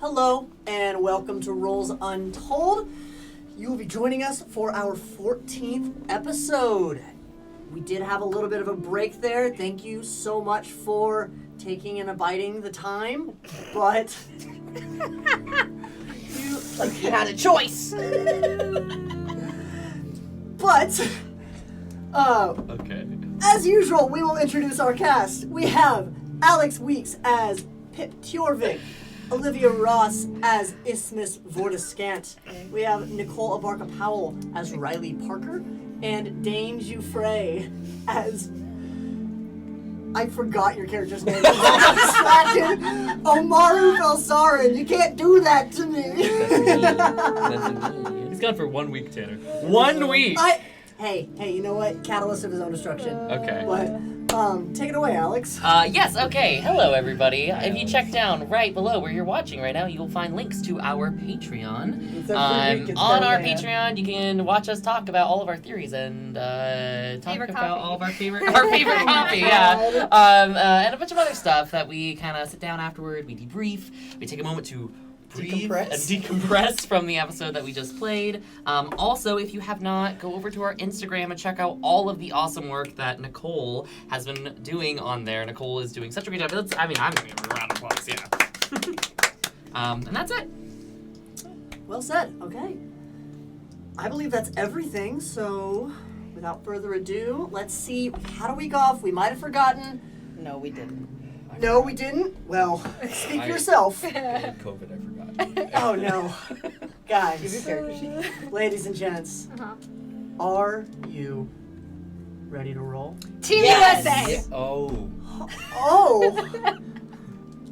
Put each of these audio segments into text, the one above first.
Hello, and welcome to Rolls Untold. You will be joining us for our 14th episode. We did have a little bit of a break there. Thank you so much for taking and abiding the time, but you had a choice. But okay. As usual, we will introduce our cast. We have Alex Weeks as Pip Tjorvik, Olivia Ros as Isthmus Vortiskant. We have Nicole Abarca Powell as Riley Parker, and Dane Giuffre as... I forgot your character's name. I'm distracted. Omaru Belsarin. You can't do that to me. That's me. He's gone for 1 week, Tanner. 1 week! Hey, you know what? Catalyst of his own destruction. Okay. But, take it away, Alex. Yes, okay. Hello, everybody. If you check down right below where you're watching right now, you'll find links to our Patreon. On our Patreon, you can watch us talk about all of our theories and talk about all of our favorite coffee, yeah. And a bunch of other stuff that we kind of sit down afterward, we debrief, we take a moment to breathe and decompress from the episode that we just played. Also, if you have not, go over to our Instagram and check out all of the awesome work that Nicole has been doing on there. Nicole is doing such a great job. I'm going to give her a round of applause, yeah. And that's it. Well said. Okay. I believe that's everything, so without further ado, let's see how do we go off. We might have forgotten. No, we didn't. No, we didn't? Well, speak for yourself. I had COVID, I forgot. Oh, no. Guys, ladies and gents, are you ready to roll? Team USA! Yeah. Oh. Oh!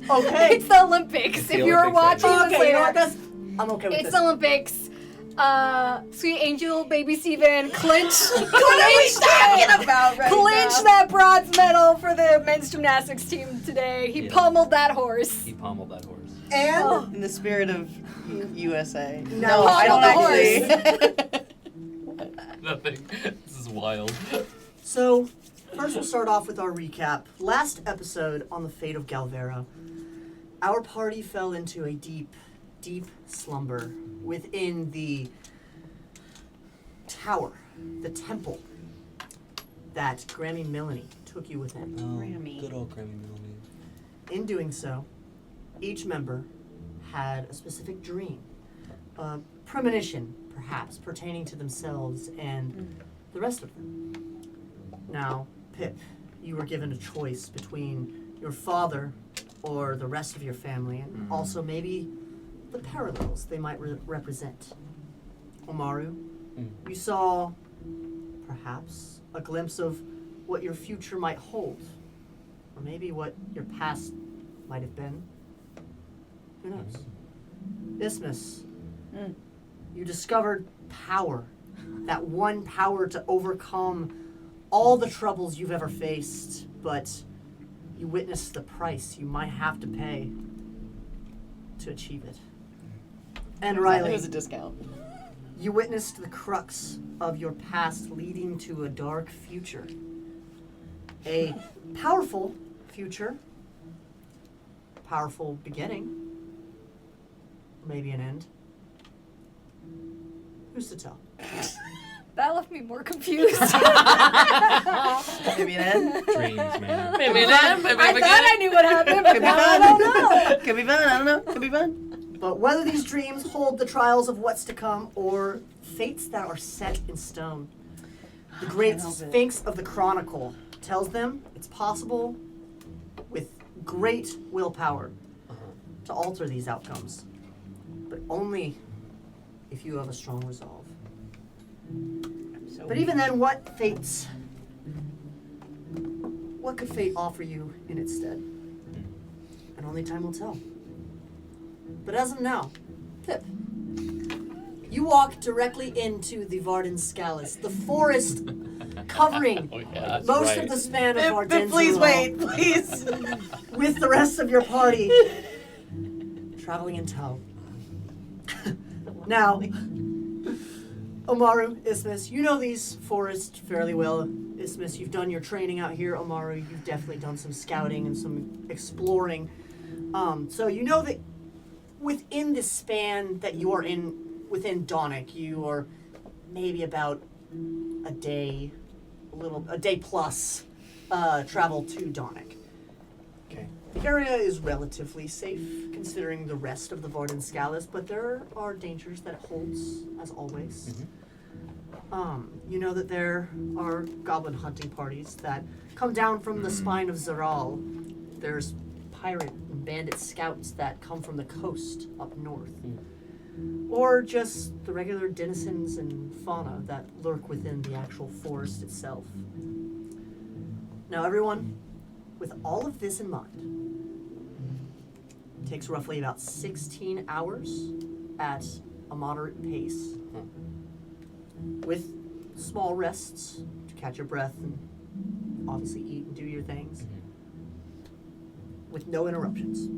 Okay. It's the Olympics. It's the if you were Olympics, watching Okay, this you know later. what, I'm okay with It's this. the Olympics. Sweet Angel, Baby Steven, clinch What are we talking about right clinch now? that bronze medal for the men's gymnastics team today. He pummeled that horse. He pummeled that horse. And In the spirit of USA. No, I don't Pummel actually. Nothing. This is wild. so, first we'll start off with our recap. Last episode on the Fate of Galvera, our party fell into a deep, deep slumber within the tower, the temple that Grammy Milne took you within. Grammy. Good old Grammy Milne. In doing so, each member had a specific dream, a premonition, perhaps, pertaining to themselves and the rest of them. Now, Pip, you were given a choice between your father or the rest of your family, and also maybe the parallels they might represent. Omaru, you saw, perhaps, a glimpse of what your future might hold, or maybe what your past might have been. Who knows? Isthmus, you discovered power, that one power to overcome all the troubles you've ever faced, but you witnessed the price you might have to pay to achieve it. And Riley, It was a discount. you witnessed the crux of your past leading to a dark future. A powerful future, powerful beginning, maybe an end. Who's to tell? That left me more confused. Maybe an end. Dreams, man. Maybe then, maybe I thought I knew what happened, but Could be now I fun. don't know. Could be fun. I don't know. Could be fun. But whether these dreams hold the trials of what's to come or fates that are set in stone, the great Can't help it. Sphinx of the Chronicle tells them it's possible with great willpower to alter these outcomes, but only if you have a strong resolve. But even then, what could fate offer you in its stead? And only time will tell. But as of now, Pip, you walk directly into the Varden Scalus, the forest covering Oh, yeah, that's most right. of the span of Pip, Varden. please wait. Please. With the rest of your party traveling in tow. Now, Omaru, Isthmus, you know these forests fairly well. Isthmus, you've done your training out here. Omaru, you've definitely done some scouting and some exploring. So you know that within the span that you are in within Donic, you are maybe about a day plus travel to Donic. Okay. The area is relatively safe considering the rest of the Varden Scalus, but there are dangers that it holds, as always. You know that there are goblin hunting parties that come down from the spine of Zaral. There's pirate and bandit scouts that come from the coast up north. Or just the regular denizens and fauna that lurk within the actual forest itself. Now everyone, with all of this in mind, it takes roughly about 16 hours at a moderate pace, with small rests to catch your breath and obviously eat and do your things, with no interruptions.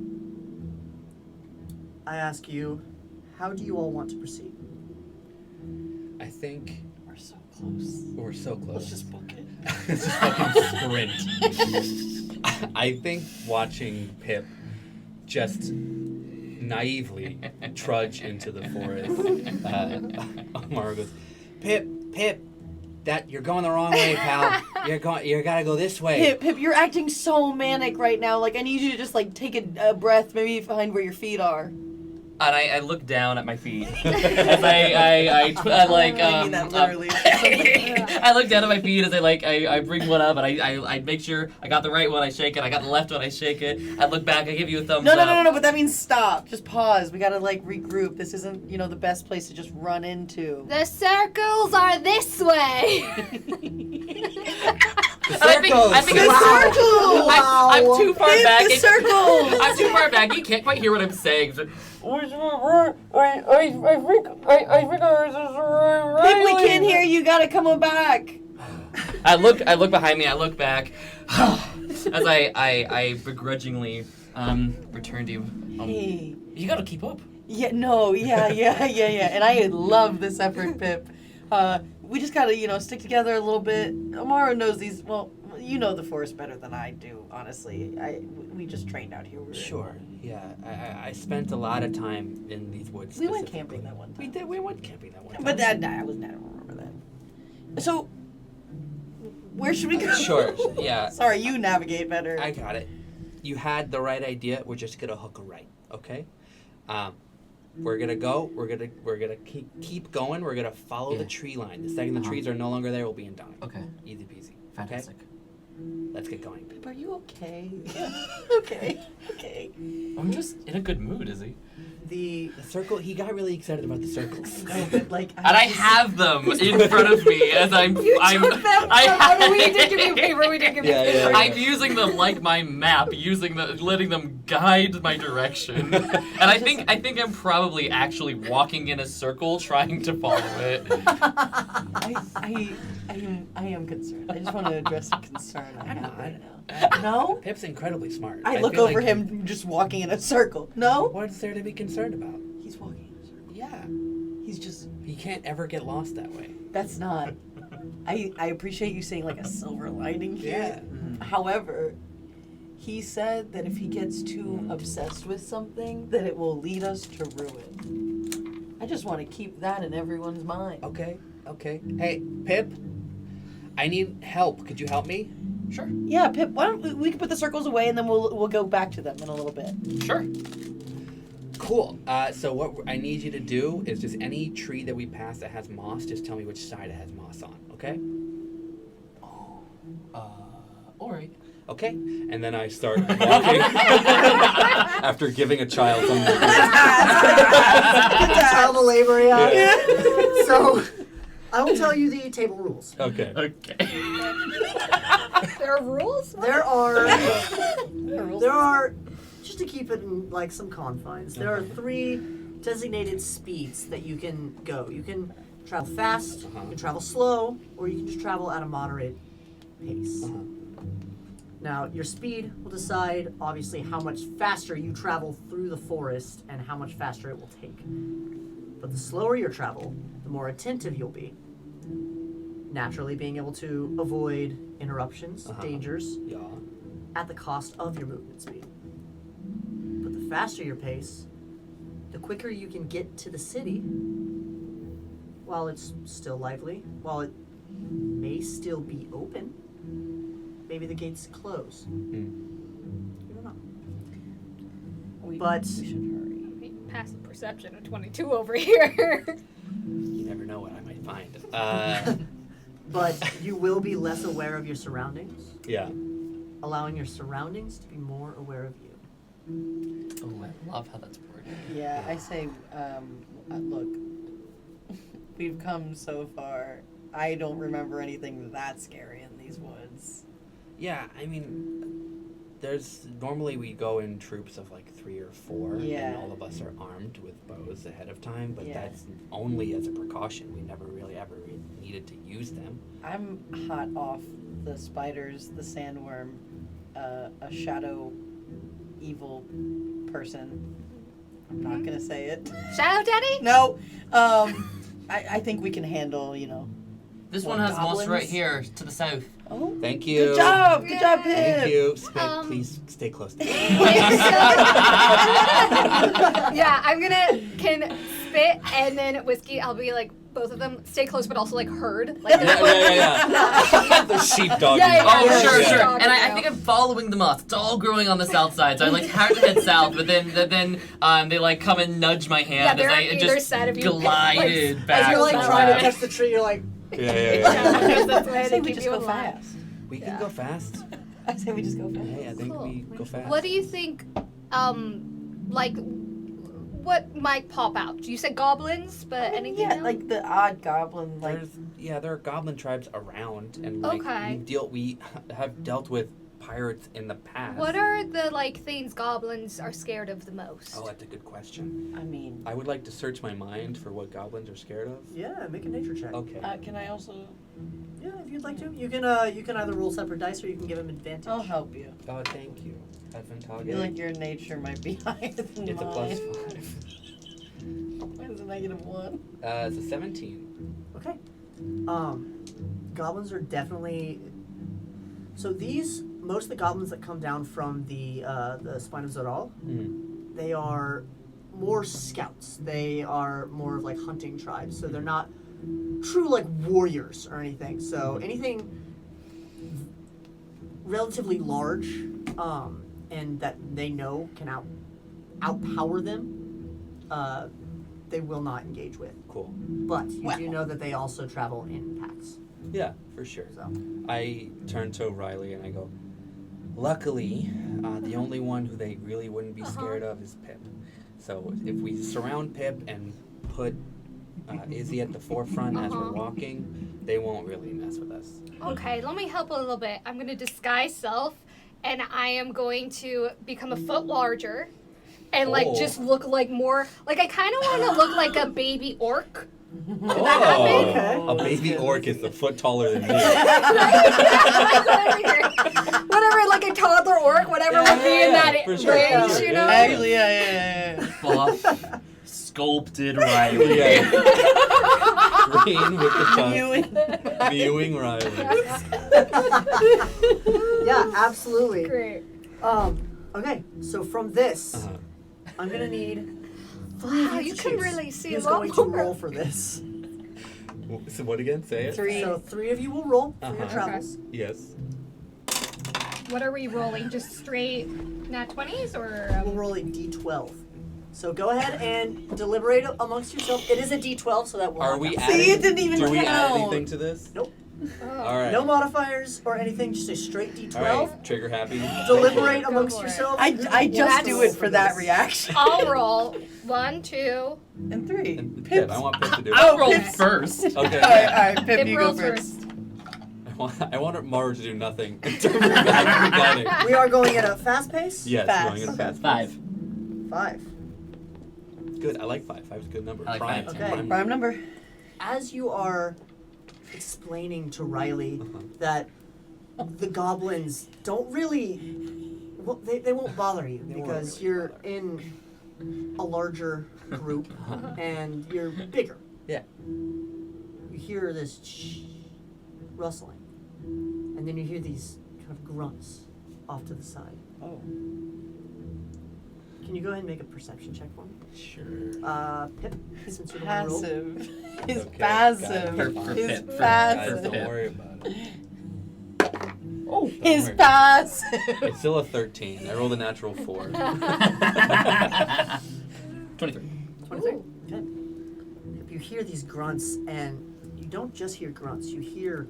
I ask you, how do you all want to proceed? I think We're so close. we're so close. Let's just book it. Let's just fucking sprint. I think watching Pip just naively trudge into the forest. Omaru goes, Pip, that you're going the wrong way, pal. You gotta go this way. Pip, you're acting so manic right now. Like, I need you to just, like, take a breath, maybe find where your feet are. And I look down at my feet as I mean that literally. I look down at my feet as I bring one up and I make sure I got the right one, I shake it, I got the left one, I shake it, I look back, I give you a thumbs up. No, but that means stop. Just pause. We gotta, like, regroup. This isn't, the best place to just run into. The circles are this way. I think The circle! I'm too far Hit back. the circle! I'm too far back. You can't quite hear what I'm saying. So, Pip, we can't hear you. Gotta come on back. I look behind me. I look back as I begrudgingly return to you. Hey. You gotta keep up. Yeah. And I love this effort, Pip. We just gotta, stick together a little bit. Omaru knows these. Well, you know the forest better than I do. Honestly, we just trained out here. Sure. Yeah. I spent a lot of time in these woods. We went specifically. camping that one time. We did. We went camping that one time. But I don't remember that. So, where should we go? Sure. Yeah. Sorry, you navigate better. I got it. You had the right idea. We're just gonna hook a right, okay? We're gonna go. We're gonna keep going. We're gonna follow the tree line. The second the trees are no longer there, we'll be in Donic. Okay. Easy peasy. Fantastic. Okay? Let's get going. Pip, are you okay? Okay. I'm just in a good mood, is he? The The circle. He got really excited about the circles. No, but like, And I have them in front of me as I'm. We did give you paper. Yeah. I'm using them like my map, letting them guide my direction. And I think I'm probably actually walking in a circle trying to follow it. I am concerned. I just want to address a concern I have right now. No? Pip's incredibly smart. I look feel over like him just walking in a circle. No? What's there to be concerned about? He's walking in a circle. Yeah. He's just. He can't ever get lost that way. That's not. I appreciate you saying like a silver lining here. Yeah. However, he said that if he gets too obsessed with something, that it will lead us to ruin. I just want to keep that in everyone's mind. Okay. Hey, Pip. I need help. Could you help me? Sure. Yeah, Pip. Why don't we can put the circles away and then we'll go back to them in a little bit. Sure. Cool. So what I need you to do is just any tree that we pass that has moss, just tell me which side it has moss on. Okay? All right. Okay. And then I start walking after giving a child some. child labor, yeah. So, I will tell you the table rules. Okay. Okay. There are rules? There are, just to keep it in like some confines, there are 3 designated speeds that you can go. You can travel fast, you can travel slow, or you can just travel at a moderate pace. Now, your speed will decide, obviously, how much faster you travel through the forest and how much faster it will take. But the slower your travel, the more attentive you'll be. Naturally, being able to avoid interruptions, dangers, Yeah. at the cost of your movement speed. But the faster your pace, the quicker you can get to the city, while it's still lively, while it may still be open, maybe the gates close. You don't know. But we should hurry. Passive perception of 22 over here. You never know what I might find. but you will be less aware of your surroundings, Yeah. allowing your surroundings to be more aware of you. Oh, I love how that's worded. Yeah, I say, look, we've come so far. I don't remember anything that scary in these woods. Yeah, I mean, normally we go in troops of like 3 or 4, Yeah. and all of us are armed with bows ahead of time, but Yeah. that's only as a precaution. We never really ever needed to use them. I'm hot off the spiders, the sandworm, a shadow evil person. I'm not gonna say it. Shadow Daddy? No. I think we can handle, This What, one has moss right goblins? here to the south. Oh, Thank you. good job, Pip. Thank you. Spit, please stay close to me. Yeah, can spit and then whiskey. I'll be like both of them stay close, but also like herd. Like Yeah. The sheepdog. Yeah, Oh, yeah, sure, yeah. sure. Yeah. And I think I'm following the moss. It's all growing on the south side, so I like have to head south, but then they like come and nudge my hand they're as on I either just side of you. glided Like, back. As you're like Back. trying to touch the tree, you're like, Yeah. Because that's the way I they say we keep just you go in line. fast. We can go fast. I say we just go fast. Hey, I think Cool. we go fast. What do you think? Like, what might pop out? You said goblins, but anything Yeah, else? like the odd goblin, like There are goblin tribes around, and like Okay. we have dealt with pirates in the past. What are the things goblins are scared of the most? Oh, that's a good question. I mean, I would like to search my mind for what goblins are scared of. yeah, make a nature check. Okay. can I also? Yeah, if you'd like to. You can either roll separate dice or you can give him advantage. I'll help you. Oh, thank you. Advantage. I feel like your nature might be higher than It's a mine. +5. Mine is a -1. It's a 17. Okay. Goblins are definitely. So most of the goblins that come down from the spine of Zoral, they are more scouts. They are more of like hunting tribes. So they're not true like warriors or anything. So anything relatively large, and that they know can outpower them, they will not engage with. Cool. But you do know that they also travel in packs. Yeah, for sure. So I turn to Riley and I go, luckily, the only one who they really wouldn't be scared of is Pip. So if we surround Pip and put Izzy at the forefront as we're walking, they won't really mess with us. Okay, let me help a little bit. I'm going to disguise self, and I am going to become a foot larger, and just look like more. Like I kind of want to look like a baby orc. Oh, Okay. a baby orc is a foot taller than me. Whatever, like a toddler orc, whatever would be in that for sure, range, for sure, you know? Actually, yeah. Buff, sculpted Riley. Yeah. Green with the tongue. You Mewing Riley. yeah, absolutely. Great. Okay, so from this, Uh-huh. I'm gonna need. Wow, you to can choose really see who's a lot going to more. roll for this. So what again? Say it. 3. So 3 of you will roll for your Uh-huh. travels. Yes. What are we rolling? Just straight nat 20s or? We'll roll a d12. So go ahead and deliberate amongst yourself. It is a d12, so that will. Are not we count. adding? See, it didn't even Do we add count. anything to this? Nope. All right. No modifiers or anything. Just a straight d12. All right. Trigger happy. Deliberate Go amongst for it. yourself. I just That's- do it for that reaction. I'll roll 1, 2. And 3. And Pip, Pip. I want Pip to do it. I'll roll Pip's- first. Okay. All right, Pip, Pip you go rolls first. I want Omaru to do nothing in terms of guiding. We are going at a fast pace. Yes, Fast. going in fast. 5. 5. Good. I like 5. 5 is a good number. I like Prime. 5 too. Okay. Prime number. As you are explaining to Riley Uh-huh. that the goblins don't really, well, they won't bother you They won't because really you're bother. in a larger group and you're bigger. Yeah. You hear this rustling, and then you hear these kind of grunts off to the side. Oh. Can you go ahead and make a perception check for me? Sure. Pip, since you're the one who rolled. Passive. He's Okay, passive. got it. For He's Pip, for Guys, passive. don't worry about it. Oh. He's worry. passive. It's still a 13. I rolled a natural 4. 23. 23. Okay. Pip, you hear these grunts, and you don't just hear grunts. You hear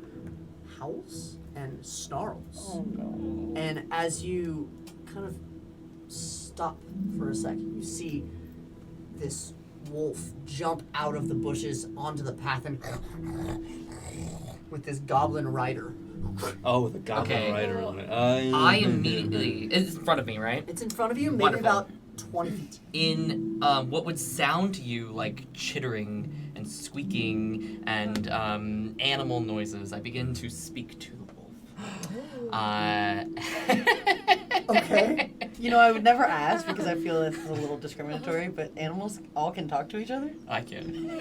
howls and snarls. Oh no. And as you kind of stop for a second, you see this wolf jump out of the bushes onto the path and with this goblin rider. Oh, the goblin Okay. rider on it. I immediately. It's in front of me, right? It's in front of you, maybe Wonderful. about 20 feet. In what would sound to you like chittering and squeaking and animal noises, I begin to speak to the wolf. Okay. You know, I would never ask because I feel it's a little discriminatory, but animals all can talk to each other? I can.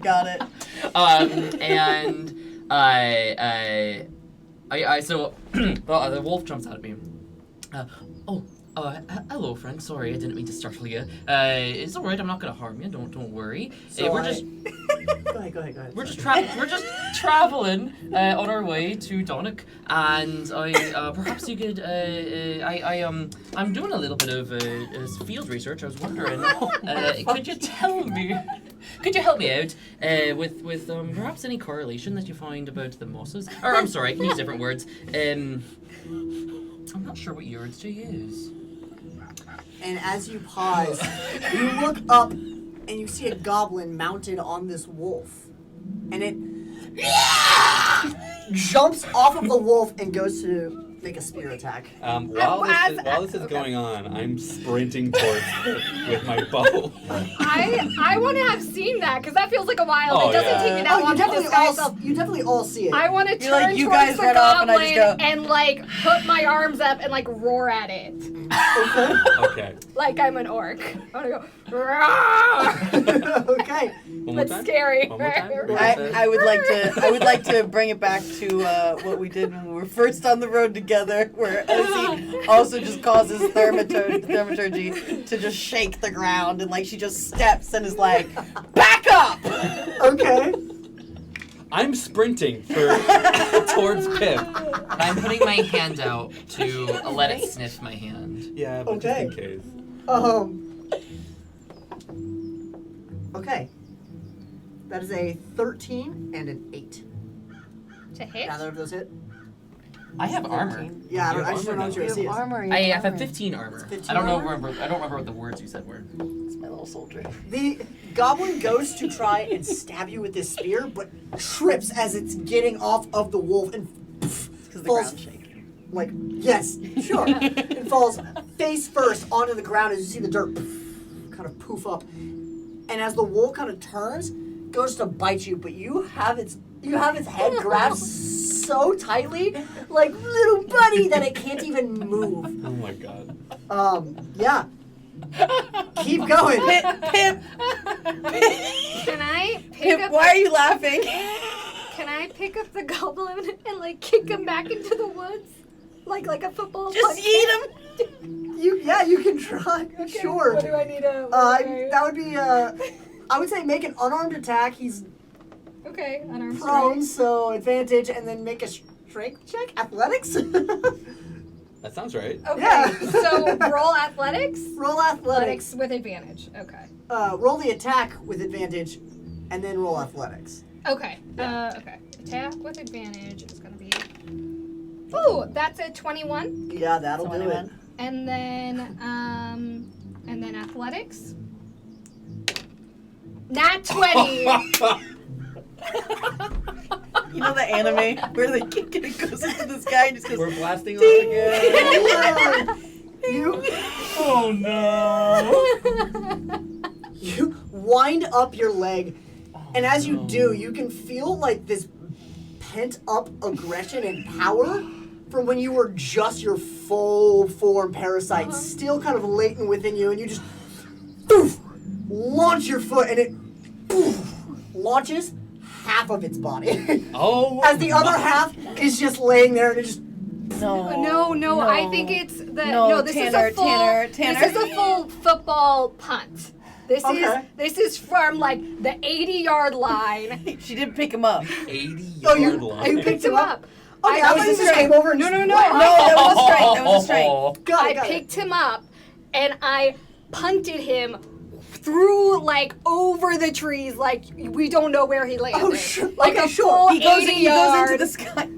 Got it. And so well, the wolf jumps out at me. Hello, friend. Sorry, I didn't mean to startle you. It's all right. I'm not gonna harm you. Don't worry. So We're I- just Go ahead. we're just traveling on our way to Donick, and I perhaps you could I'm doing a little bit of field research. I was wondering, could you tell me? Could you help me out with perhaps any correlation that you find about the mosses? Or I'm sorry, I can use different words. I'm not sure what words to use. And as you pause, you look up and you see a goblin mounted on this wolf. And it jumps off of the wolf and goes to make a spear attack. While this is going on, I'm sprinting towards it with my bow. I want to have seen that because that feels like a while. Oh, it doesn't yeah. take me that Oh, long to disguise myself. you definitely all see it. I want to You're like, turn you towards guys the run off and I just goblin go- and like put my arms up and like roar at it Okay. like I'm an orc. I want to go, "Roar!" Okay. One more but time. scary. One more time. I would like to bring it back to what we did when we were first on the road together, where Ozzy also just causes thaumaturgy to just shake the ground, and like she just steps and is like, back up. Okay. I'm sprinting towards Pip. I'm putting my hand out to let it sniff my hand. Yeah, but Okay. just in case. Okay. That is a 13 and an 8. To hit? Neither of those hit? I have armor. Yeah, You I have just don't know armor what your You AC have is. armor. I have 15 armor. 15 I don't armor? remember what the words you said were. It's my little soldier. The goblin goes to try and stab you with this spear, but trips as it's getting off of the wolf and Because the falls ground's shaking. like, yes, sure. It falls face first onto the ground as you see the dirt kind of poof up. And as the wolf kind of turns, goes to bite you, but you have its head grabbed so tightly, like little buddy, that it can't even move. Oh my god. Yeah. Keep going. Pip, Can I pick Pip, up? why are you laughing? Can I pick up the goblin and like kick him back into the woods, like a football? Just punch? eat him. You can try. Sure. What do I need to? That would be I would say make an unarmed attack. He's Okay, unarmed prone, strike. so advantage, and then make a strength check. Athletics. That sounds right. Okay, Yeah. so roll athletics. Roll athletics. With advantage. Okay. Roll the attack with advantage, and then roll athletics. Okay. Okay. Attack with advantage is gonna be. Ooh, that's a 21. Yeah, that'll do it. 21. And then athletics. Nat 20. You know the anime where the kid goes into the sky and just goes. We're blasting off again. You Oh no! you wind up your leg, and as you do, you can feel like this pent up aggression and power from when you were just your full form parasite, still kind of latent within you, and you just poof, launch your foot, and it poof, launches half of its body. Oh. As the other half is just laying there, and it just No, I think it's the No, this Tanner, is a full Tanner. This is a full football punt. Okay. This is from like the 80-yard line. She did pick him up. 80-yard line. you picked him up. I I thought you just came over and No, just no. whacked. No, that was a strike. That was a strike. Got I it, got it. picked him up and I punted him through like over the trees, like we don't know where he landed. Oh, sure. Like Okay, a sure. full He goes 80 into yard. the sky.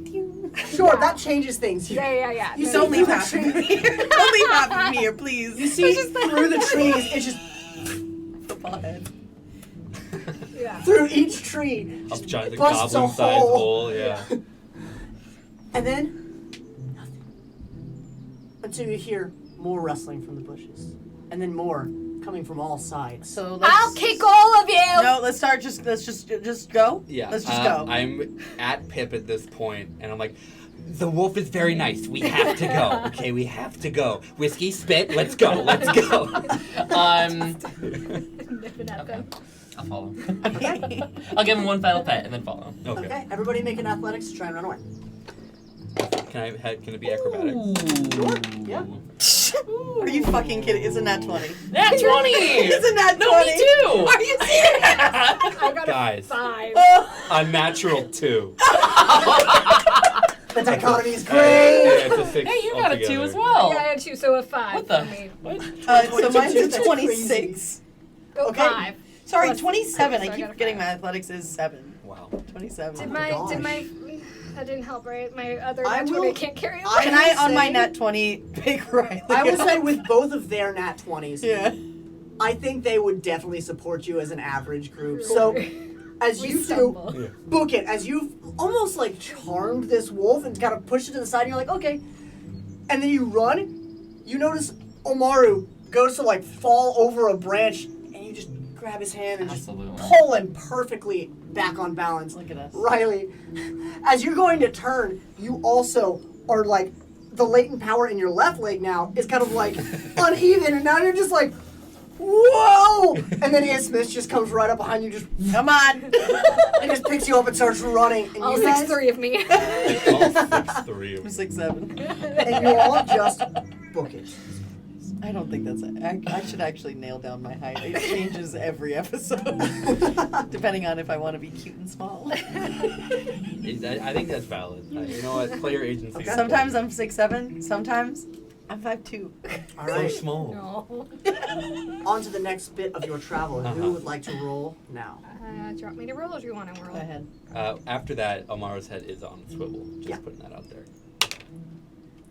Sure, Yeah. that changes things. Yeah. You No, don't Don't no, leave no. half of me here. Don't leave half of me here, please. You see through the trees, it's just Football head. yeah. through each tree. Up giant, the busts a goblin-sized hole. hole, yeah. And then nothing. Until you hear more rustling from the bushes. And then more coming from all sides. So let's. I'll kick all of you. No, let's start. Let's just go. Yeah. Let's just go. I'm at Pip at this point, and I'm like, the wolf is very nice. We have to go. Okay, we have to go. Whiskey, spit. Let's go. Let's go. Nipping at them. I'll follow. I'll give him one final pet and then follow. Okay. Okay, everybody make an athletics to try and run away. Can it be acrobatics? Sure. Yeah. Are you fucking kidding? It's a nat 20. Nat 20! It's a nat 20. No, me too! Are you serious? I got Guys. a 5. Unnatural 2. The dichotomy is Yeah, great. it's a 6 Hey, you got a 2 altogether. as well. Yeah, I had 2, so a 5 What the? for me. What? So mine's a That's 26. Go Okay. 5. Sorry, Plus- 27. so I got keep a forgetting 5. my athletics is 7. Wow. 27. Did Oh my my did gosh. my that didn't help, right? My other I nat 20 will- can't carry I- on. Can I, on my say- nat 20, pick Riley? I will up? say with both of their nat 20s, Yeah. I think they would definitely support you as an average group. So as We you two stumble. Yeah. book it, as you've almost like charmed this wolf and kind of pushed it to the side, and you're like, okay. And then you run, you notice Omaru goes to like fall over a branch, and you just grab his hand and just Absolutely. pull him perfectly back on balance. Look at us. Riley, as you're going to turn, you also are like, the latent power in your left leg now is kind of like uneven, and now you're just like, whoa! And then Isthmus just comes right up behind you, just Come on. and just picks you up and starts running, and All you guys, 6'3" of me. All 6'3" of 6'7". and you all just book it. I don't think that's it. I should actually nail down my height. It changes every episode, depending on if I want to be cute and small. I think that's valid. You know what? Player agency. Okay. Sometimes I'm 6'7". Sometimes I'm 5'2". All So right, small. No. on to the next bit of your travel. Uh-huh. Who would like to roll now? Do you want me to roll or do you want to roll? Go ahead. After that, Omaru's head is on a swivel. Just Yeah. putting that out there.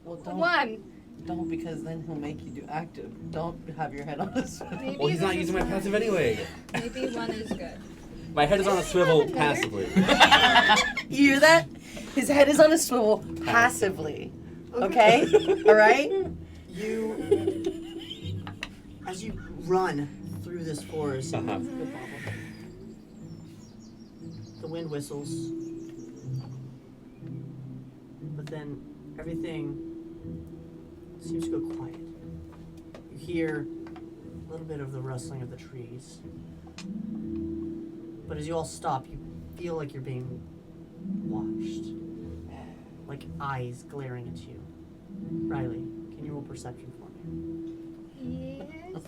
Well, 1. don't because then he'll make you do active. Don't have your head on a swivel. Maybe Well, he's not this using is my passive anyway. Maybe 1 is good. My head is on a swivel passively. You hear that? His head is on a swivel passively. Okay? All right? You, as you run through this forest, Uh-huh. the wind whistles, but then everything seems to go quiet. You hear a little bit of the rustling of the trees, but as you all stop, you feel like you're being watched, like eyes glaring at you. Riley, can you roll perception for me? Yes.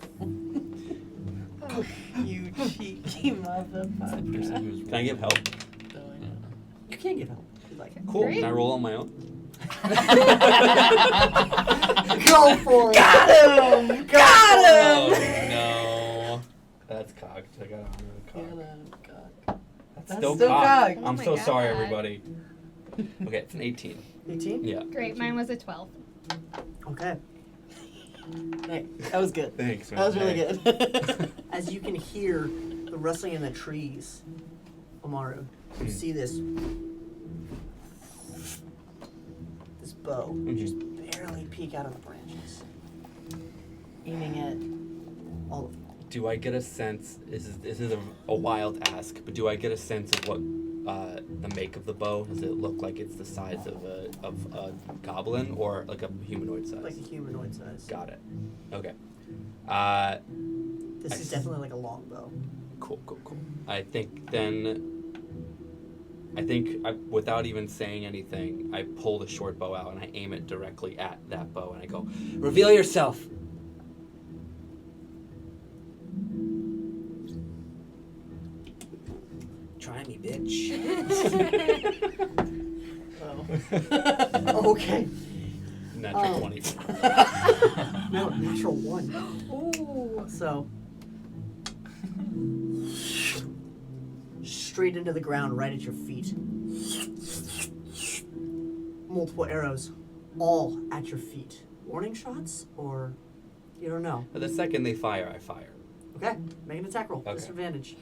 You cheeky motherfucker. Can I give help? You can give help if you'd like. Cool. Great. Can I roll on my own? Go for it! Got him! Got Oh him! no. That's cocked. I got on the cock. That's still still cocked. cocked. I'm Oh my so sorry, God. everybody. Okay, it's an 18. 18? Yeah. Great, mine was a 12. Okay. Hey, that was good. Thanks, man. That was really Hey. good. As you can hear the rustling in the trees, Omaru, you see this bow just barely peek out of the branches, Aiming at. all of them. Do I get a sense? This is a wild ask, but do I get a sense of what the make of the bow? Does it look like it's the size of a goblin or like a humanoid size? Like a humanoid size. Got it. Okay. This I is see. definitely like a long bow. Cool. I think then I think without even saying anything, I pull the short bow out and I aim it directly at that bow and I go, "Reveal yourself." Try me, bitch. Okay. Natural 20. No, natural 1. Ooh. So, straight into the ground, right at your feet. Multiple arrows, all at your feet. Warning shots, or you don't know. The second they fire, I fire. Okay, make an attack roll. Okay. Disadvantage.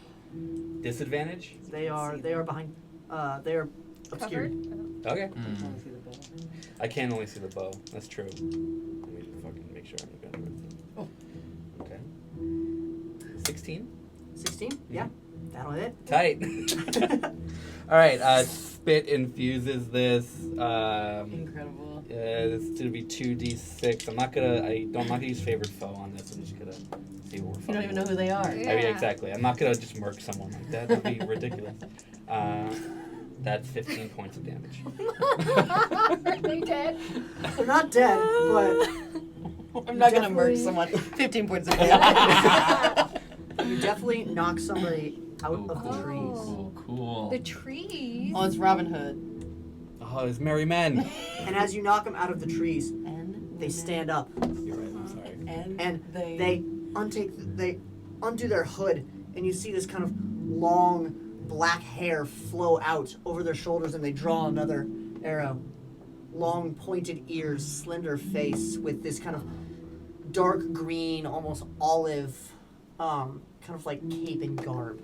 Disadvantage? They are behind. They are obscured. Covered? Okay. Mm. I can only see the bow. That's true. Let me just fucking make sure I'm looking at everything. Okay. 16? 16. Yeah, that'll hit. Tight. All right. Spit infuses this. Incredible. This is gonna be 2d6. I'm not gonna use favorite foe on this. I'm just gonna see what we're You fighting. don't even know who they are. I mean, Yeah. exactly. I'm not gonna just murk someone like that. That'd be ridiculous. That's 15 points of damage. Are they dead? They're not dead, but I'm not gonna murk Definitely. someone. 15 points of damage. you definitely knock somebody out Ooh, of the cool. trees. Cool. The trees. Oh, it's Robin Hood. Oh, it's merry men. And as you knock them out of the trees, And they stand up. You're right. I'm sorry. And they undo their hood, and you see this kind of long black hair flow out over their shoulders, and they draw another arrow. Long pointed ears, slender face with this kind of dark green, almost olive, kind of like cape and garb.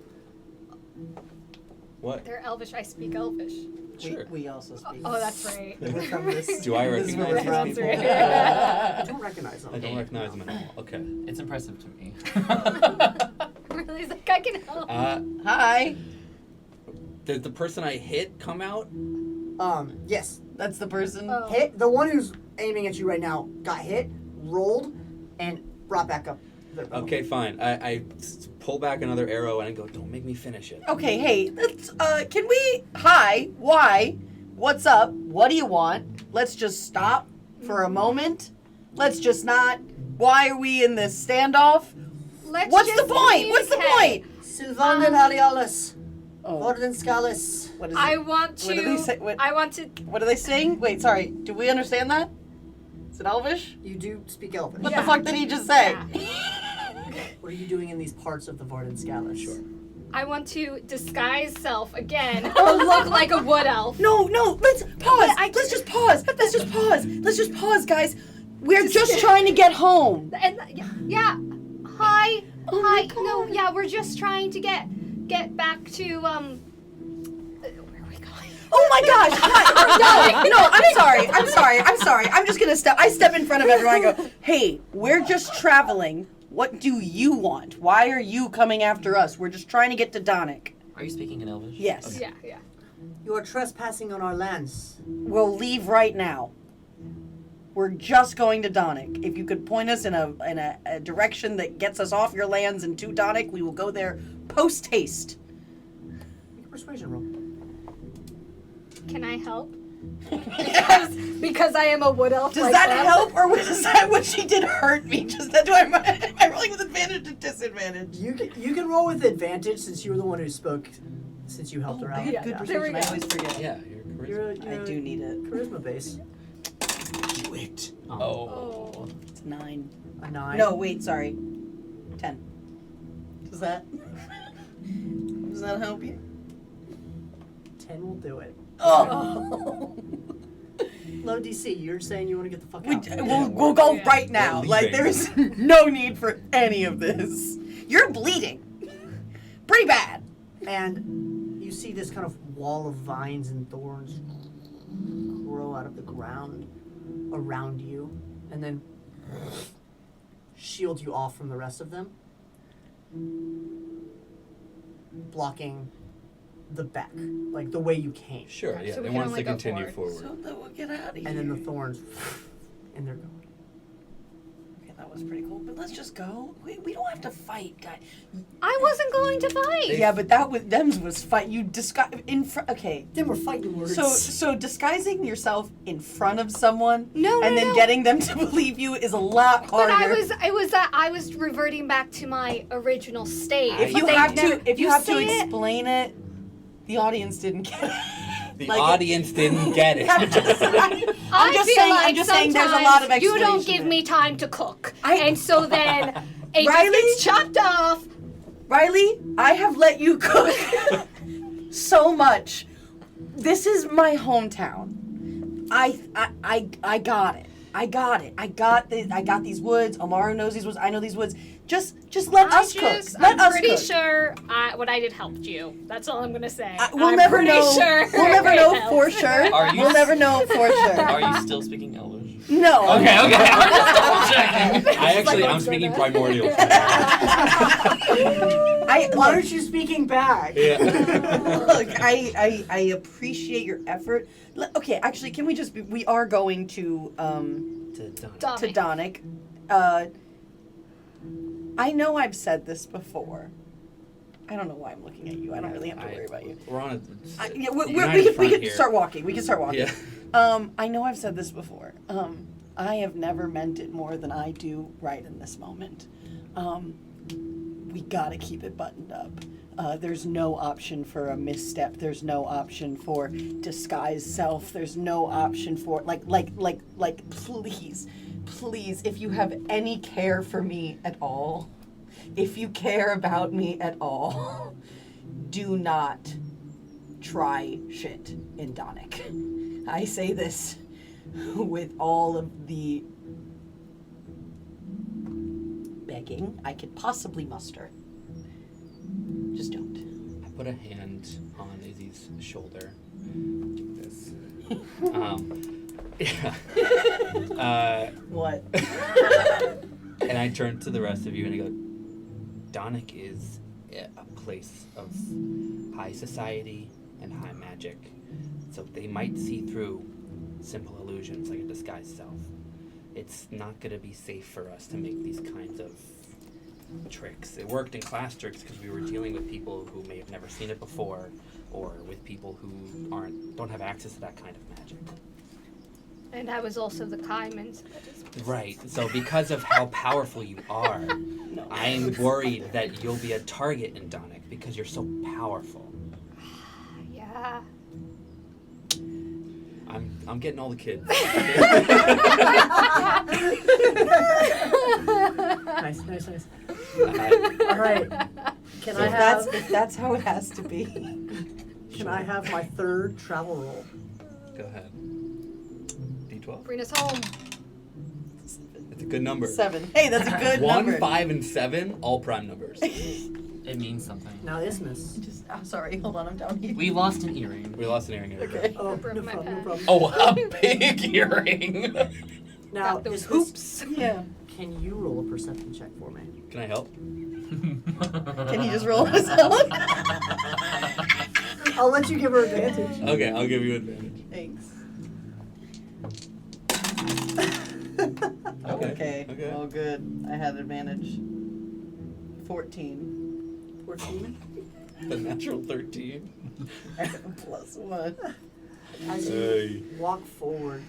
What? They're Elvish. I speak Elvish. Sure. We also speak. Oh, that's right. We're from this. Do I This is where recognize we're these from. people? I don't recognize them. I don't recognize them at all. Okay. It's impressive to me. Really, he's like, I can help. Hi. Did the person I hit come out? Yes. That's the person. Oh. Hit. The one who's aiming at you right now got hit, rolled, and brought back up. Okay, fine. I pull back another arrow and I go, "Don't make me finish it." Okay, hey, let's, can we, hi, why, what's up, what do you want? Let's just stop for a moment. Let's just not, why are we in this standoff? Let's What's just the point? What's the communicate. point? Sylvander Alialis, Oh, Orden Scalis. what is it? I want to. What do they say? What, I want to. what do they sing? Wait, sorry, do we understand that? Is it Elvish? You do speak Elvish. What Yeah. the fuck did he just say? What are you doing in these parts of the Varden Scalis? Sure. I want to disguise self again or look like a wood elf. No, let's pause. Let's just pause. Let's just pause. Let's just pause, guys. We're just trying to get home. And yeah, hi, Oh my hi. God. No, yeah, we're just trying to get back to where are we going? Oh my gosh! Hi. No, I'm sorry. I'm just gonna step in front of everyone and go, hey, we're just traveling. What do you want? Why are you coming after us? We're just trying to get to Donic. Are you speaking in Elvish? Yes. Yeah. You are trespassing on our lands. We'll leave right now. We're just going to Donic. If you could point us in a direction that gets us off your lands and to Donic, we will go there post haste. Make a persuasion roll. Can I help? because I am a wood elf. Does like that them. help, or was that what she did hurt me? Just that am I rolling with advantage or disadvantage? You can roll with advantage since you were the one who spoke, since you helped her out. Yeah, Good there we persuasion. I go. always forget. Yeah, your charisma. You're I do need it. charisma base. Do it. Oh. It's 9. A 9. No, wait, sorry. 10. Does that help you? 10 will do it. Oh. Low DC. You're saying you want to get the fuck We, out. we'll go Yeah. right now. We're Like, leaving. there's no need for any of this. You're bleeding. Pretty bad. And you see this kind of wall of vines and thorns grow out of the ground around you, and then shield you off from the rest of them, blocking the back, like the way you came. Sure, yeah. So we They can want us only to go continue forward. forward. So that we'll get out of here. And then the thorns, and they're gone. Okay, that was pretty cool. But let's just go. We don't have to fight, guy. I wasn't going to fight. Yeah, but that was them's was fight. You disguise in front. Okay. Then we're fighting words. So disguising yourself in front of someone No, and then getting them to believe you is a lot But harder. I was reverting back to my original state. If you They have never- to, if you have to say it, explain it, the audience didn't get it. The Like, audience didn't get it. I'm just saying. I just feel saying- like I'm just saying there's a lot of sometimes you don't explanation give there. me time to cook, I- and so then it just Riley? gets chopped off. Riley, I have let you cook so much. This is my hometown. I got it. I got it. I got these woods. Omaru knows these woods. I know these woods. Just let us cook. Let I'm us pretty cook. sure what I did helped you. That's all I'm gonna say. We'll I'm never pretty know. Sure We'll never it know helped. for sure. Are you We'll never know for sure. Are you still speaking Elvish? No. Okay. I'm just double checking. I'm speaking primordial. Why aren't you speaking back? Yeah. Look, I appreciate your effort. Okay, actually, can we just? We are going to Dominic. Donic. I know I've said this before. I don't know why I'm looking at you. I don't really have to worry about you. We're on a Yeah, we united front could here. start walking. We can start walking. Yeah. I know I've said this before. I have never meant it more than I do right in this moment. We gotta keep it buttoned up. There's no option for a misstep. There's no option for disguised self. There's no option for please, if you have any care for me at all, if you care about me at all, do not try shit in Donic. I say this with all of the begging I could possibly muster. Just don't. I put a hand on Izzy's shoulder. Do this. Yeah. What? And I turn to the rest of you and I go, Donic is a place of high society and high magic. So they might see through simple illusions like a disguised self. It's not going to be safe for us to make these kinds of tricks. It worked in class tricks because we were dealing with people who may have never seen it before, or with people who don't have access to that kind of magic. And I was also the Kaiman. So Right. So because of how powerful you are, I'm worried that you'll be a target in Donic because you're so powerful. yeah. I'm getting all the kids. Nice. All right. Can I have? If that's how it has to be. Can I have my third travel roll? Go ahead. D12. Bring us home. It's a good number. 7. Hey, that's a good 1, number. 5, and 7, all prime numbers. It means something. Now Isthmus. I'm sorry. Hold on. I'm down here. We lost an earring. We lost an earring. Okay. Oh, broke no my problem. pen. Oh, a big earring. Now, Got those Isthmus, hoops. Yeah. can you roll a perception check for me? Can I help? Can you just roll his own? I'll let you give her advantage. Okay, I'll give you advantage. Thanks. Okay. Okay. Oh, good. I had advantage. 14. 14. The natural 13. +1. As you Hey. walk forward,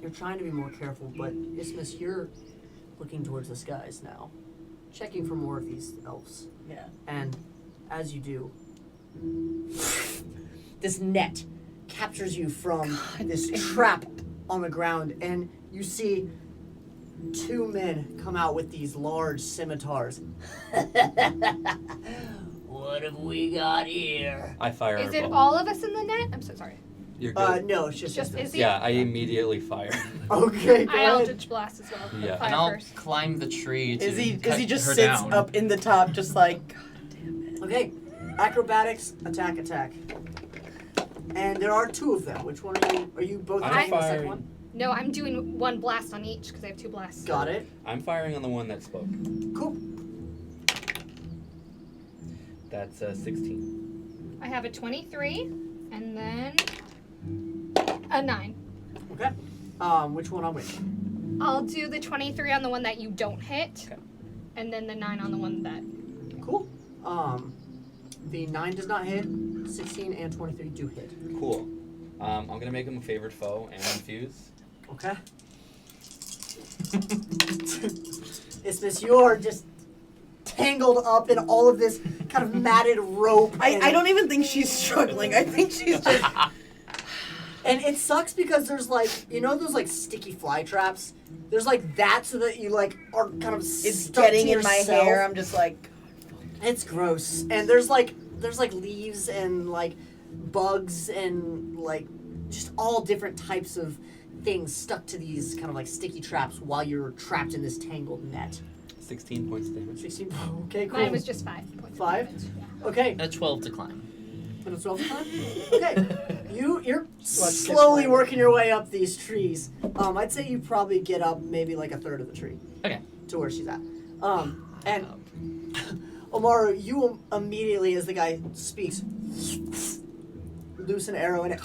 you're trying to be more careful, but Isthmus, you're looking towards the skies now, checking for more of these elves. Yeah. And as you do, this net captures you from this trap on the ground, and you see 2 men come out with these large scimitars. What have we got here? I fire Is a it bolt. all of us in the net? I'm so sorry. You're good. No, it's just Just Isthmus. Izzy? Yeah, I immediately fire. Okay, go I ahead. Eldritch Blast as well. Yeah. Fire And I'll first. climb the tree to cut Izzy just her sits down. up in the top, just like, God damn it. Okay, acrobatics, attack. And there are 2 of them. Which one are you both I'm attacking the second firing. one? No, I'm doing 1 blast on each because I have 2 blasts. Got it. I'm firing on the one that spoke. Cool. That's 16. I have a 23 and then a 9. Okay. Which one on which? I'll do the 23 on the one that you don't hit, Okay. and then the 9 on the one that. Cool. The 9 does not hit. 16 and 23 do hit. Cool. I'm gonna make him a favored foe and infuse. Okay. Isthmus, you're just tangled up in all of this kind of matted rope. I don't even think she's struggling. I think she's just. And it sucks because there's like, you know those like sticky fly traps? There's like that so that you like are kind of It's stuck getting to in my yourself. hair. I'm just like. It's gross. And there's like leaves and like bugs and like just all different types of things stuck to these kind of like sticky traps while you're trapped in this tangled net. 16 points of damage. 16. Okay, cool. Mine was just 5 points. 5? Of damage, yeah. Okay. And a 12 to climb. And it's 12 time? Okay. You're Let's get slowly started. working your way up these trees. I'd say you probably get up maybe like a third of the tree. Okay. To where she's at. And Omaru, you immediately, as the guy speaks, loose an arrow and it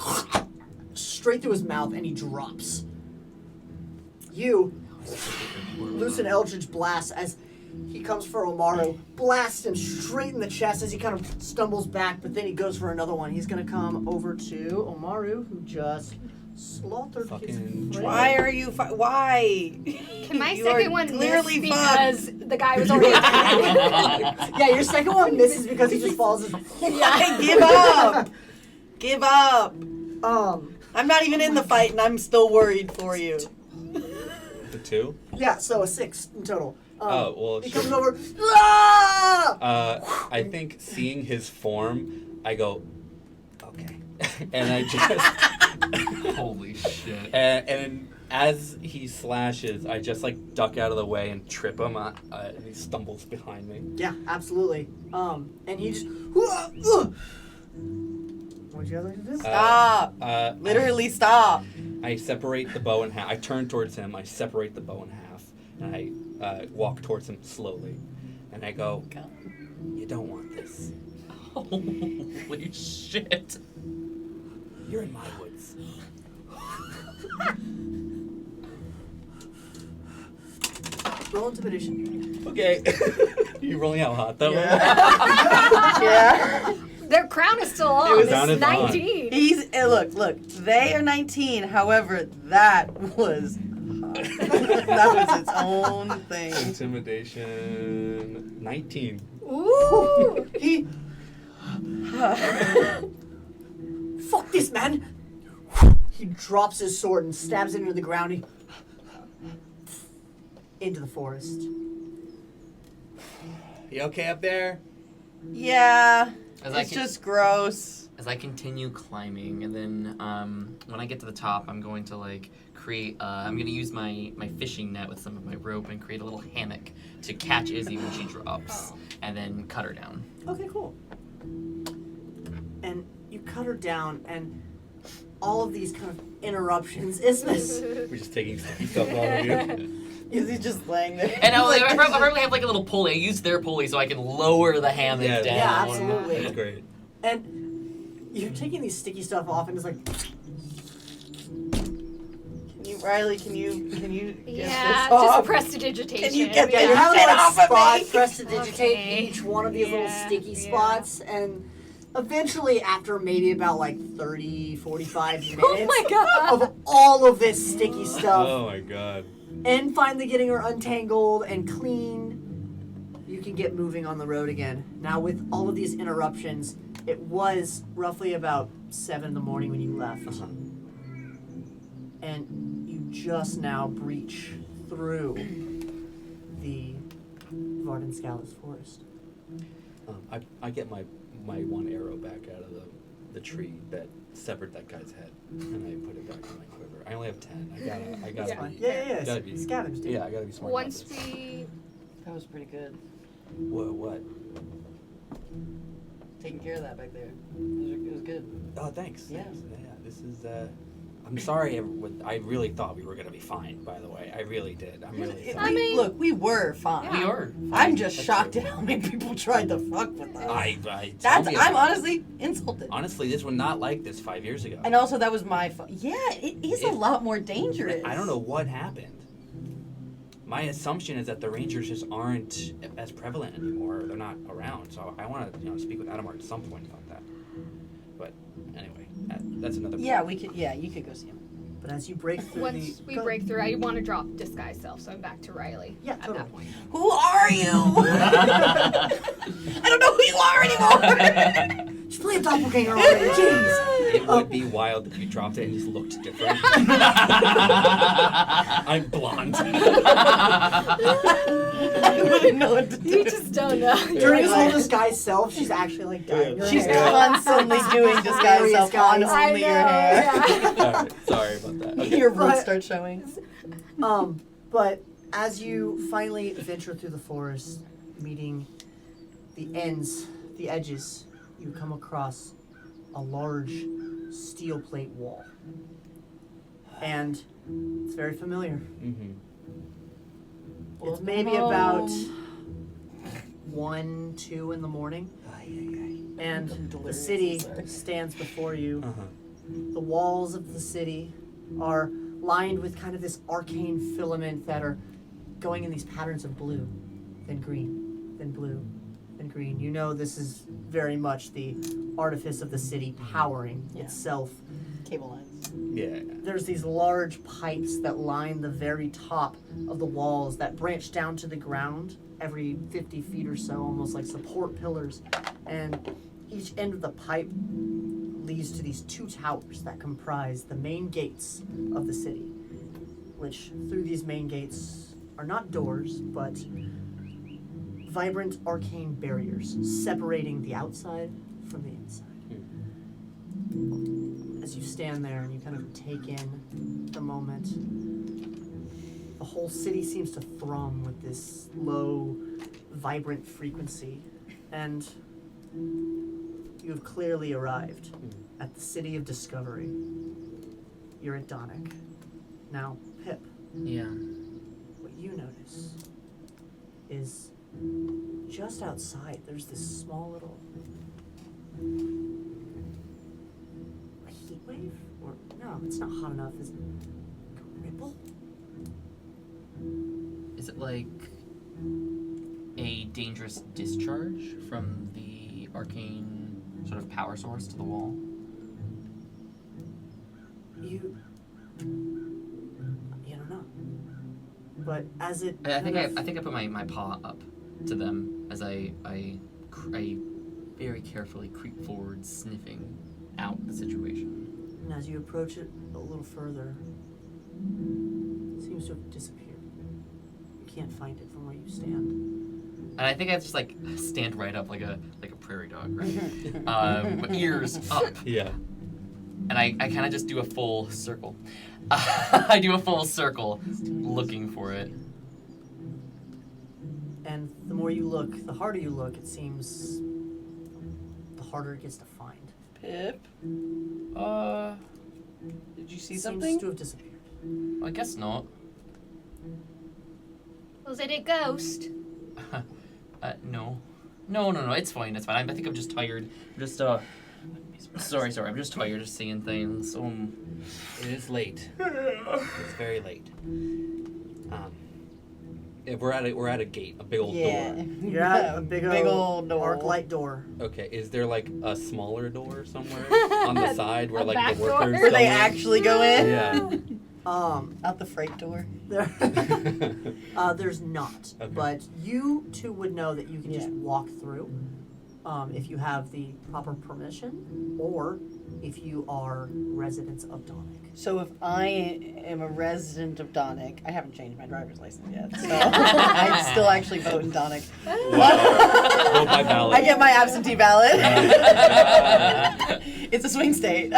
straight through his mouth and he drops. You loose an eldritch blast as he comes for Omaru, blasts him straight in the chest as he kind of stumbles back, but then he goes for another one. He's going to come over to Omaru, who just slaughtered his Fucking friend. Why are you? Why? Can my You are second one clearly miss fucked. because the guy was already attacking? Yeah, your second one misses because he just falls. Yeah, give up. Give up. Um, I'm not even in the fight, and I'm still worried for you. The 2? yeah, so a 6 in total. Oh, well, He sure. comes over. Ah! I think seeing his form, I go, okay. And I just. Holy shit. And as he slashes, I just like duck out of the way and trip him, and he stumbles behind me. Yeah, absolutely. And he just. What'd you guys like to do? Stop. Literally stop. I separate the bow in half. I turn towards him. I separate the bow in half, and I walk towards him slowly, and I go, "You don't want this. Holy shit. You're in my woods." Roll intimidation. Okay. You rolling out hot though. Yeah. Their crown is still on. It was It's on his arm. 19. He's look. They are 19. However, that was that was its own thing. Intimidation 19. Ooh. He. Fuck this, man! He drops his sword and stabs it into the ground. Into the forest. You okay up there? Yeah. As It's just gross. As I continue climbing, and then when I get to the top, I'm going to like create. I'm going to use my fishing net with some of my rope and create a little hammock to catch Izzy when she drops, and then cut her down. Okay, cool. And you cut her down, and all of these kind of interruptions. Isthmus. We're just taking sticky stuff out of you. Is he just laying there? And I probably have like a little pulley. I use their pulley so I can lower the hammock Yeah, down. Yeah, absolutely. That's great. And you're taking these sticky stuff off, and it's like. Riley, can you get Yeah, this off? just prestidigitation. Can you get Yeah, that you're having shit like off of spot me? prestidigitate Okay. each one of these little Yeah, sticky yeah. spots, and eventually, after maybe about like 30, 45 minutes Oh my god. of all of this sticky stuff, Oh my god. and finally getting her untangled and clean, you can get moving on the road again. Now, with all of these interruptions, it was roughly about 7 in the morning when you left. And you just now breach through the Vardenscalis forest. I get my one arrow back out of the tree that severed that guy's head, and I put it back in my quiver. I only have 10. I gotta Yeah. be. Yeah. Gotta be. Scavenge, dude. Yeah, I gotta be smart. Once about this. we. That was pretty good. What? Taking care of that back there. It was good. Oh, thanks. Yeah. Thanks. Yeah. This is. I'm sorry. I really thought we were gonna be fine. By the way, I really did. I'm really. I mean- Look, we were fine. We are. I'm just That's shocked true. at how many people tried to fuck with us. Tell me I'm about it. honestly insulted. Honestly, this was not like this 5 years ago. And also, that was my fault. Yeah, it is a lot more dangerous. I don't know what happened. my assumption is that the Rangers just aren't as prevalent anymore. They're not around. So I want to, speak with Adamar at some point about that. But anyway, that's another. Yeah, we could. Yeah, you could go see him. But as you break through Once we break through, I want to drop disguise self, so I'm back to Riley. Yeah, at totally. that point. Who are you? I don't know who you are anymore. Just play a doppelganger already, jeez. It would be wild if you dropped it and just looked different. I'm blonde. I wouldn't know what to do. You just don't know. During his whole disguise self, she's actually like dyeing her She's hair. constantly doing disguise self on Guys. only your hair. Alright, sorry about that. Okay. Your roots start showing. But as you finally venture through the forest, meeting the edges, you come across a large steel plate wall. And it's very familiar. Mm-hmm. It's maybe about 1, 2 in the morning. And the city stands before you. Uh-huh. The walls of the city are lined with kind of this arcane filament that are going in these patterns of blue, then green, then blue, then green. You know this is very much the artifice of the city powering itself. Cable lines. Yeah. There's these large pipes that line the very top of the walls that branch down to the ground every 50 feet or so, almost like support pillars. And each end of the pipe leads to these 2 towers that comprise the main gates of the city, which through these main gates are not doors, but vibrant arcane barriers separating the outside from the inside. As you stand there and you kind of take in the moment, the whole city seems to thrum with this low, vibrant frequency, and you have clearly arrived at the city of discovery. You're at Donic. Now, Pip, Yeah. what you notice is just outside there's this small little a heat wave? Or no, it's not hot enough. Is it like a ripple? Is it like a dangerous discharge from the arcane sort of power source to the wall? You don't know. But as it I think kind I put my paw up to them as I very carefully creep forward, sniffing out the situation. and as you approach it a little further, it seems to have disappeared. You can't find it from where you stand. And I think I just like stand right up like a prairie dog, right? Ears up. Yeah. And I kind of just do a full circle. I do a full circle looking for it. And the more you look, the harder you look, it seems the harder it gets to find. Pip, did you see It something? seems to have disappeared. I guess not. Was it a ghost? No. No, it's fine, it's fine. I think I'm just tired. I'm just, sorry, I'm just tired of seeing things. It is late. It's very late. If we're at a gate, a big old door. You're at a big old door. arc light door. Okay, is there like a smaller door somewhere on the side where A like back the door? workers Where they go in? actually go in? Yeah. Out the freight door. There, there's not. Okay. But you two would know that you can just Yeah. walk through if you have the proper permission, or if you are residents of Donic. So if I am a resident of Donic, I haven't changed my driver's license yet, so I still actually vote in Donic. Vote by ballot. I get my absentee ballot. It's a swing state.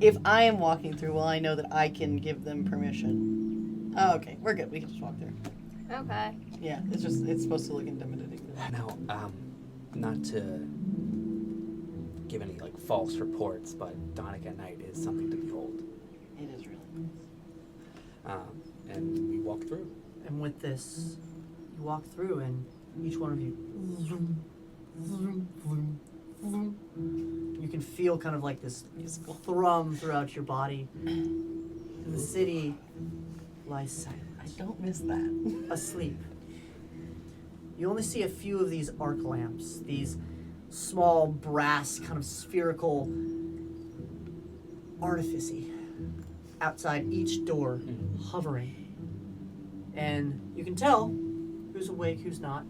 If I am walking through, well, I know that I can give them permission. Oh, okay, we're good. We can just walk through. Okay. Yeah, it's supposed to look intimidating. Now, not to give any like false reports, but Donic at night is something to behold. It is really nice. And we walk through. And with this, you walk through, and each one of you, you can feel kind of like this thrum throughout your body. And the city lies silent, I don't miss that. asleep. You only see a few of these arc lamps, these small brass kind of spherical artifice outside each door, hovering. And you can tell who's awake, who's not,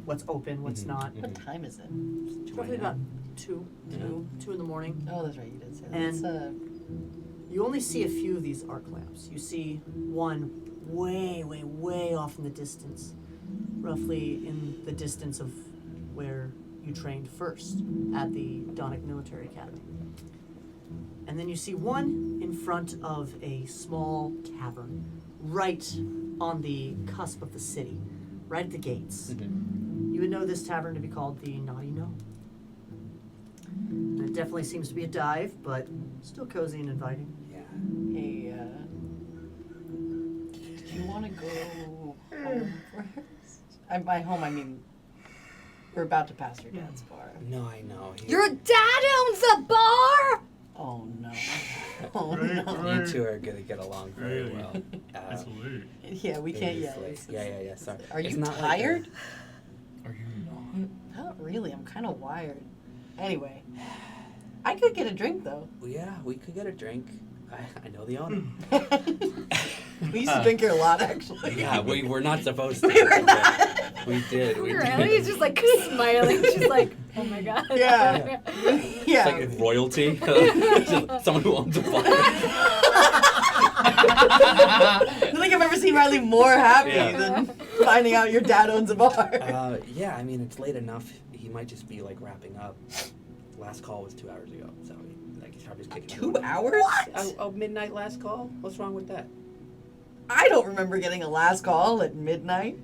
what's open, what's not. What time is it? Roughly about 2 in the morning. Oh, that's right. You did say that. And- It's, You only see a few of these arc lamps. You see one way, way, way off in the distance, roughly in the distance of where you trained first at the Donic Military Academy. And then you see one in front of a small tavern, right on the cusp of the city, right at the gates. You would know this tavern to be called the Naughty Gnome. And it definitely seems to be a dive, but still cozy and inviting. hey, did you want to go home first? By home, I mean, we're about to pass your dad's bar. No, I know. Your dad owns a bar? Oh, no. Oh, no. You two are gonna get along very Really? well. That's late. Yeah, we can't yet. Seriously. Yeah. Sorry. Are It's you not like tired? Are you not? Not really. I'm kind of wired. Anyway, I could get a drink, though. Yeah, we could get a drink. I know the owner. We used to drink here a lot, actually. Yeah, we were not supposed to. We were not. We did. We Really? did. He's just like smiling. She's like, oh my god. Yeah. It's Yeah. like royalty. Just someone who owns a bar. I don't think I've ever seen Riley more happy Yeah. than finding out your dad owns a bar. Yeah, I mean, it's late enough. He might just be like wrapping up. Last call was 2 hours ago, so he's probably just kicking 2 hours? Oh, midnight last call? What's wrong with that? I don't remember getting a last call at midnight.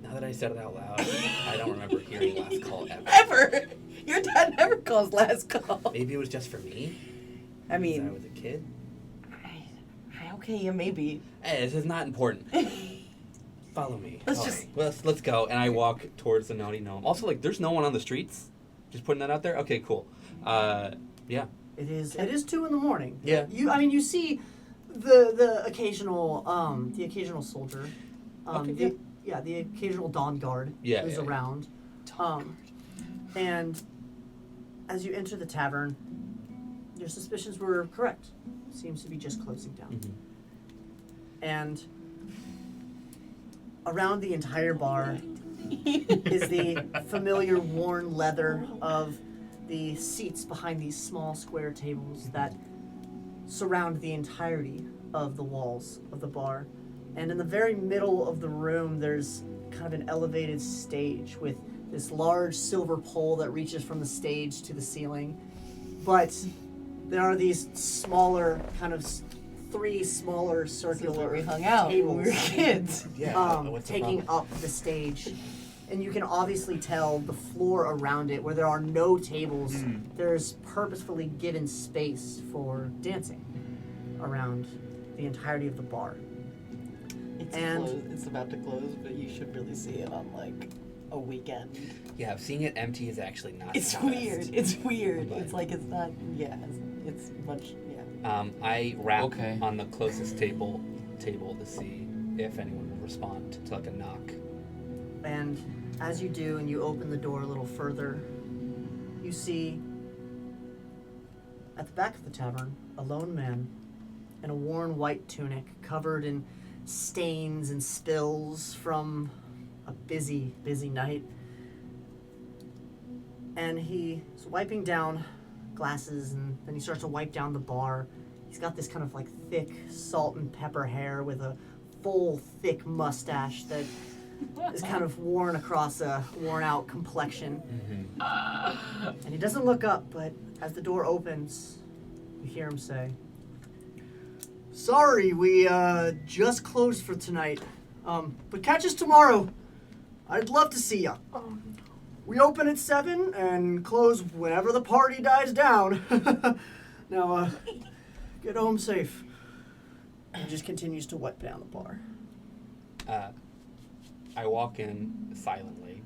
Now that I said it out loud, I don't remember hearing last call ever. Ever. Your dad never calls last call. Maybe it was just for me. I Since I mean, was a kid. okay, yeah, maybe. Hey, this is not important. Follow me. Let's Follow just- me. Let's go. And I walk towards the Naughty Gnome. Also, like, there's no one on the streets. Just putting that out there. Okay, cool. Yeah. It is 2 in the morning. Yeah. You see the occasional soldier. Okay, The occasional dawn guard Yeah, who's yeah, yeah. around. And as you enter the tavern, your suspicions were correct. Seems to be just closing down. Mhm. And around the entire bar is the familiar worn leather of the seats behind these small square tables that surround the entirety of the walls of the bar. And in the very middle of the room, there's kind of an elevated stage with this large silver pole that reaches from the stage to the ceiling. But there are these smaller, kind of 3 smaller This is where circular we hung out when we were tables kids. Yeah. what's the taking problem? up the stage. And you can obviously tell the floor around it, where there are no tables, there's purposefully given space for dancing around the entirety of the bar. It's about to close, but you should really see it on like a weekend. Yeah, seeing it empty is actually not. It's the weird. best. It's weird. But- It's like it's not. Yeah, it's much. Yeah. I rap Okay. on the closest table to see if anyone will respond to like a knock. And as you do, and you open the door a little further, you see at the back of the tavern a lone man in a worn white tunic covered in stains and spills from a busy, busy night. And he's wiping down glasses, and then he starts to wipe down the bar. He's got this kind of like thick salt and pepper hair with a full, thick mustache that is kind of worn across a worn out complexion. And he doesn't look up, but as the door opens, you hear him say, "Sorry, we just closed for tonight. But catch us tomorrow. I'd love to see ya. We open at 7 and close whenever the party dies down. Now, get home safe." And he just continues to wipe down the bar. I walk in silently.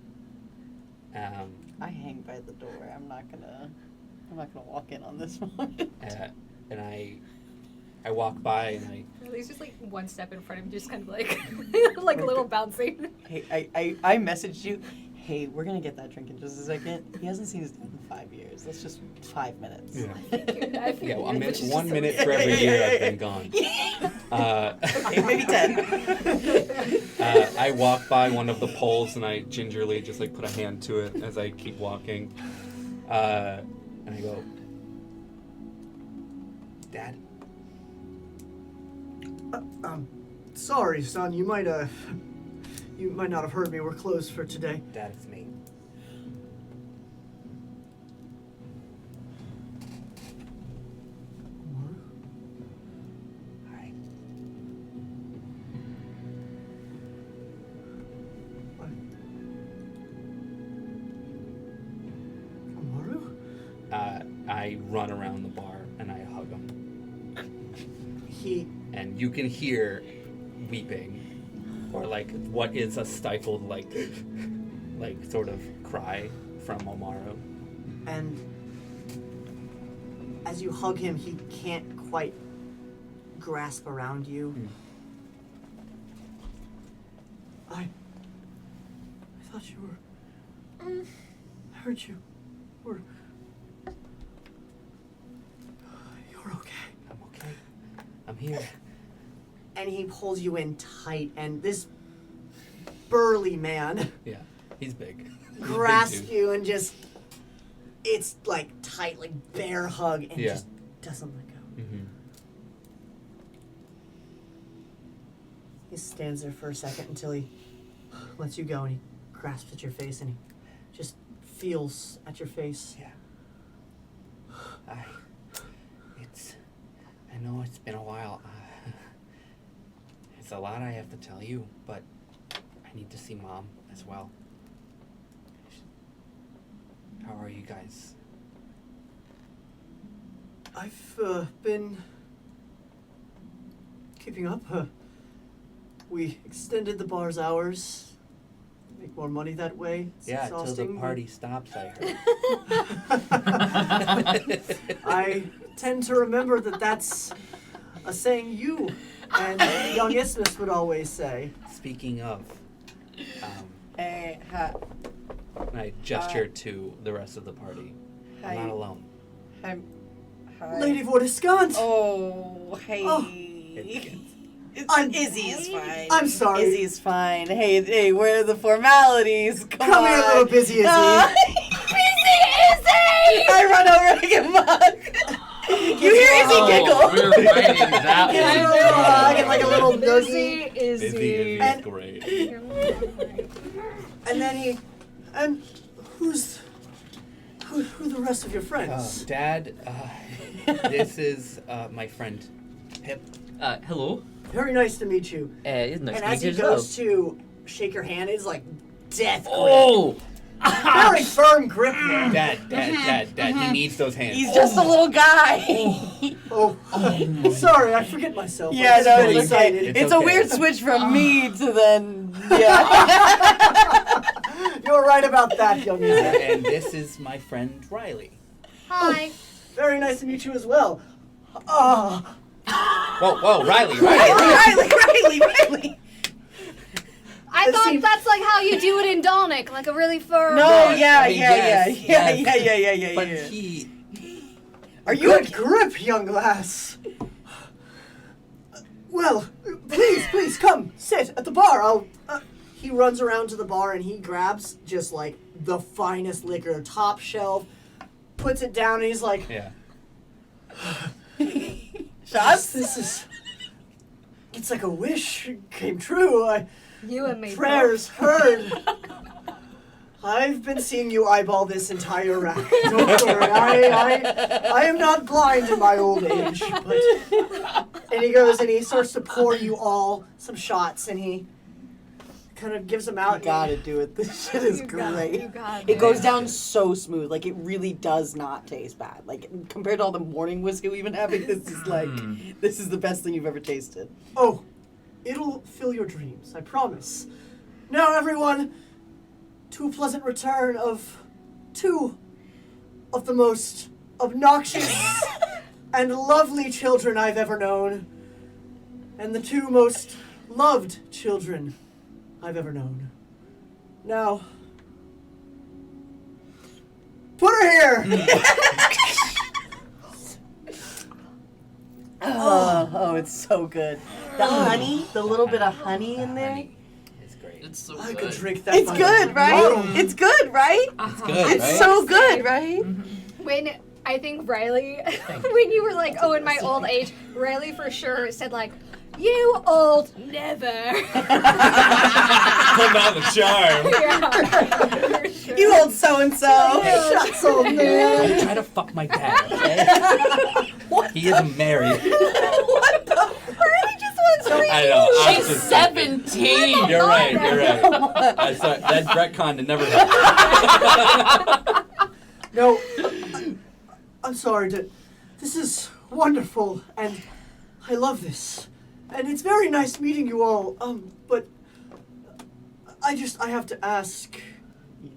I hang by the door. I'm not gonna walk in on this one. And I I walk by and I He's just like one step in front of him, just kind of like, like a little bouncing. Hey, I messaged you. Hey, we're gonna get that drink in just a second. He hasn't seen his dad in 5 years. Let's just 5 minutes. Yeah. Yeah, well, 1 minute for every year I've been gone. Okay, maybe 10. I walk by one of the poles and I gingerly just like put a hand to it as I keep walking. And I go, Dad? Sorry, son. You might not have heard me. We're closed for today. Dad, it's me. Hi. Omaru? I run around the bar and I hug him. And you can hear weeping, or like what is a stifled like sort of cry from Omaru. And as you hug him, he can't quite grasp around you. I thought you were. I heard you were. You're okay. I'm okay. I'm here. And he pulls you in tight, and this burly man Yeah, he's big. grasps Big dude. you and just, it's like tight, like bear hug, and Yeah. just doesn't let go. Mm-hmm. He stands there for a second until he lets you go, and he grasps at your face, and he just feels at your face. Yeah. I know it's been a while. It's a lot I have to tell you, but I need to see Mom as well. How are you guys? I've been keeping up. We extended the bar's hours, make more money that way. It's Yeah, till the exhausting. party stops, I heard. I tend to remember that that's a saying you and young Isthmus would always say. Speaking of, Hey, and I gesture to the rest of the party. I'm Hi. not alone. hi. Lady Vortiscant! Oh, hey. Oh. Izzy is fine. I'm sorry. Izzy's fine. Hey, where are the formalities? Come Come on. here, little busy Izzy. Busy Izzy! I run over and get mugged. You hear Izzy giggle. We're writing that Give her a one. little hug and like a little nosy. Busy is And- great. And then and who's who the rest of your friends? Dad, this is my friend, Pip. Hello. Very nice to meet you. It's nice And to as meet he you as well. goes to shake your hand, it's like death grip. Oh! Very firm grip there. Dad, he needs those hands. He's just a little guy. Oh, sorry, I forget myself. Yeah, I'm no, just it's excited. okay. It's It's a okay. weird switch from me to then. Yeah. You're right about that, young man. And this is my friend Riley. Hi. Very nice to meet you as well. Ah, Whoa, Riley. Riley. I It thought seems- that's like how you do it in Dalnic, like a really firm. No, Yes, yeah. I mean, yes. But yeah. he, Are you good grip, young lass. Well, please come sit at the bar. He runs around to the bar and he grabs just like the finest liquor, top shelf, puts it down, and he's like, yeah. Shots? This is. It's like a wish came true. You and me. Prayers heard. I've been seeing you eyeball this entire rack. Don't worry, I am not blind in my old age. But, and he goes and he starts to pour you all some shots, and he kind of gives them out. You gotta do it. This shit is You great. got It goes down so smooth. Like, it really does not taste bad. Like, compared to all the morning whiskey we've been having, this is like, this is the best thing you've ever tasted. Oh, it'll fill your dreams, I promise. Now, everyone, to a pleasant return of two of the most obnoxious and lovely children I've ever known, and the 2 most loved children I've ever known. Now, put her here! Oh, it's so good. The honey, the little bit of honey in there. Honey. It's great. It's so I good. could drink that. It's by good, the right? bottle. It's good, right? It's good, It's right? so good, right? When I think Riley, when you were like, oh, in my old age, Riley for sure said like, you old never. Come out the charm. Yeah. For sure. You old so-and-so. Shucks, old man. Don't try to fuck my dad, okay? He isn't married. What the? Riley just wants free I know. I'm She's just 17. You're right. You're right. I saw that retcon had never happened. No, I'm sorry. This is wonderful, and I love this. And it's very nice meeting you all. But I have to ask. Yeah,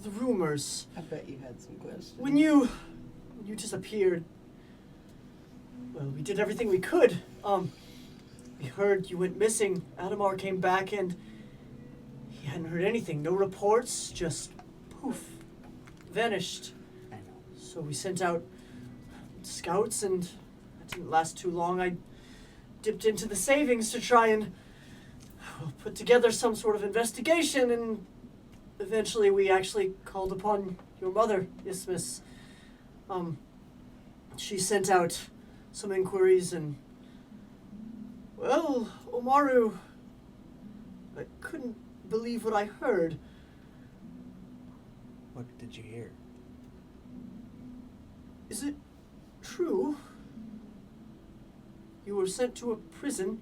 The rumors. I bet you had some questions. When you disappeared, well, we did everything we could. We heard you went missing. Adamar came back and he hadn't heard anything. No reports, just poof, vanished. I know. So we sent out scouts and that didn't last too long. I dipped into the savings to try and put together some sort of investigation, and eventually we actually called upon your mother, Isthmus. She sent out some inquiries and, well, Omaru, I couldn't believe what I heard. What did you hear? Is it true? You were sent to a prison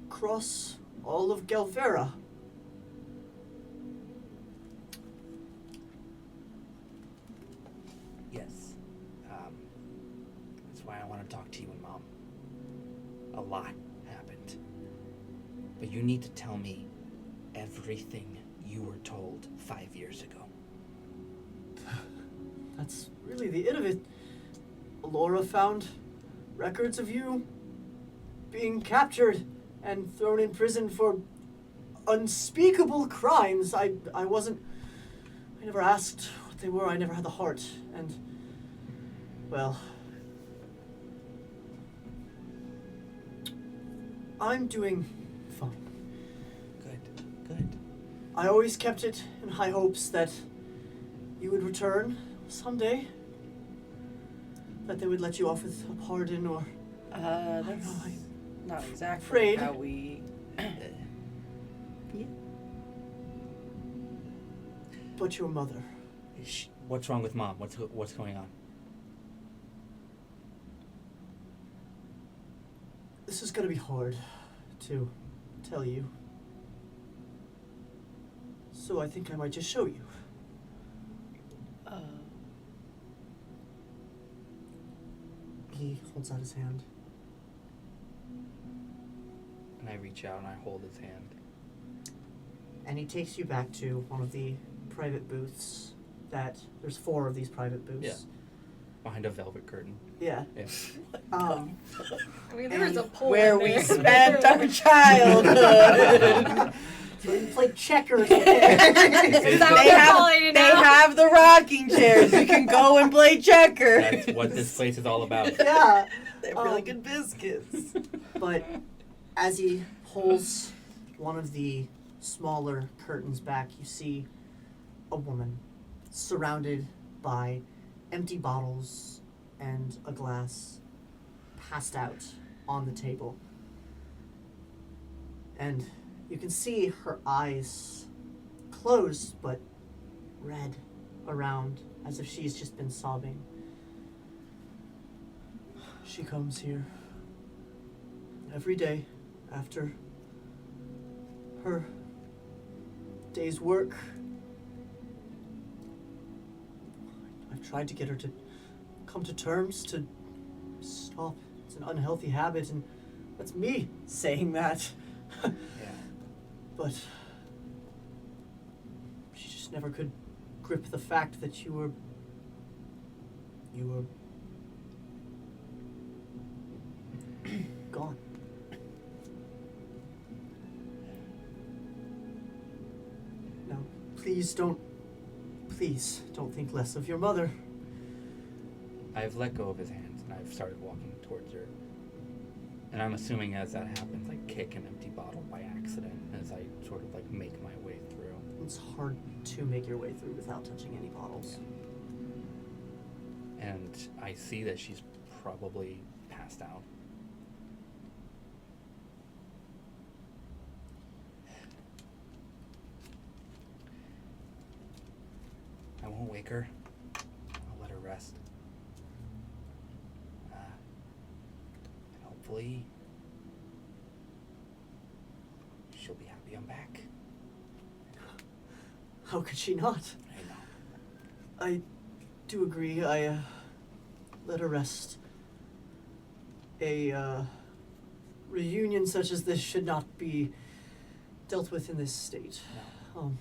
across all of Galvera. Yes. That's why I want to talk to you and Mom. A lot happened. But you need to tell me everything you were told 5 years ago. That's really the it of it. Laura found records of you being captured and thrown in prison for unspeakable crimes. I never asked what they were. I never had the heart. And, well, I'm doing fine. Good. I always kept it in high hopes that you would return someday. That they would let you off with a pardon or... That's know, not exactly afraid. how we... Yeah. But your mother. What's wrong with Mom? What's going on? This is gonna be hard to tell you. So I think I might just show you. He holds out his hand. And I reach out and I hold his hand. And he takes you back to one of the private booths there's 4 of these private booths. Yeah. Behind a velvet curtain. Yeah. Yeah. I mean, there was a pool Where in we there. spent our childhood. We played checkers. Is that what they're calling it They now? have the rocking chairs. You can go and play checkers. That's what this place is all about. Yeah. They're really good biscuits. But as he pulls one of the smaller curtains back, you see a woman surrounded by empty bottles and a glass passed out on the table. And you can see her eyes closed but red around as if she's just been sobbing. She comes here every day after her day's work. I've tried to get her to come to terms to stop. It's an unhealthy habit, and that's me saying that. Yeah. But she just never could grip the fact that you were Now, please don't think less of your mother. I've let go of his hands and I've started walking towards her. And I'm assuming as that happens, I kick an empty bottle by accident as I sort of like make my way through. It's hard to make your way through without touching any bottles. And I see that she's probably passed out. I won't wake her. I'll let her rest. And hopefully, she'll be happy I'm back. How could she not? I know. I do agree. I let her rest. A reunion such as this should not be dealt with in this state. No.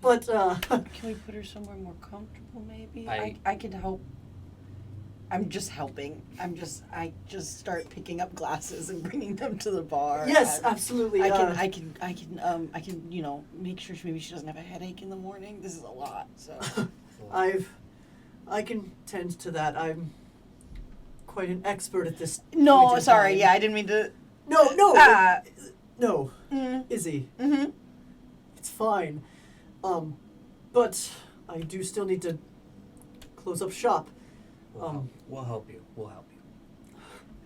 But Can we put her somewhere more comfortable, maybe? I can help. I'm just helping. I just start picking up glasses and bringing them to the bar. yes, and absolutely. I can, make sure maybe she doesn't have a headache in the morning. This is a lot, so. I can tend to that. I'm quite an expert at this. No, point in sorry. time. Yeah, I didn't mean to. No. No. Mm, Izzy. mm-hmm. It's fine. But I do still need to close up shop. We'll help you. We'll help you.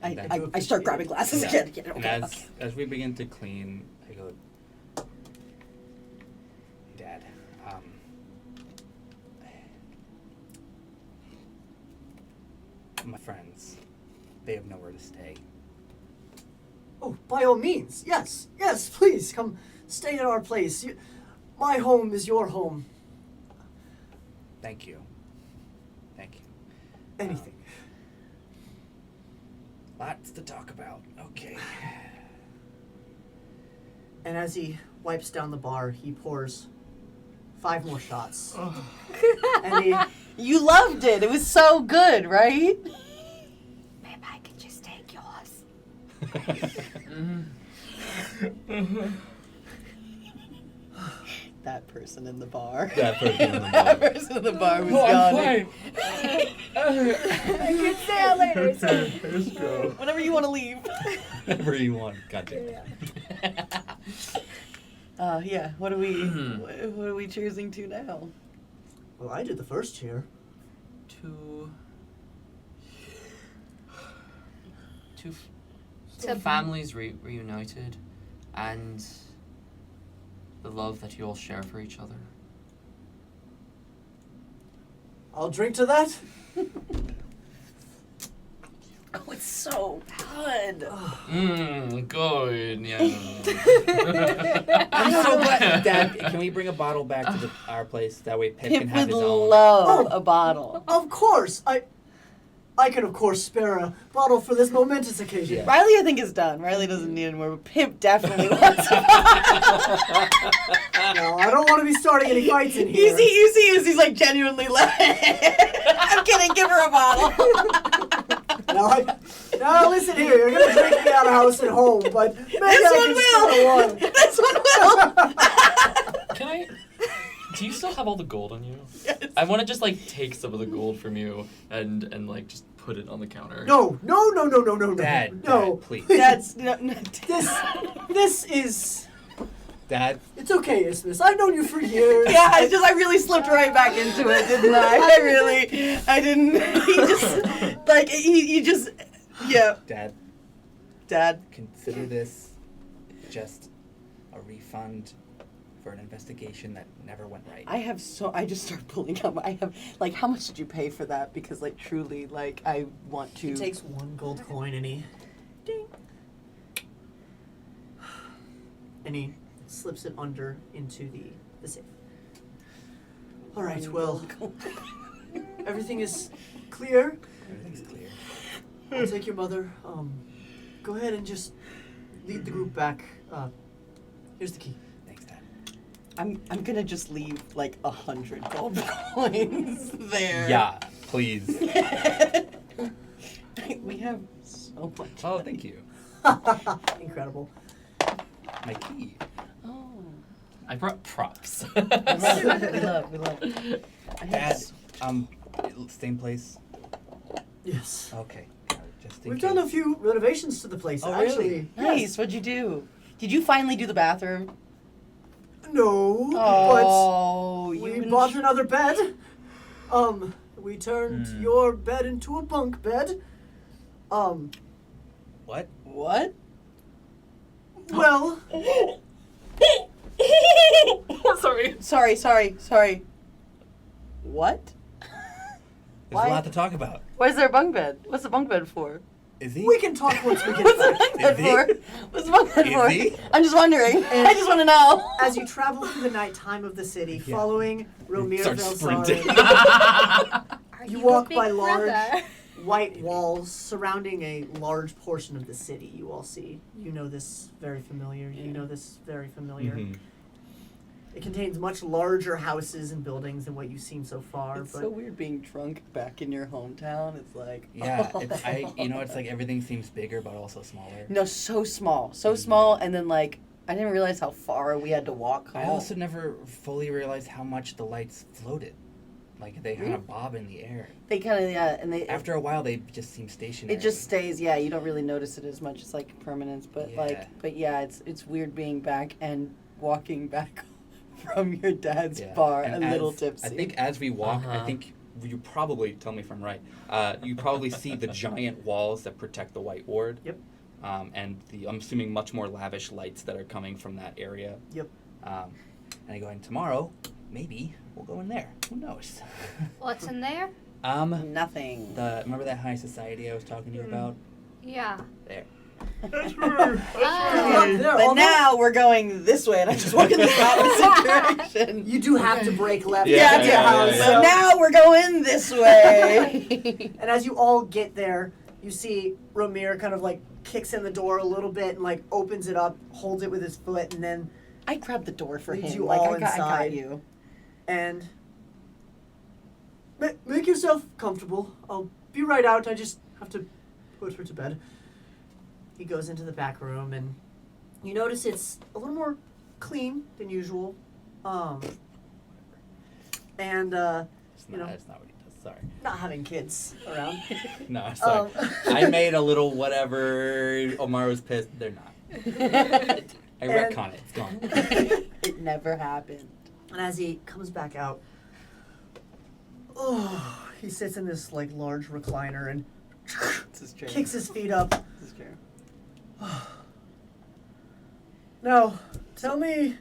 I start grabbing glasses Yeah. again. And as we begin to clean, I go, Dad, my friends, they have nowhere to stay. Oh, by all means. Yes, please come stay at our place. My home is your home. Thank you. Thank you. Anything. Lots to talk about. Okay. And as he wipes down the bar, he pours 5 more shots. And You loved it. It was so good, right? Maybe I can just take yours. That person in the bar. That person in the bar. That person in the bar was I'm gone. fine. I can say it later. Let's go. Whenever you want to leave. Whatever you want. Goddamn. Yeah. What are we choosing to now? well, I did the first cheer. Two families reunited, and the love that you all share for each other. I'll drink to that. Oh, it's so good. Good, yeah. I'm so glad. Dad, can we bring a bottle back to our place? That way Pip can Pip have would his own. love a bottle. Of course. I can of course spare a bottle for this momentous occasion. Yeah. Riley, I think, is done. Riley doesn't need any more, but Pip definitely wants a bottle. No, I don't want to be starting any fights in here. You see, Izzy's like genuinely like, I'm kidding, give her a bottle. No, listen here. You're gonna drink me out of house and home, but maybe I can This one will. Can I? Do you still have all the gold on you? Yes. I want to just like take some of the gold from you and like just put it on the counter. No. Dad, no. Dad, please. That's This is. Dad, It's okay, Isthmus. I've known you for years. Yeah, I really slipped right back into it, didn't I? I didn't. He just, yeah. Dad, consider this just a refund for an investigation that never went right. I just start pulling up. How much did you pay for that? Because, truly, I want to. He takes 1 gold coin and he. Ding. And he slips it under into the safe. All right, well, everything is clear. Everything's clear. I'll take your mother. Go ahead and just lead the group back. Here's the key. Thanks, Dad. I'm gonna just leave 100 gold coins there. Yeah, please. We have so much. Oh, thank you. Incredible. My key. Oh I brought props. we love. I have Dad, same place. Yes. Okay. Just in We've case. done a few renovations to the place. Oh, actually. really? Nice. Yes. What'd you do? Did you finally do the bathroom? No, Oh, but we you bought another bed. We turned your bed into a bunk bed. What? What? Well, Sorry. What? There's Why? a lot to talk about. Why is there a bunk bed? What's the bunk bed for? Is he? we can talk once we get What's the back. bunk bed Is he? for? What's the bunk bed Is for? he? I'm just wondering. I just want to know. As you travel through the nighttime of the city, Yeah. following Romir Start sprinting. Velsari, Are You a walk big by large brother? white walls surrounding a large portion of the city. You all see. You know this very familiar. You know this very familiar. Mhm. It contains much larger houses and buildings than what you've seen so far. It's but so weird being drunk back in your hometown. It's like Yeah, it's like everything seems bigger but also smaller. no, so small, and then like I didn't realize how far we had to walk home. I also never fully realized how much the lights floated. Like they kind of bob in the air. They kind of and they After a while, they just seem stationary. it just stays. Yeah, you don't really notice it as much. It's like permanence, but Yeah. it's weird being back and walking back from your dad's Yeah. bar And a little as- tipsy. I think as we walk, I Uh-huh. think you probably, tell me if I'm right, you probably see the giant walls that protect the White Ward. Yep. And I'm assuming much more lavish lights that are coming from that area. Yep. And I go, and tomorrow, maybe we'll go in there. Who knows? What's in there? Nothing. Remember that high society I was talking to you about? Yeah. There. But now we're going this way, and I just walk in the opposite direction. You do have to break left Yeah, to get to yeah, your house. yeah, But so- now we're going this way. And as you all get there, you see Romir kind of like kicks in the door a little bit and like opens it up, holds it with his foot, and then I grabbed the door for Leads him. you Like all I got inside. you. and make yourself comfortable. I'll be right out. I just have to put her to bed. He goes into the back room and you notice it's a little more clean than usual. And It's You know. that's not what he does. Sorry. not having kids around. No, sorry. I made a little whatever. Omaru's pissed. They're not. I And- retcon it. It's gone. It never happened. And as he comes back out, he sits in this like large recliner and This is true. kicks his feet up. This is true. Now, tell me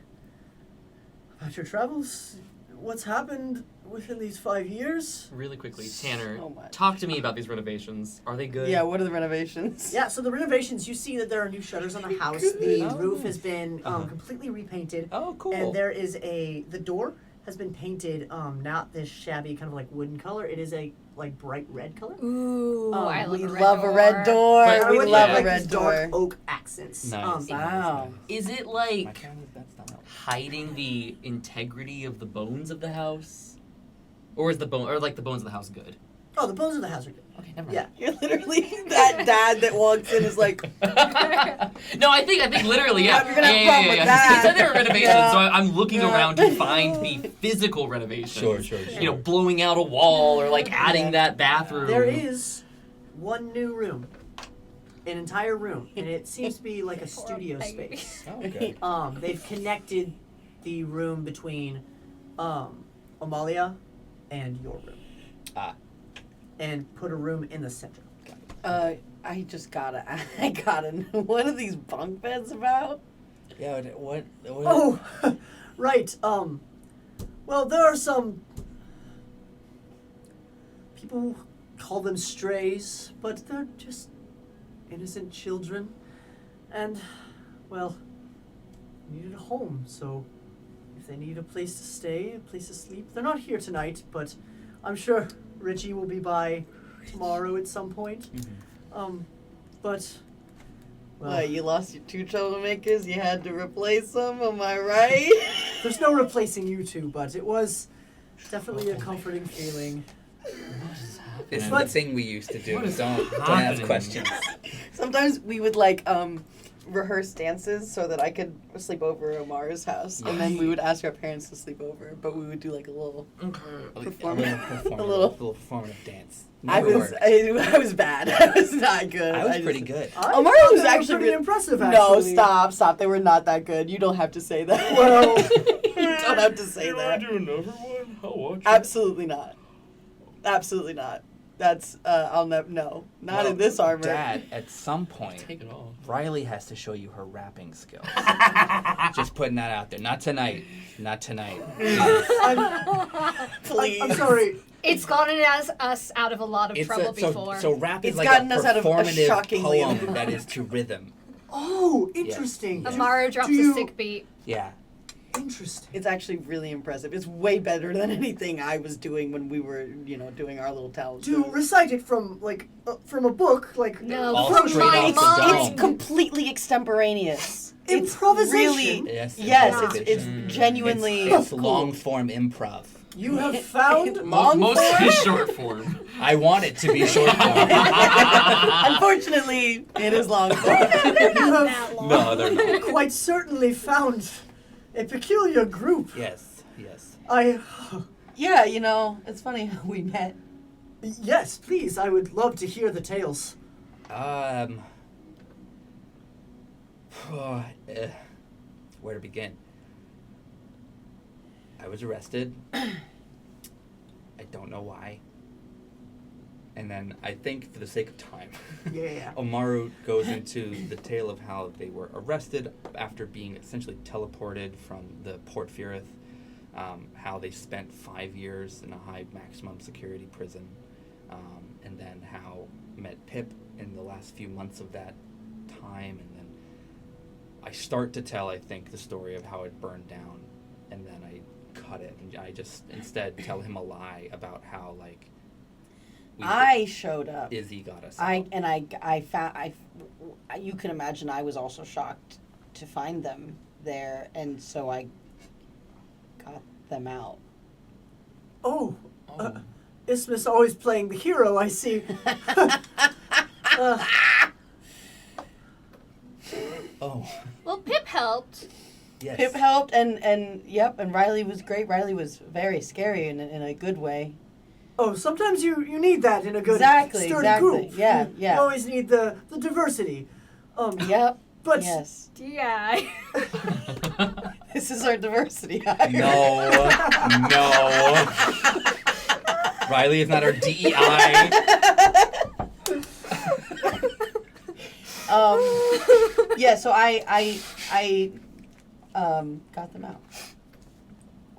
about your travels. What's happened within these 5 years? Really quickly, Tanner, So much. talk to me about these renovations. Are they good? Yeah, what are the renovations? Yeah, so the renovations, you see that there are new shutters on the house. The roof has been completely repainted. Oh, cool. And there is the door has been painted, not this shabby kind of like wooden color. It is a like bright red color. Ooh, I love We a red love door. a red door. But- We With, love like, a red these dark door. oak accents. Nice. Wow. Is it My like family's that's not helpful. hiding the integrity of the bones of the house? Or is the bones of the house good? Oh, the bones of the house are good. Okay, never Yeah. mind. You're literally that dad that walks in is like, No, I think literally, yeah. You're gonna have a problem with that. He said there were renovations, Yeah. so I'm looking Yeah. around to find the physical renovations. Sure. You know, blowing out a wall or like adding that bathroom. There is one new room. An entire room. And it seems to be like a studio baby. space. Oh, okay. They've connected the room between Amalia and your room. And put a room in the center. I gotta know. What are these bunk beds about? Yeah. What? Oh, right. Well, there are some people call them strays, but they're just innocent children. And, well, needed a home, so if they need a place to stay, a place to sleep, they're not here tonight, but I'm sure Richie will be by tomorrow at some point. But, well, What, you lost your two troublemakers? You had to replace them, am I right? there's no replacing you two, but it was definitely a comforting feeling. It's the But- thing we used to do. What is Don't ask happening? questions. Sometimes we would like rehearse dances so that I could sleep over at Omaru's house, and then we would ask our parents to sleep over, but we would do like a little A little- performative dance. I Never was worked. I was bad. I was not good. I was just- pretty good. I Omaru thought was they were actually pretty re- impressive. No, Actually. stop. They were not that good. You don't have to say that. Well, you don't have to say that. do another one? I'll watch Absolutely not. Absolutely not. That's I'll never no. Not Well, in this armor. Dad, at some point, Take it off. Riley has to show you her rapping skills. Just putting that out there. Not tonight. Not tonight. Please. I'm sorry. It's gotten us out of a lot of trouble before. So rap is It's like gotten a us out of a performative shockingly- poem that is to rhythm. Oh, interesting. Yeah. Omaru drops Do you- a sick beat. Yeah. Interesting. It's actually really impressive. It's way better than anything I was doing when we were, doing our little talent To shows. recite it from from a book, like No, All from straight my off the mom. dome. It's completely extemporaneous. Improvisation. It's really, Yes. yes, improvisation. it's genuinely It's long form improv. you have found. long Mostly form? short form. I want it to be short form. Unfortunately, it is long form. You have That long. No, they're not. quite certainly found a peculiar group. Yes. Yes. Yeah, it's funny how we met. Yes, please. I would love to hear the tales. Where to begin? I was arrested. I don't know why. And then I think for the sake of time, Yeah. Omaru goes into the tale of how they were arrested after being essentially teleported from the Port Firith, how they spent 5 years in a high maximum security prison, and then how met Pip in the last few months of that time, and then I start to tell, I think, the story of how it burned down, and then I cut it, and I just instead tell him a lie about how, like, I showed up. Izzy got us I out. found you can imagine I was also shocked to find them there, and so I got them out. Oh, Isthmus always playing the hero. I see. Oh, Well, Pip helped. yes. Pip helped, and Riley was great. Riley was very scary in a good way. Oh, sometimes you need that in a good Exactly, sturdy exactly. group. Yeah, You yeah. always need the diversity. Yep. But Yes. Yeah. This is our diversity hire. No. Riley is not our DEI. Yeah. So I got them out.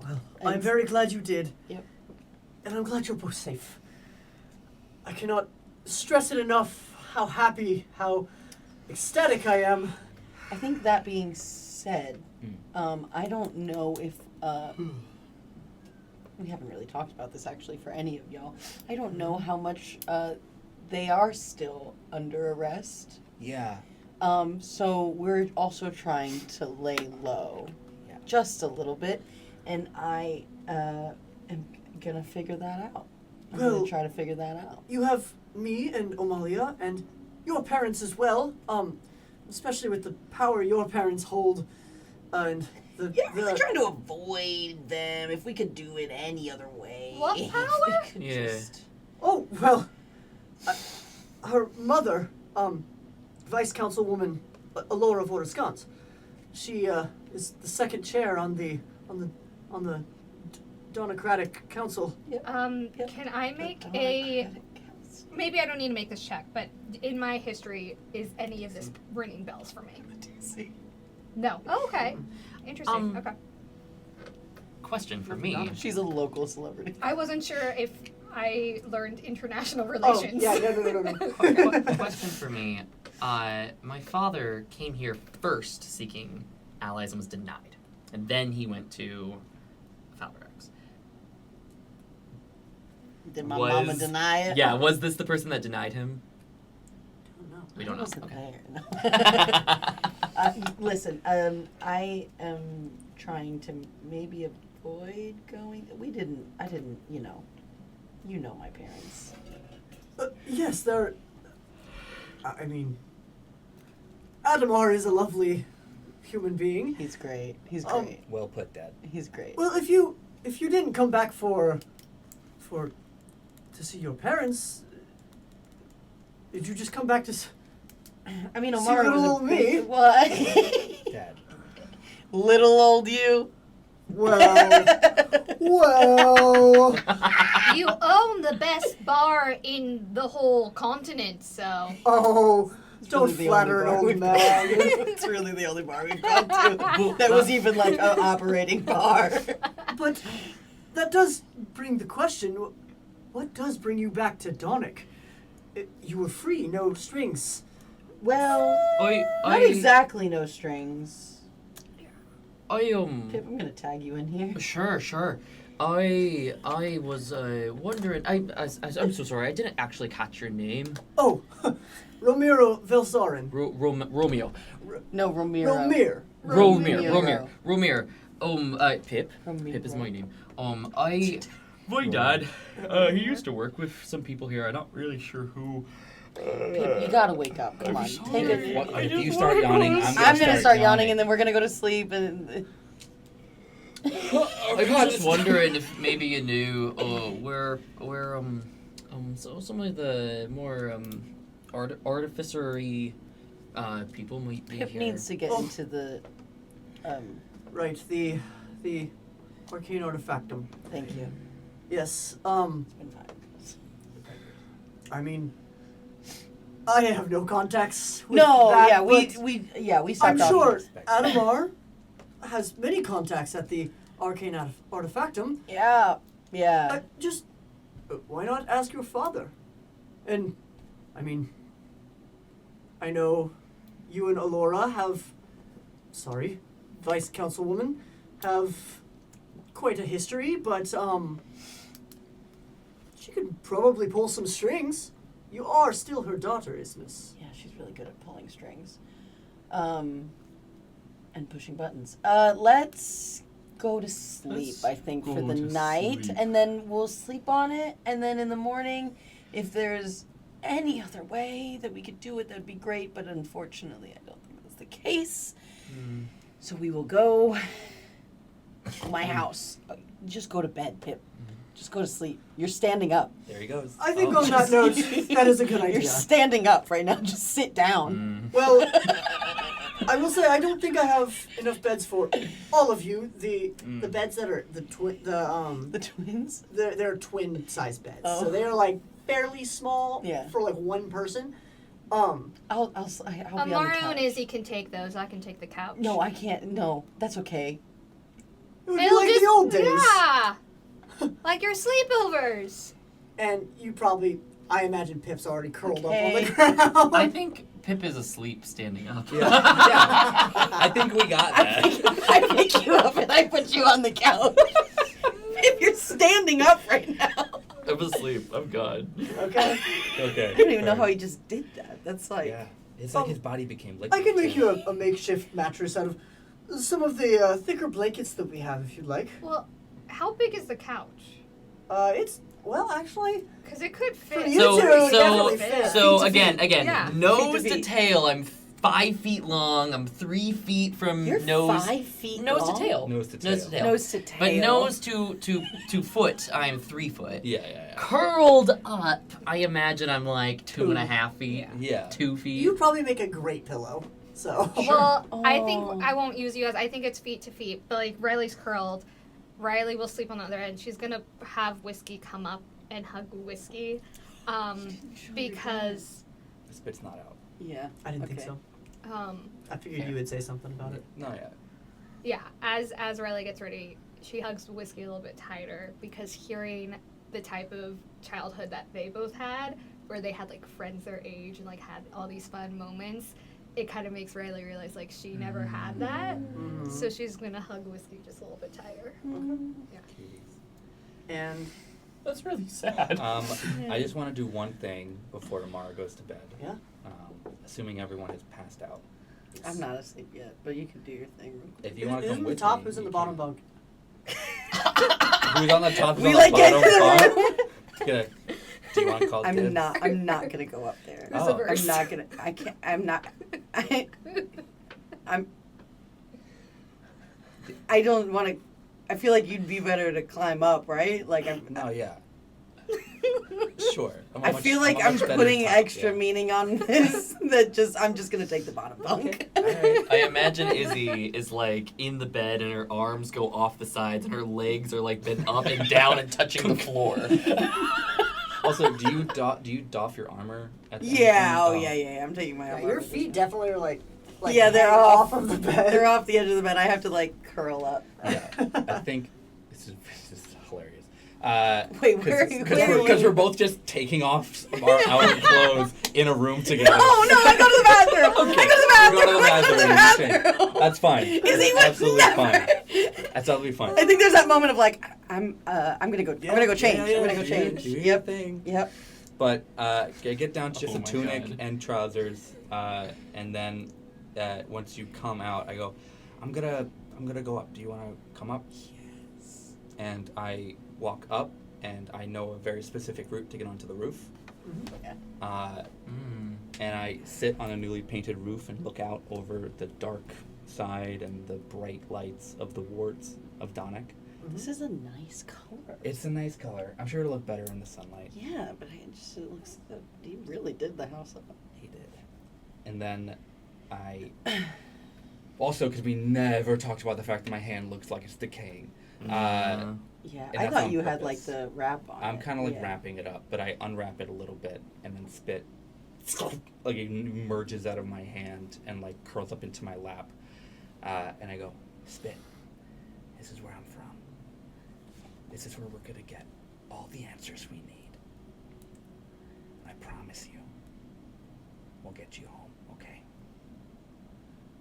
well, I'm very glad you did. Yep. And I'm glad you're both safe. I cannot stress it enough how happy, how ecstatic I am. I think that being said, I don't know if we haven't really talked about this actually for any of y'all. I don't know how much they are still under arrest. Yeah. So we're also trying to lay low, just a little bit, and I am gonna figure that out. I'm Well- gonna try to figure that out. You have me and Omalia and your parents as well. Especially with the power your parents hold, and the Yeah, really trying to avoid them. If we could do it any other way. What If power? we could Yeah. just- Oh well, her mother, Vice Councilwoman Alora Vorascans. She is the second chair on the Democratic Council. Can I make a? Maybe I don't need to make this check, but in my history, is any of this ringing bells for me? No. Oh, okay. Interesting. Okay. Question for me. She's a local celebrity. I wasn't sure if I learned international Oh relations. yeah, no. Question for me. My father came here first seeking allies and was denied, and then he went to Falbrex. Did my mama deny it? Yeah, was this the person that denied him? No. We don't I know. wasn't Okay. there. No. Listen, I am trying to maybe avoid going. I didn't, you know my parents. Yes, they're. I mean, Adamar is a lovely human being. He's great. He's Um, great. Well put, Dad. He's great. Well, if you didn't come back to see your parents, did you just come back to? I mean, See Omaru little was old me? What? Dad. Little old you. Well. You own the best bar in the whole continent, so. Oh, don't really the flatter an only bar old we've man. It's really the only bar we've gone to that was even like an operating bar. But that does bring the question: what does bring you back to Donic? You were free, no strings. Well, not exactly no strings. Pip, I'm gonna tag you in here. Sure. I was wondering. I'm so sorry. I didn't actually catch your name. Oh, Romero Velsarin. Romeo. No, Ramiro. Romir. Pip. Romero. Pip is my name. My dad. He used to work with some people here. I'm not really sure who. Pip, you gotta wake up. Come on. Take it. If you start yawning, I'm gonna start yawning, and then we're gonna go to sleep. And I was just wondering if maybe you knew where so some of the more artificery people might be Pip here. needs to get into the. Right, the arcane artifactum. Thank you. Yes. It's been fine. I mean, I have no contacts with No, that, yeah, we stopped. I'm talking. sure Adamar has many contacts at the arcane artifactum. Yeah. Why not ask your father? And, I mean, I know you and Alora Vice Councilwoman, have quite a history, but, she could probably pull some strings. You are still her daughter, Isthmus. Yeah, she's really good at pulling strings. And pushing buttons. Let's go to sleep, Let's I think, for go the to night. sleep. And then we'll sleep on it. And then in the morning, if there's any other way that we could do it, that'd be great. But unfortunately, I don't think that's the case. So we will go to my house. Just go to bed, Pip. Just go to sleep. You're standing up. There he goes. I think on that note, that is a good idea. You're standing up right now. Just sit down. Well, I will say I don't think I have enough beds for all of you. The beds that are the twins? they're twin size beds. Oh. So they're like fairly small Yeah. for like one person. I'll be on the Omaru couch. and Izzy can take those. I can take the couch. No, I can't. No, that's okay. It would be It'll like just, the old days. Yeah. Like your sleepovers. And you probably, I imagine Pip's already curled up on Okay. the ground. I think Pip is asleep standing up. Yeah. I think we got that. I pick you up and I put you on the couch. If you're standing up right now. I'm asleep. I'm gone. Okay. Okay. I don't even know how he just did that. That's like. Yeah. It's like his body became liquid. I can make too. you a makeshift mattress out of some of the thicker blankets that we have, if you'd like. Well, how big is the couch? It's, well, actually, Because it could For fit. you two, it definitely fit. fits. So Feet to again, feet. Yeah. nose Feet to to feet. tail. I'm 5 feet long. I'm 3 feet from You're nose. 5 feet Nose long? to tail. Nose to tail. Nose to tail. Nose to tail. But nose to foot, I'm 3 foot. Yeah. Curled up, I imagine I'm like 2.5 feet. Yeah. 2 feet. you probably make a great pillow. So, Well, I think Oh. I won't use you as. I think it's feet to feet. But like Riley's curled. Riley will sleep on the other end. She's gonna have Whiskey come up and hug Whiskey, because The spit's not out. Yeah. I didn't think Okay. so. um, I figured you would say something about it. Not yet. yeah. As Riley gets ready, she hugs Whiskey a little bit tighter because hearing the type of childhood that they both had, where they had like friends their age and like had all these fun moments, it kind of makes Riley realize like she never had that. Mhm. So she's gonna hug Whiskey just a little bit tighter. And, That's really sad. I just want to do one thing before tomorrow goes to bed. yeah. Assuming everyone has passed out. I'm not asleep yet, but you can do your thing real quick. If you want to Who's come in the with top? me, Who's in you the bottom can. bunk? Who's on the top? Who's We on like the get bottom? to the bunk? room. Gonna- Do you want to call I'm dibs? not gonna go up there. Oh. Reverse. I'm not gonna. I can't. I'm not. I don't want to. I feel like you'd be better to climb up, right? Like I'm. No, yeah. Sure. I feel like I'm putting extra meaning on this. I'm just gonna take the bottom bunk. I imagine Izzy is like in the bed and her arms go off the sides and her legs are like bent up and down and touching the floor. Also, do you doff your armor at the Yeah. end? Yeah. I'm taking my arm. Your feet definitely are like yeah, they're hanging off of the bed. They're off the edge of the bed. I have to like curl up. Yeah. I think this is hilarious. Wait, where are you? Because we're both just taking off our outer clothes in a room together. No, I go to the bathroom. Okay. I go to the bathroom. You go to the bathroom. I and go to the bathroom. That's fine. Is he That's absolutely never? fine. That's absolutely fine. I think there's that moment of like, I'm gonna go. I'm gonna go change. Yeah, I'm gonna go change. Do your Yep. thing. Yep. But I get down to just Oh a my tunic God. and trousers, and then once you come out, I go, I'm gonna go up. Do you want to come up? Yes. And I walk up, and I know a very specific route to get onto the roof. And I sit on a newly painted roof and look out over the dark side and the bright lights of the wards of Donnick. This is a nice color. It's a nice color. I'm sure it'll look better in the sunlight. Yeah, but it looks. He really did the house up. He did. And then I... Also, because we never talked about the fact that my hand looks like it's decaying. Yeah, And I that's thought on you had like purpose. the wrap on. I'm kind of like yeah. wrapping it up, but I unwrap it a little bit and then spit. Like it emerges out of my hand and like curls up into my lap. And I go, Spit, this is where I'm from. This is where we're going to get all the answers we need. I promise you, we'll get you home, okay?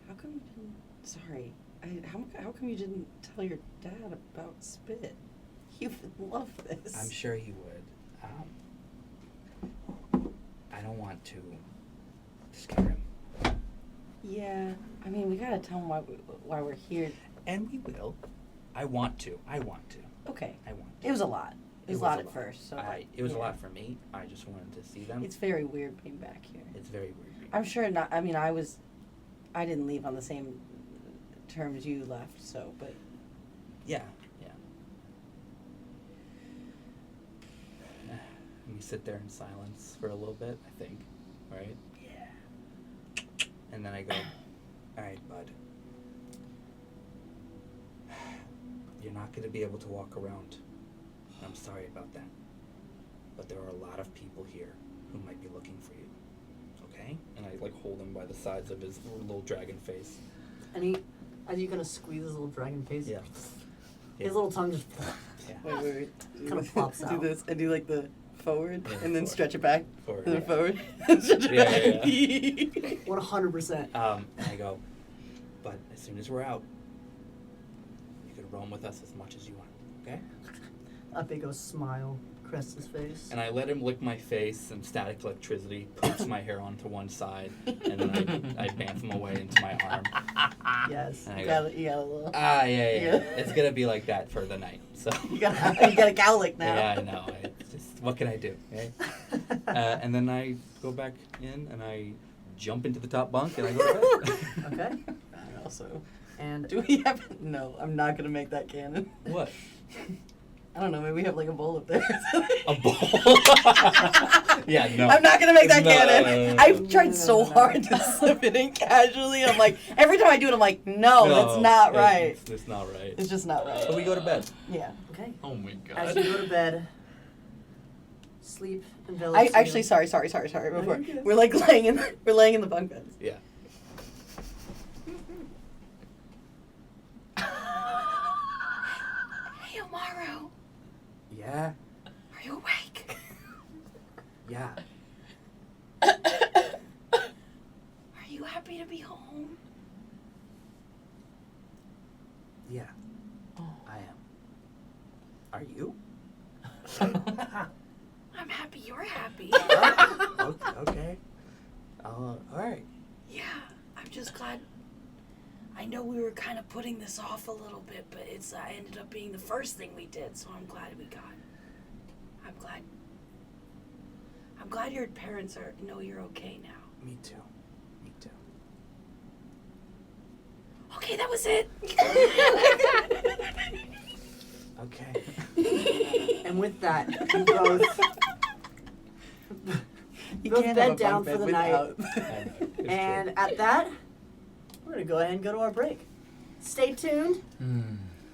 How come you didn't? Sorry. How come you didn't tell your dad about Spit? He would love this. I'm sure he would. I don't want to scare him. Yeah. I mean, we gotta tell him why we're here. And we will. I want to. Okay. I want to. It was a lot. It was a lot at first. So It was a yeah. lot for me. I just wanted to see them. It's very weird being back here. It's very weird. I'm sure not. I mean, I didn't leave on the same terms you left. So, but Yeah. We sit there in silence for a little bit, I think. Right? yeah. And then I go, all right, bud. You're not going to be able to walk around. I'm sorry about that. But there are a lot of people here who might be looking for you. Okay? And I like hold him by the sides of his little dragon face. And are you gonna squeeze his little dragon face? Yeah. His little tongue just Yeah. Wait. Kind of pops Do out. this. I do like the forward Yeah, and then forward. stretch it back. Forward, And then yeah. forward. Stretch it Yeah, back. 100%. And I go, but as soon as we're out, you can roam with us as much as you want, okay? A big old smile crests his face. And I let him lick my face, and static electricity poops my hair onto one side, and then I bamf him away into my arm. Yes. And I You go, got a little. yeah. Yeah. It's gonna be like that for the night, so. You got a cowlick now. Yeah, I know. It's just, what can I do, right? And then I go back in, and I jump into the top bunk, and I go to bed. Okay. Also, And do we have? No, I'm not gonna make that canon. What? I don't know. Maybe we have like a bowl up there. A bowl? Yeah, no. I'm not gonna make that No, canon. no. I've tried so hard to slip it in casually. I'm like, every time I do it, I'm like, no, that's not right. It's not right. It's just not right. So we go to bed. Yeah. okay. Oh my As god. you go to bed, sleep envelops I actually, you. sorry. Before you're good. we're like laying in the bunk beds. Yeah. Hey, Omaru, Yeah. are you awake? Yeah. Are you happy to be home? Yeah. I am. Are you? I'm happy you're happy. Okay. All right. Yeah, I'm just glad. I know we were kind of putting this off a little bit, but it's ended up being the first thing we did, so I'm glad we got. I'm glad your parents know you're okay now. Me too. Okay, that was it. Okay. And with that, you both You both can't bed have a down bunk for the bed night. without- And at that, we're going to go ahead and go to our break. Stay tuned.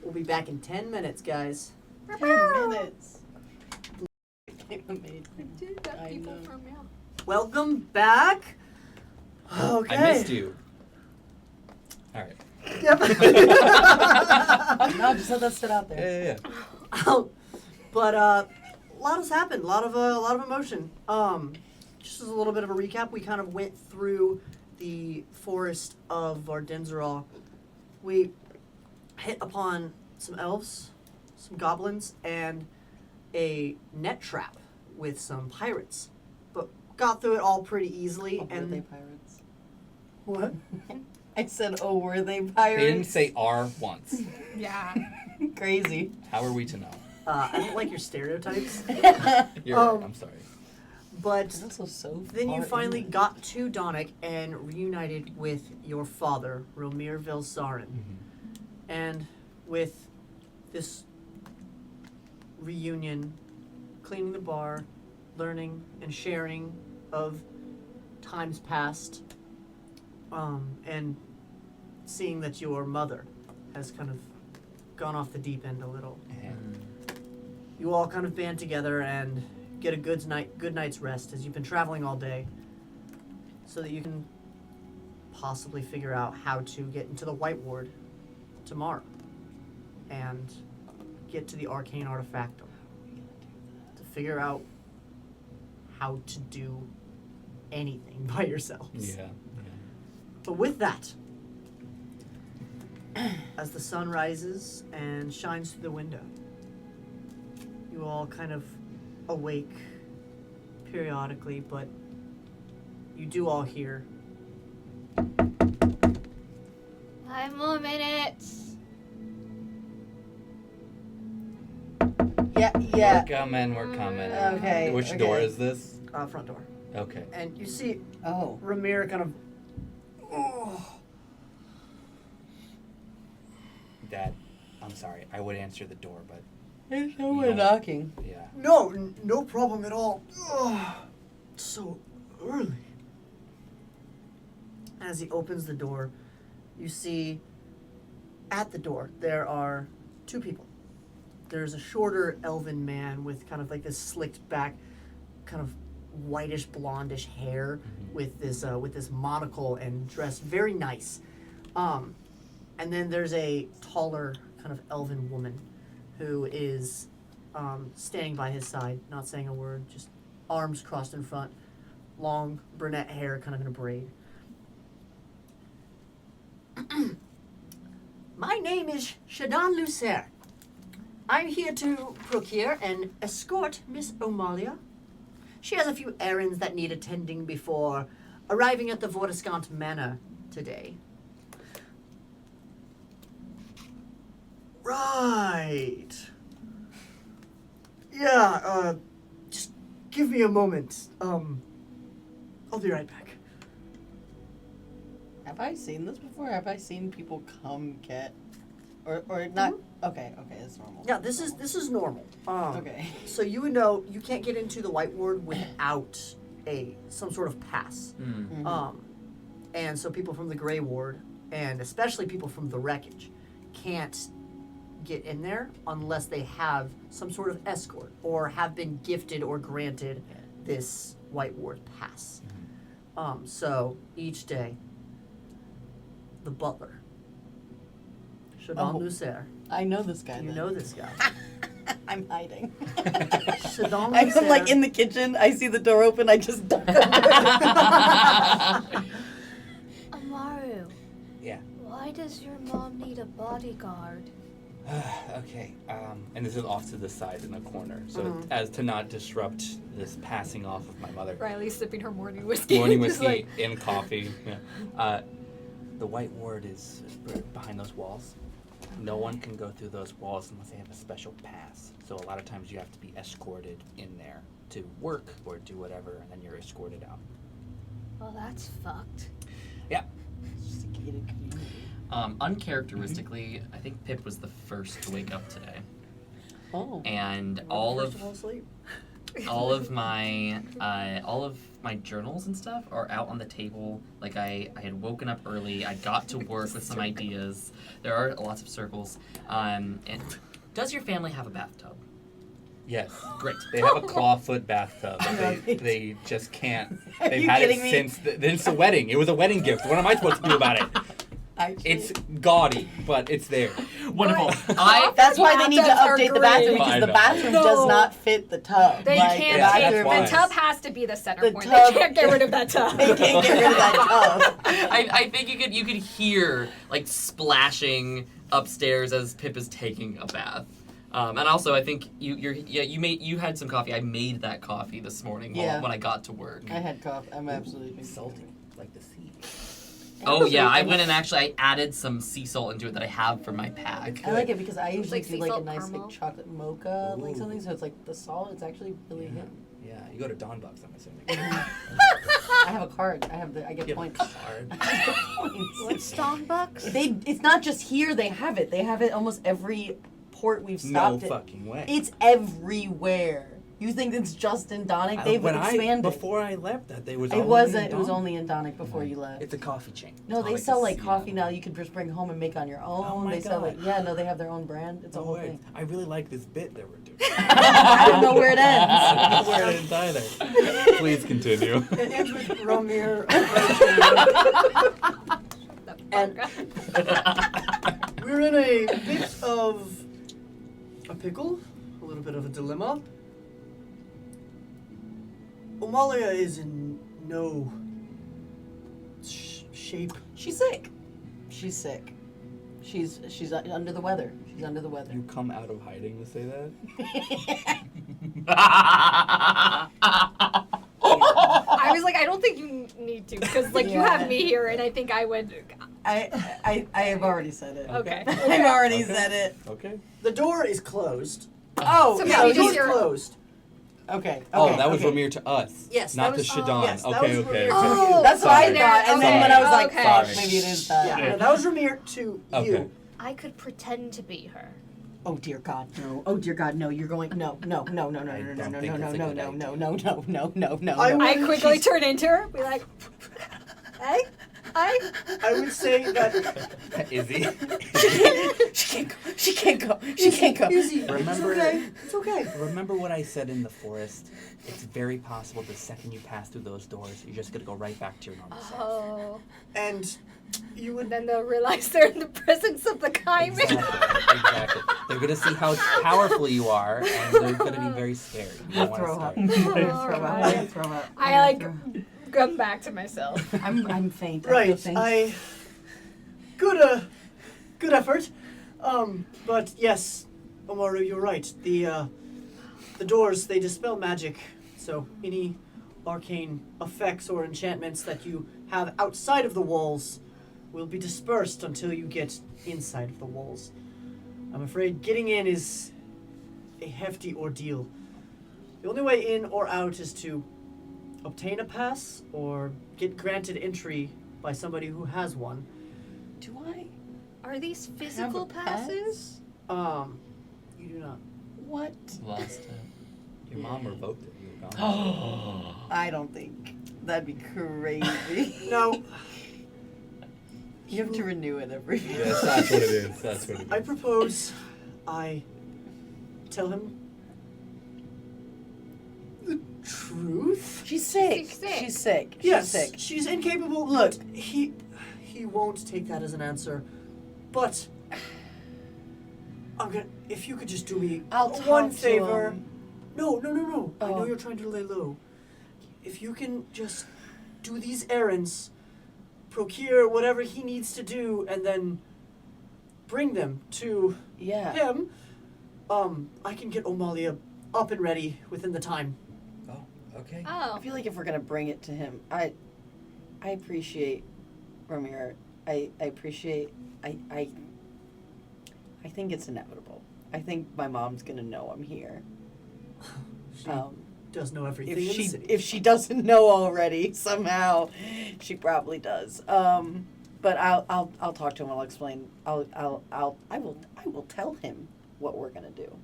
We'll be back in 10 minutes, guys. 10 minutes. I know. Welcome back. Okay. I missed you. All right. Yep. No, just let that sit out there. Yeah. But a lot has happened. A lot of emotion. Just as a little bit of a recap, we kind of went through the forest of Vardenzerol. We hit upon some elves, some goblins, and a net trap with some pirates. But got through it all pretty easily. Oh, were and they pirates? what? I said, oh, were they pirates? They didn't say R once. Yeah. Crazy. How are we to know? I don't like your stereotypes. You're right. I'm sorry. But It's also so then you far finally inland. got to Donic and reunited with your father, Romir Velsarin. And with this reunion, cleaning the bar, learning and sharing of times past, and seeing that your mother has kind of gone off the deep end a little. You all kind of band together and get a good night's rest as you've been traveling all day, so that you can possibly figure out how to get into the White Ward tomorrow and get to the arcane artifactum to figure out how to do anything by yourselves. Yeah. But with that, as the sun rises and shines through the window, you all kind of awake periodically, but you do all hear 5 more minutes. Yeah. We're coming. Okay. Which okay. door is this? front door. Okay. And you see Oh. Ramir kind of, Dad, I'm sorry. I would answer the door, but There's no one knocking. yeah. no problem at all. So early. As he opens the door, you see at the door there are 2 people. There's a shorter elven man with kind of like this slicked back, kind of whitish blondish hair with this monocle and dressed very nice. And then there's a taller kind of elven woman who is standing by his side, not saying a word, just arms crossed in front, long brunette hair kind of in a braid. My name is Shadan Lucer. I'm here to procure and escort Miss Omalia. She has a few errands that need attending before arriving at the Vortiscant Manor today. Right. Yeah, just give me a moment. I'll be right back. Have I seen this before? Have I seen people come get, or not? Okay, it's normal. Yeah, this is normal. Okay. So you would know you can't get into the White Ward without some sort of pass. And so people from the Grey Ward, and especially people from the Wreckage, can't get in there unless they have some sort of escort or have been gifted or granted this White Ward pass. So each day, the butler, Shadan Lucer. I know this guy. You then. know this guy. I'm hiding. Shadan I'm Lucer. like in the kitchen. I see the door open. I just duck under Omaru, Yeah. why does your mom need a bodyguard? Okay. And this is off to the side in the corner, so as to not disrupt this passing off of my mother. Riley's sipping her morning whiskey. Morning Just whiskey like, and coffee. Yeah. The White Ward is behind those walls. No one can go through those walls unless they have a special pass. So a lot of times you have to be escorted in there to work or do whatever, and then you're escorted out. well, that's fucked. Yeah. It's just a gated community. Uncharacteristically, I think Pip was the first to wake up today, Oh. and all of my journals and stuff are out on the table. Like I had woken up early. I got to work with some ideas. There are lots of circles. And does your family have a bathtub? Yes. Great. They have a clawfoot bathtub. They just can't. They've had it kidding me? since. It's a wedding. It was a wedding gift. What am I supposed to do about it? Actually, It's gaudy, but it's there. Wonderful. that's why they need to Bathtubs are update the great. bathroom I because the know. bathroom No. does not fit the tub. They Like, can't. Yeah, take that's why. the tub has to be the center The point. tub- They can't get rid of that tub. They can't get rid of that tub. I think you could hear like splashing upstairs as Pip is taking a bath. And also, I think you had some coffee. I made that coffee this morning when I got to work. I had coffee. I'm absolutely Salty, like the sea. Oh yeah, I went and I added some sea salt into it that I have for my pack. I like it because I usually like do sea like a salt nice caramel. like chocolate mocha like Ooh. something. So it's like the salt. It's actually really good. Yeah, you go to Don Bucks, I'm assuming. I have a card. I get You have a points. card. Points. What's Starbucks? It's not just here. They have it. They have it almost every port we've No stopped at. fucking way. It's everywhere. You think it's just in Donic? They've expanded. Before I left, that they was. It only wasn't. in It was Don. only in Donic before you left. It's a coffee chain. No, they It's sell a like casino. coffee now. You can just bring home and make on your own. Oh my They sell God. like no, they have their own brand. It's a No whole way. thing. I really like this bit that we're doing. I don't know where it I ends. don't know where it ends either. Please continue. It ends with Romir and we're in a bit of a pickle, a little bit of a dilemma. Omalia is in no shape. She's sick. She's sick. She's under the weather. She's under the weather. You come out of hiding to say that? I was like, I don't think you need to because like you Yeah. have me here, and I think I would. I have already said it. Okay. I've already Okay. said it. Okay. The door is closed. Oh, So Yeah, maybe the door just is your- closed. okay. Oh, that was okay. Ramir to us. Yes, Not that was- to Shadon. yes, that okay, was okay. Ramir. Oh, That's what I Sorry. thought, and then Okay. when I was like, Okay. "Fuck, Sorry. maybe it is that." Yeah, Yeah. no, that was Ramir to Okay. you. I could pretend to be her. Oh dear God, no! Oh dear God, no! You're going no, no, no, no, no, I no, no, don't no, think no, that's a no, good no, idea. no, no, no, no, no, no, I no. would- I quickly she's- turn into her, be like, hey, I would say that Is he? She can't go. She can't go. She can't go. easy. Remember- It's okay. It's okay. Remember what I said in the forest? It's very possible the second you pass through those doors, you're just gonna go right back to your normal self. oh. And you would And then they'll realize they're in the presence of the Kaiman. Exactly. They're gonna see how powerful you are, and they're gonna be very scared. You don't Throw wanna up. start. Throw up. Throw up. I like come back to myself. I'm faint. I feel right. faint. Good effort. But yes, Omaru, you're right. The doors, they dispel magic, so any arcane effects or enchantments that you have outside of the walls will be dispersed until you get inside of the walls. I'm afraid getting in is a hefty ordeal. The only way in or out is to obtain a pass or get granted entry by somebody who has one. Do I? Are these physical Have a pass? passes? You do not. What? Lost it. Your mom revoked it. You were gone. I don't think that'd be crazy. No, You have to renew it every year. Yes, that's what it is. That's what it is. I propose I tell him the truth. She's sick. She's sick. She's sick. Yes, She's sick. she's incapable. Look. But he won't take that as an answer. But I'm gonna. If you could just do me I'll one talk to favor. him. No. I know Oh. you're trying to lay low. If you can just do these errands, procure whatever he needs to do, and then bring them to Yeah. him, I can get Omalia up and ready within the time. Oh, okay. Oh. I feel like if we're gonna bring it to him, I appreciate Ramir. I appreciate. I think it's inevitable. I think my mom's gonna know I'm here. She does know everything in the city. If she doesn't know already somehow, she probably does. But I'll talk to him. I'll explain. I will tell him what we're gonna do.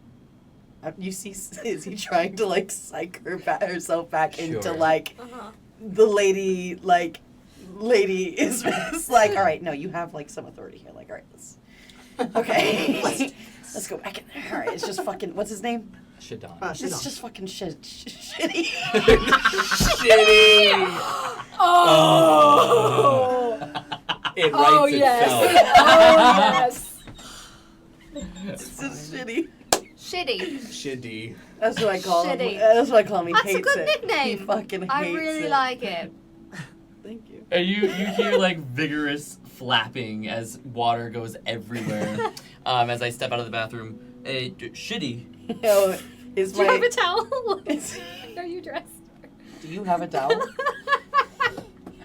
You see, is he trying to like psych herself back into Sure. like Uh-huh. the lady Isthmus? Like, all right, no, you have like some authority here. Like, all right, okay, let's go back in there. All right, it's just fucking. What's his name? Shadon. It's just fucking shitty. Shitty. Oh. It Oh writes yes. itself. Oh yes. It's just shitty. Shitty. Shitty. That's what I call him. Shitty. That's what I call him. He That's a hates good it. nickname. He fucking hates I really it. like it. Thank you. And you hear like vigorous flapping as water goes everywhere. As I step out of the bathroom. Shitty. Yo, is Do you have my. a towel? Is- Are you dressed? Do you have a towel?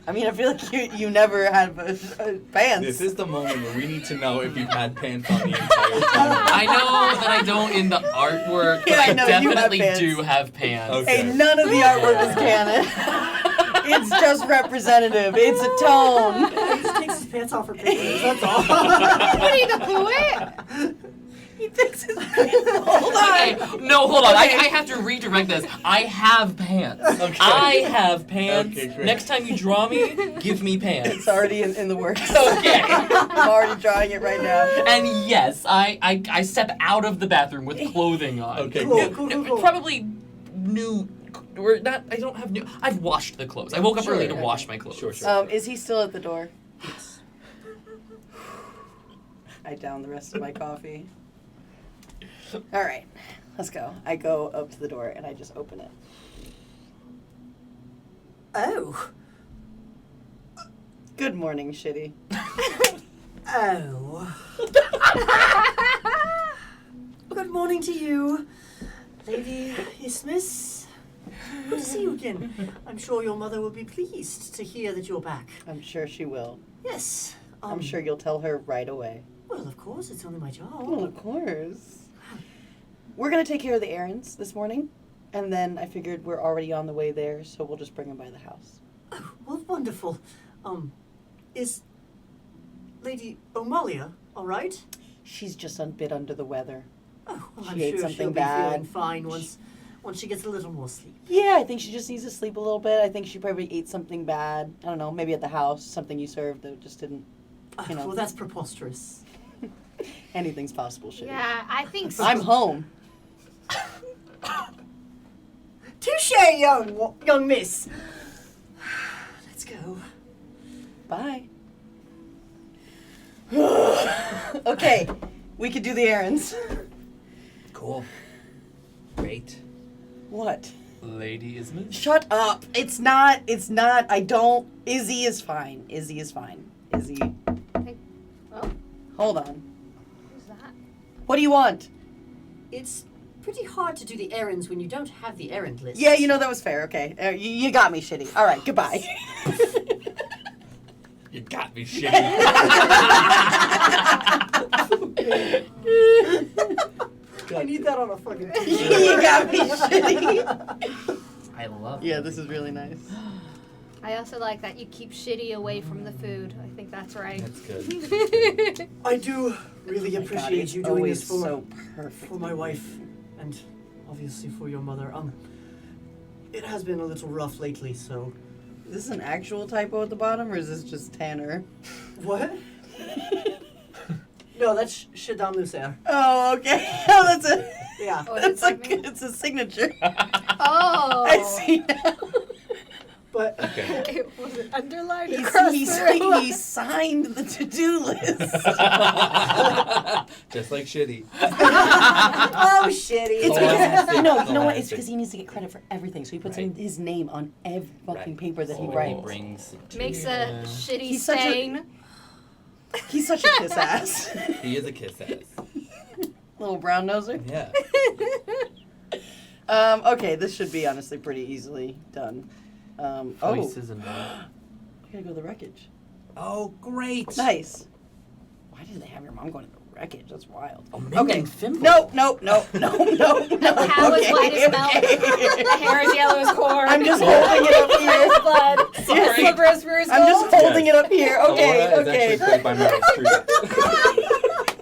I mean, I feel like you never had pants. This is the moment where we need to know if you've had pants on the entire time. I know that I don't in the artwork, but Yeah, I I know, you have definitely pants. do have pants. Okay. Hey, none of the artwork is canon. It's just representative. It's a tone. He just takes his pants off for pictures, that's all. Winnie the Pooh it? He takes his pants. Hold Okay, on. no, hold on. Okay. I have to redirect this. I have pants. Okay. I have pants. Okay, great. Next time you draw me, give me pants. It's already in the works. Okay. I'm already drawing it right now. And yes, I step out of the bathroom with clothing on. Okay, Cool, good. cool. Probably new. Or not. I don't have new. I've washed the clothes. I woke up Sure. early to wash my clothes. Sure, sure. Is he still at the door? Yes. I down the rest of my coffee. All right, let's go. I go up to the door and I just open it. Oh. Good morning, shitty. Oh. Good morning to you, Lady Isthmus. Good to see you again. I'm sure your mother will be pleased to hear that you're back. I'm sure she will. Yes. I'm sure you'll tell her right away. Well, of course, it's only my job. Well, of course. We're gonna take care of the errands this morning, and then I figured we're already on the way there, so we'll just bring them by the house. Oh, well, wonderful. Is Lady Omalia all right? She's just a bit under the weather. Oh, well, She I'm ate sure something she'll be bad. feeling fine once she gets a little more sleep. Yeah, I think she just needs to sleep a little bit. I think she probably ate something bad. I don't know, maybe at the house, something you served that just didn't. You know. Well, that's preposterous. Anything's possible, shit. Yeah, I think so. I'm home. Touche, young miss. Let's go. Bye. Okay, we could do the errands. Cool. Great. What? Lady Isthmus. Shut up. It's not. I don't. Izzy is fine. Izzy. Oh, Hold on. who's that? What do you want? It's pretty hard to do the errands when you don't have the errand list. Yeah, that was fair. Okay. You got me, shitty. All right, goodbye. You got me shitty. I need that on a fucking You got me, shitty. I love. Yeah, this is really nice. I also like that you keep shitty away from the food. I think that's right. That's good. I do really Oh my God, appreciate it's you doing always this for so perfect. for my wife and obviously for your mother. It has been a little rough lately, so Is this an actual typo at the bottom, or is this just Tanner? what? No, that's Shadam Lucer. Oh, okay. Oh, that's a. Yeah. Oh, is it It's a signature. Oh. I see now. But Okay. It was underlined He across the he signed the to-do list. Just like shitty. oh, shitty. It's Oh, because, that's you know sick. what? It's because he needs to get credit for everything, so he puts Right. his name on every fucking Right. paper that he Oh. writes. brings. it to Makes you. a shitty He's such a- stain. He's such a kiss ass. He is a kiss ass. Little brown noser. Yeah. Okay, this should be honestly pretty easily done. Voices and more. We gotta go to the wreckage. Oh, great. Nice. Why did they have your mom going to the wreckage. That's wild. Oh, Okay. Thimble. No. The cow is white as milk. The hair is yellow as corn. I'm just holding it up here. Blood. Sorry. Sliver is rose I'm just gold. holding it up here. Okay, Aurora is okay. actually played by Meryl Streep.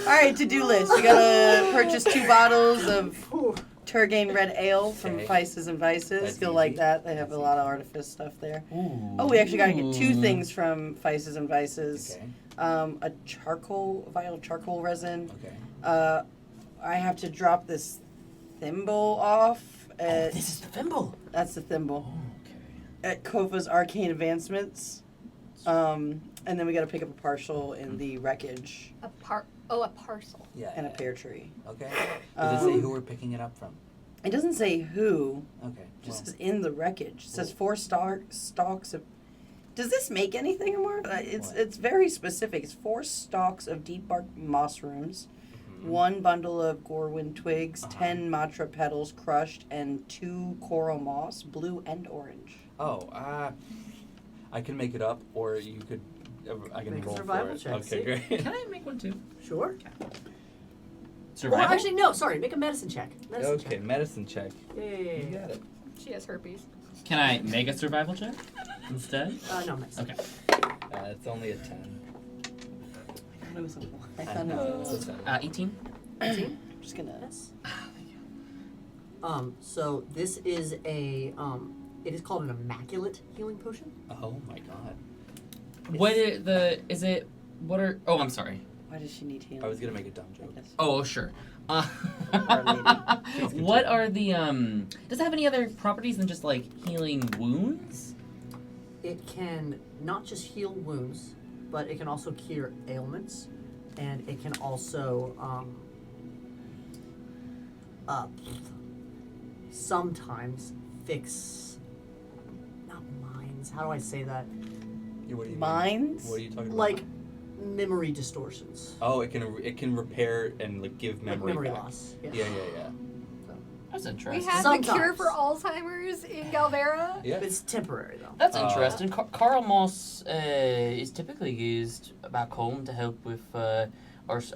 All right, to-do list. You gotta purchase 2 bottles of Turgane Red Ale from Okay. Vices and Vices. That's You'll like easy. that. They have a lot of artifice stuff there. Ooh. Oh, we actually gotta get 2 things from Vices and Vices. Okay. A vial of charcoal resin. Okay. I have to drop this thimble off Oh, at, this is the thimble. that's the thimble, Oh, okay. at Kofa's Arcane Advancements. And then we gotta pick up a parcel in the wreckage A parcel. Yeah. and a pear tree. Okay. Does it say Um, who we're picking it up from? It doesn't say who, Okay. just well, says in the wreckage. It says 4 stalks of. Does this make anything, Amar? It's What? it's very specific. It's 4 stalks of deep bark moss rooms, mhm. 1 bundle of gorewind twigs, Uh-huh. 10 matra petals crushed, and 2 coral moss, blue and orange. Oh, I can make it up, or you could. I can Make a roll survival for it. check, Okay, see? great. Can I make one too? Sure. Survival? Or actually, no. Sorry. Make a medicine check. Medicine Okay, check. medicine check. Yeah. You got it. She has herpes. Can I make a survival check instead? No medicine. Okay. It's only a 10. I thought it was a 1. I I thought it know. was It's a 10. 18. 18? I'm just gonna. Yes. Ah, thank you. So this is a it is called an immaculate healing potion. Oh my god. What are, oh, I'm sorry. Why does she need healing? I was gonna make a dumb I joke. guess. Oh, sure. Our lady. What are the, does it have any other properties than just, like, healing wounds? It can not just heal wounds, but it can also cure ailments, and it can also sometimes fix not minds. How do I say that? Yeah, what do you mean? Minds? What are you talking about? Like memory distortions. Oh, it can repair and like give Like memory memory back. loss. Yes. Yeah. That's We interesting. have Sometimes. the cure for Alzheimer's in Galvera. Yeah. It's temporary though. That's Uh, interesting. Coral moss is typically used back home to help with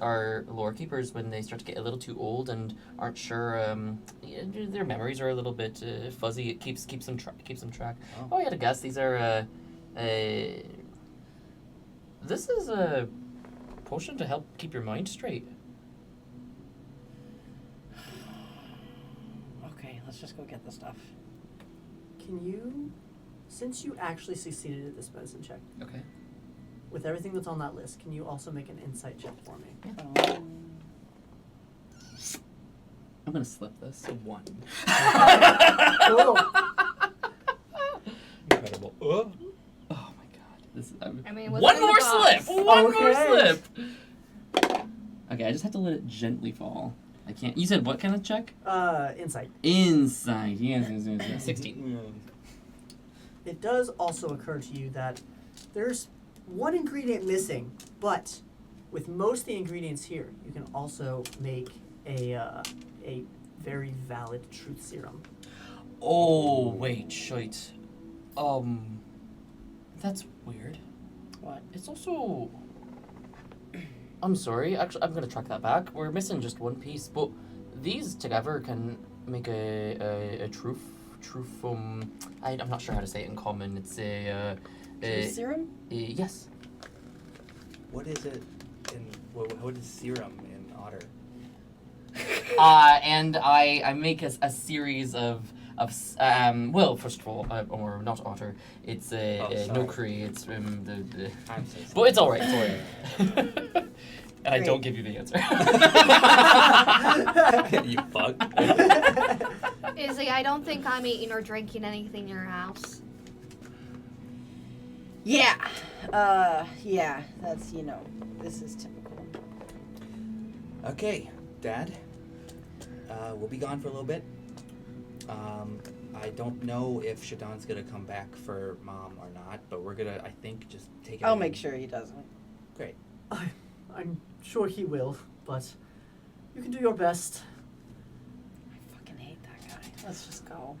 our lore keepers when they start to get a little too old and aren't sure. Their memories are a little bit fuzzy. It keeps them track. Oh. Oh, I had to guess these are. This is a potion to help keep your mind straight. Okay, let's just go get the stuff. Can you, since you actually succeeded at this medicine check, Okay. with everything that's on that list, can you also make an insight check for me? I'm gonna slip this. So 1. Cool. Incredible. Oh. Oh my god. This is, I mean, what's one in the more box? slip! One more Okay. slip! Okay, I just have to let it gently fall. I can't. You said what kind of check? Insight. Inside. Yes. 16. It does also occur to you that there's one ingredient missing, but with most of the ingredients here, you can also make a very valid truth serum. Oh, wait, shite. That's weird. What? It's also. I'm sorry, actually, I'm gonna track that back. We're missing just one piece, but these together can make a truth, I'm not sure how to say it in common. It's Truth serum? yes. What is it in what is serum in otter? And I make a series of well, first of all, or not otter, it's sorry. Nokri, it's the I'm so but it's alright, And I don't give you the answer. You fuck. Izzy, I don't think I'm eating or drinking anything in your house. Yeah. Yeah, that's, this is typical. Okay, Dad. We'll be gone for a little bit. I don't know if Shadon's gonna come back for Mom or not, but we're gonna, I think, just take it. I'll make sure he doesn't. Great. I'm sure he will, but you can do your best. I fucking hate that guy. Let's just go.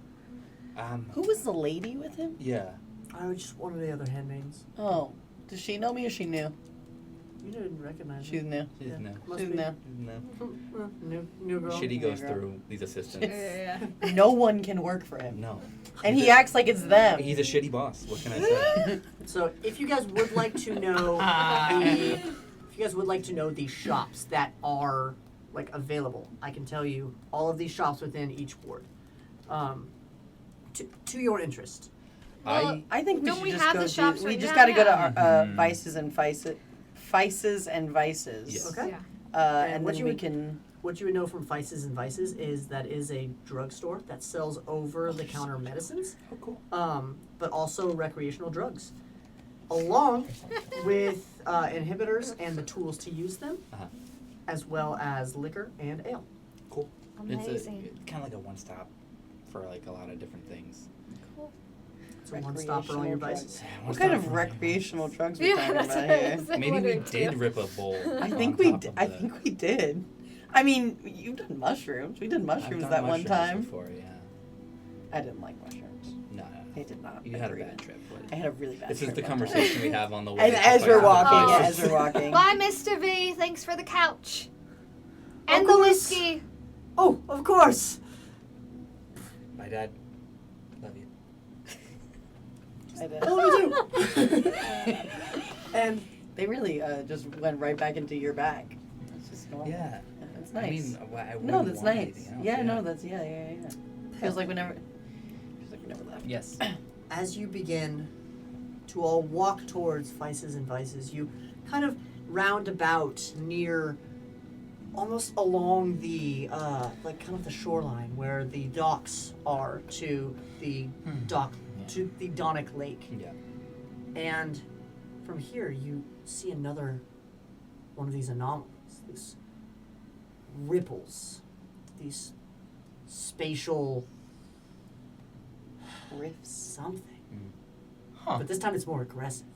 Um, Who was the lady with him? yeah. I was just one of the other handmaids. Oh. Does she know me or she knew? You didn't recognize She's her. new. She's Yeah. no. Must She's be. new. No. New girl. Shitty goes girl. through these assistants. Yeah. No one can work for him. No. And he acts like it's them. He's a shitty boss. What can I say? So, if you guys would like to know the shops that are like available, I can tell you all of these shops within each ward. To your interest. Well, I think we Don't should we just have go. the shops We right just now? got to go to our, Mhm. vices and vices. Yes. Okay. Yeah. And And what then you we would- can. What you would know from Vices and Vices is that is a drugstore that sells over-the-counter medicines, Oh, cool. but also recreational drugs, along with inhibitors and the tools to use them, Uh-huh. as well as liquor and ale. Cool. Amazing. It's kind of like a one-stop for like a lot of different things. Cool. It's a one-stop for all your Recreational vices. What kind of recreational drugs we Yeah, talking that's about what I here? was Maybe we wondering, did too. rip a bowl. I on think we top did. of I the- think we did. I mean, you've done mushrooms. We did I've mushrooms done that one mushrooms time. Before, yeah. I didn't like mushrooms. No, I did not. you had a agree. bad trip. I had a really bad This is trip the one time. conversation we have on the way. As we're walking, Oh. as we're walking. Bye, Mr. V. Thanks for the couch. And Of the course. whiskey. Oh, of course. My dad, love you. I did. Oh, me too. And They really just went right back into your bag. It's just normal. Yeah. It's nice. I mean, I no, wouldn't that's want nice. anything else, Yeah, no, that's yeah. Feels like we never left. Yes. as you begin to all walk towards Vices and Vices, you kind of round about near, almost along the, like kind of the shoreline where the docks are to the to the Donic Lake. Yeah. And from here, you see another one of these anomalies, these ripples, these spatial Riffs. something. Huh. But this time it's more aggressive.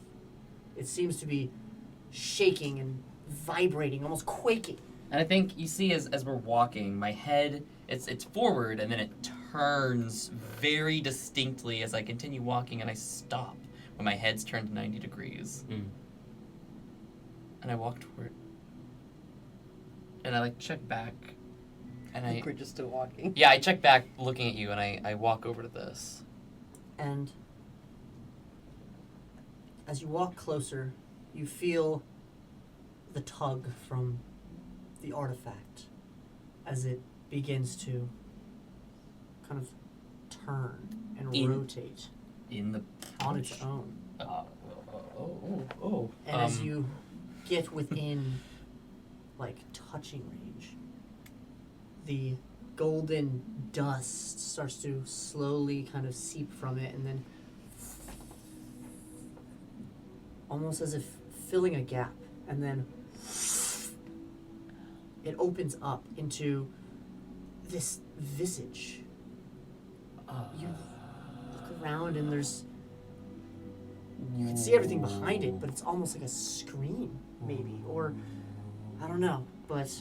It seems to be shaking and vibrating, almost quaking. And I think you see as we're walking, my head it's forward and then it turns very distinctly as I continue walking and I stop when my head's turned 90 degrees. Mm. And I walk toward and I like check back and I think we're just still walking. yeah, I check back looking at you and I walk over to this. And as you walk closer, you feel the tug from the artifact as it begins to kind of turn and rotate In the on its own. oh. And as you get within, like, touching range, the golden dust starts to slowly kind of seep from it, and then almost as if filling a gap, and then it opens up into this visage. You look around and you can see everything behind it, but it's almost like a screen, maybe, or I don't know. But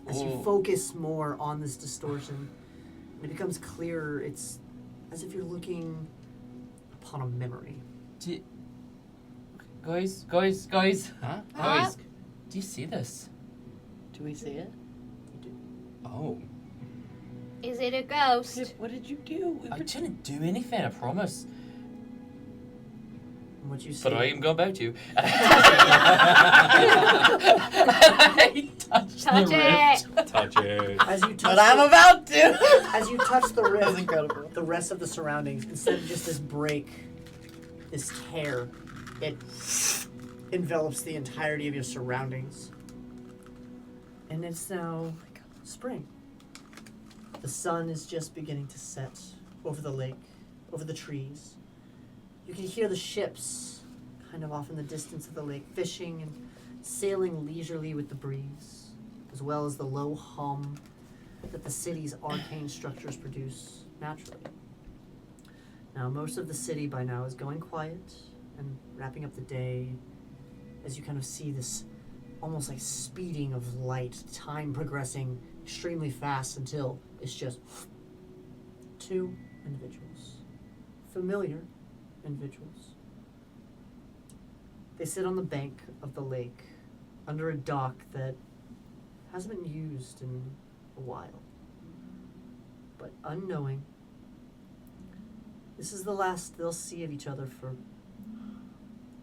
as you focus more on this distortion, it becomes clearer. It's as if you're looking upon a memory. Guys, Huh? guys, do you see this? Do we see it? Oh. Is it a ghost? Pip, what did you do? We I were- didn't do anything, I promise. And what you see, But I am about to. I touch Touch the it. rift. Touch it. as you touch But I'm the, about to. as you touch the That was rift, incredible. the rest of the surroundings, instead of just this break, this tear, it envelops the entirety of your surroundings. And it's now spring. The sun is just beginning to set over the lake, over the trees. You can hear the ships kind of off in the distance of the lake, fishing and sailing leisurely with the breeze, as well as the low hum that the city's arcane structures produce naturally. Now, most of the city by now is going quiet and wrapping up the day as you kind of see this almost like speeding of light, time progressing extremely fast until it's just two individuals, familiar individuals. They sit on the bank of the lake under a dock that hasn't been used in a while. But unknowing, this is the last they'll see of each other for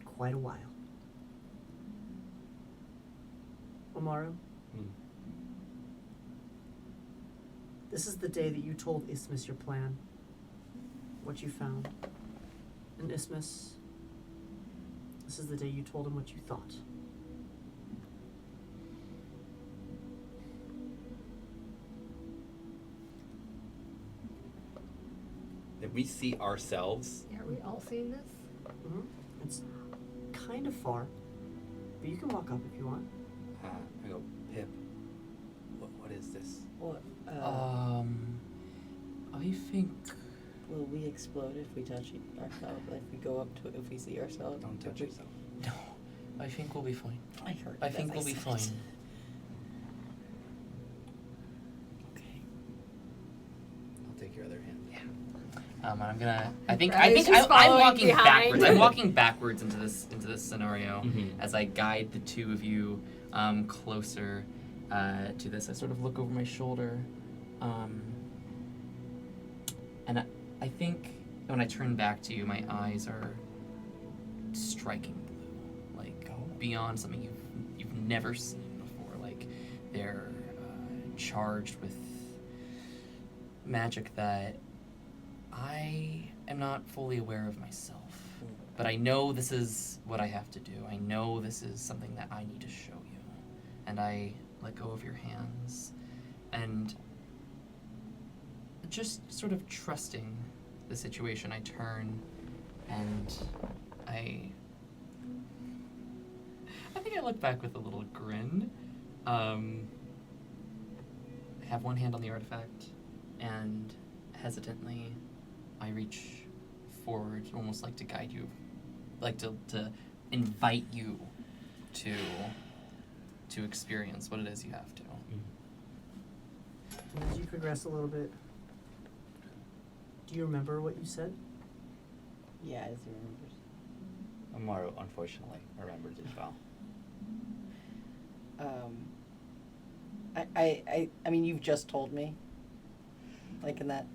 quite a while. Omaru, this is the day that you told Isthmus your plan, what you found. And Isthmus, this is the day you told him what you thought. If we see ourselves, Are we all seeing this? Mm-hmm. It's kind of far, but you can walk up if you want. I go, Pip, what is this? What? I think. Will we explode if we touch ourselves? If we go up to it, if we see ourselves? Don't touch yourself. No, I think we'll be fine. I heard. I think we'll be fine. Okay. I'll take your other hand. And I'm gonna. I think Riley's just I'm following walking behind. backwards. I'm walking backwards into this scenario Mhm. as I guide the two of you closer to this. I sort of look over my shoulder, and I think when I turn back to you, my eyes are striking blue, like beyond something you've never seen before. Like they're charged with magic that I am not fully aware of myself. But I know this is what I have to do. I know this is something that I need to show you. And I let go of your hands and just sort of trusting the situation, I turn and I think I look back with a little grin. I have one hand on the artifact and hesitantly I reach forward, almost like to guide you, like to invite you to experience what it is you have to. And as you progress a little bit, do you remember what you said? Yeah, as he remembers. Omaru, unfortunately, remembers as well. I mean, you've just told me. Like in that.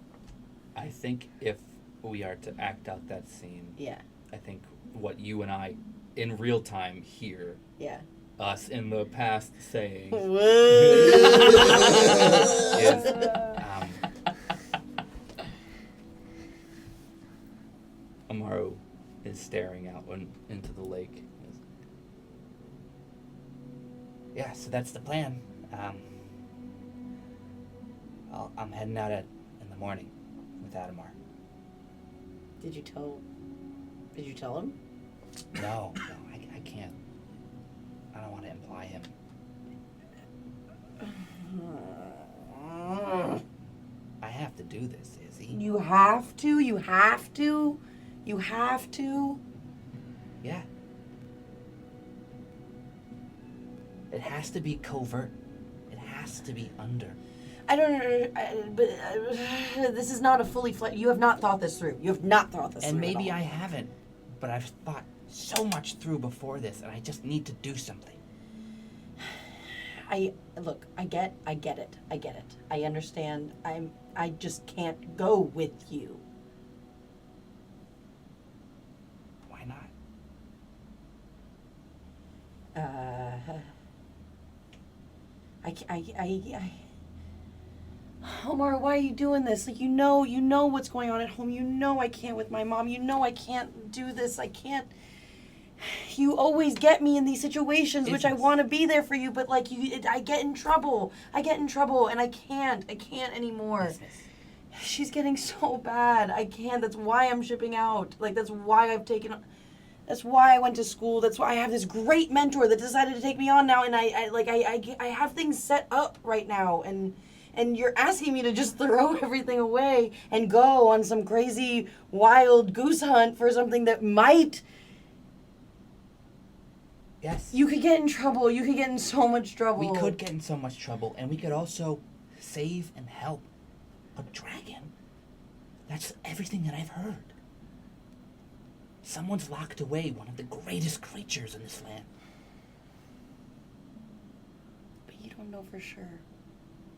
I think if we are to act out that scene, Yeah. I think what you and I, in real time, hear Yeah. us in the past saying Whoa. is, Omaru is staring out into the lake. Yeah, so that's the plan. I'm heading out in the morning with Adamar. Did you tell him? No, I can't. I don't want to imply him. I have to do this, Izzy. You have to? You have to? You have to? Yeah. It has to be covert. It has to be under. I don't know, but this is not a fully fledged. You have not thought this through. You have not thought this And through. maybe at all. I haven't, but I've thought so much through before this, and I just need to do something. Look, I get it. I understand. I just can't go with you. Why not? Omar, why are you doing this? Like, you know what's going on at home. You know I can't with my mom. You know I can't do this. I can't. You always get me in these situations, which I want to be there for you, but like I get in trouble. And I can't anymore. She's getting so bad. I can't. That's why I'm shipping out. Like, that's why that's why I went to school. That's why I have this great mentor that decided to take me on now, and I have things set up right now, and you're asking me to just throw everything away and go on some crazy wild goose hunt for something that might. Yes. You could get in trouble. You could get in so much trouble. We could get in so much trouble, and we could also save and help a dragon. That's everything that I've heard. Someone's locked away one of the greatest creatures in this land. don't know for sure.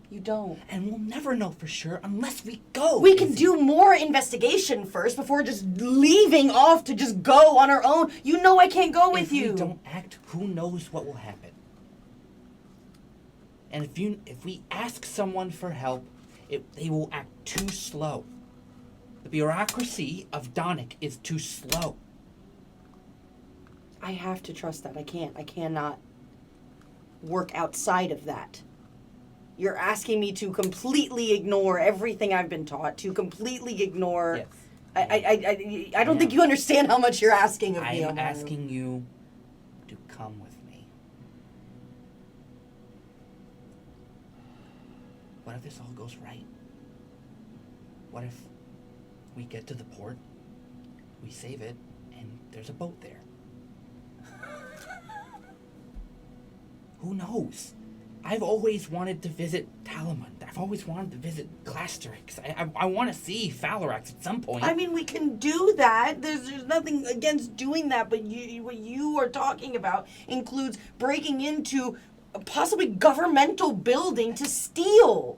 You don't. And we'll never know for sure unless we go. We can Izzy. do more investigation first before just leaving off to just go on our own. You know I can't go with If you. we don't act, who knows what will happen? And if we ask someone for help, they will act too slow. The bureaucracy of Donic is too slow. I have to trust that. I can't. I cannot work outside of that. You're asking me to completely ignore everything I've been taught, to completely ignore. Yes. I don't think you understand how much you're asking of I me, am Omaru. asking you to come with me. What if this all goes right? What if we get to the port, we save it, and there's a boat there? Who knows? I've always wanted to visit Talamund. I've always wanted to visit Glasterix. I want to see Phalarox at some point. I mean, we can do that. There's nothing against doing that, but what you are talking about includes breaking into a possibly governmental building to steal.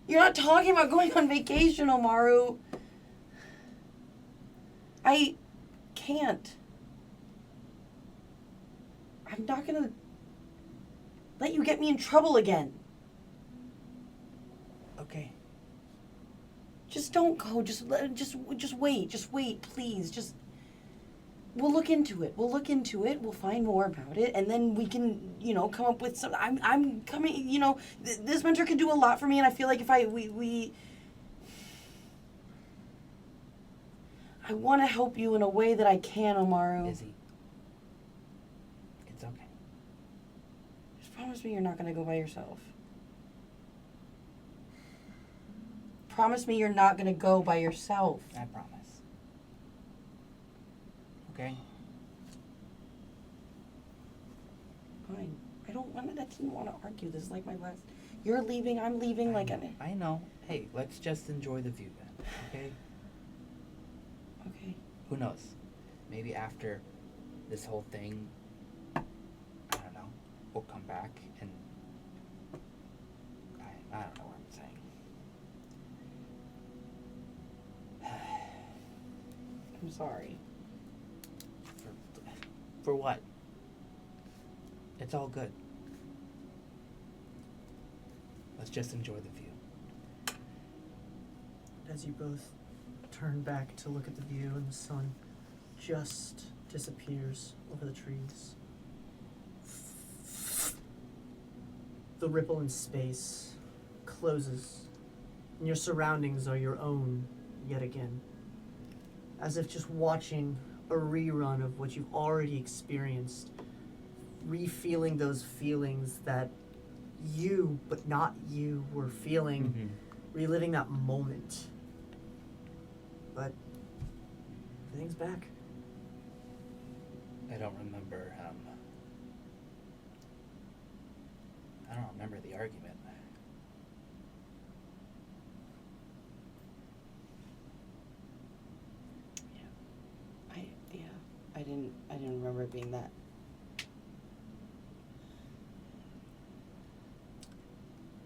You're not talking about going on vacation, Omaru. I can't. I'm not gonna let you get me in trouble again. Okay. Just don't go. Just wait. Just wait, please. We'll look into it. We'll find more about it, and then we can, come up with some. I'm coming. This mentor can do a lot for me, and I feel like if I want to help you in a way that I can, Omaru. Izzy. It's okay. Just promise me you're not gonna go by yourself. Promise me you're not gonna go by yourself. I promise. Okay? Fine. I didn't want to argue. This is like my last. You're leaving. I'm leaving. I know. Hey, let's just enjoy the view then. Okay? Okay. Who knows? Maybe after this whole thing, I don't know, we'll come back and I don't know what I'm saying. I'm sorry. For what? It's all good. Let's just enjoy the view. As you both turn back to look at the view, and the sun just disappears over the trees. The ripple in space closes, and your surroundings are your own yet again. As if just watching a rerun of what you've already experienced, re-feeling those feelings that you, but not you, were feeling, reliving that moment. But everything's back. I don't remember, the argument. I didn't remember it being that.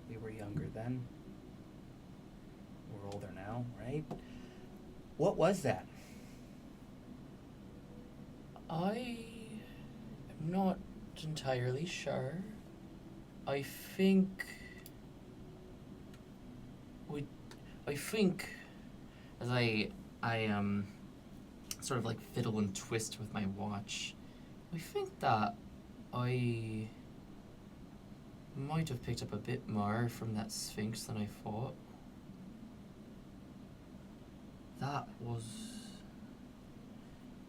We were younger then. We're older now, right? What was that? I am not entirely sure. I think as I sort of like fiddle and twist with my watch, I think that I might have picked up a bit more from that Sphinx than I thought. That was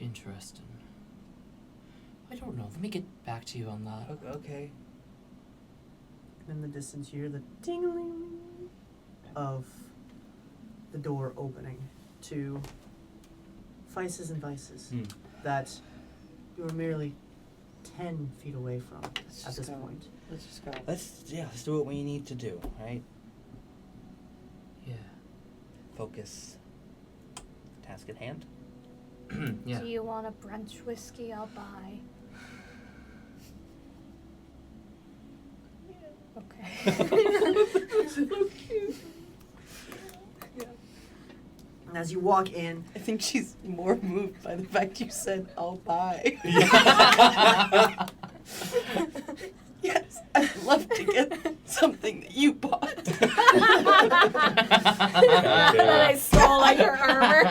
interesting. I don't know. Let me get back to you on that. Okay. In the distance, you hear the tingling of the door opening to Vices and Vices that you were merely 10 feet away from at this point. Let's just go. Let's do what we need to do, right? Yeah. Focus. Task at hand. Yeah. Do you want a brunch whiskey? I'll buy. And as you walk in, I think she's more moved by the fact you said, I'll buy. Yes, I'd love to get something that you bought. That I stole like her armor.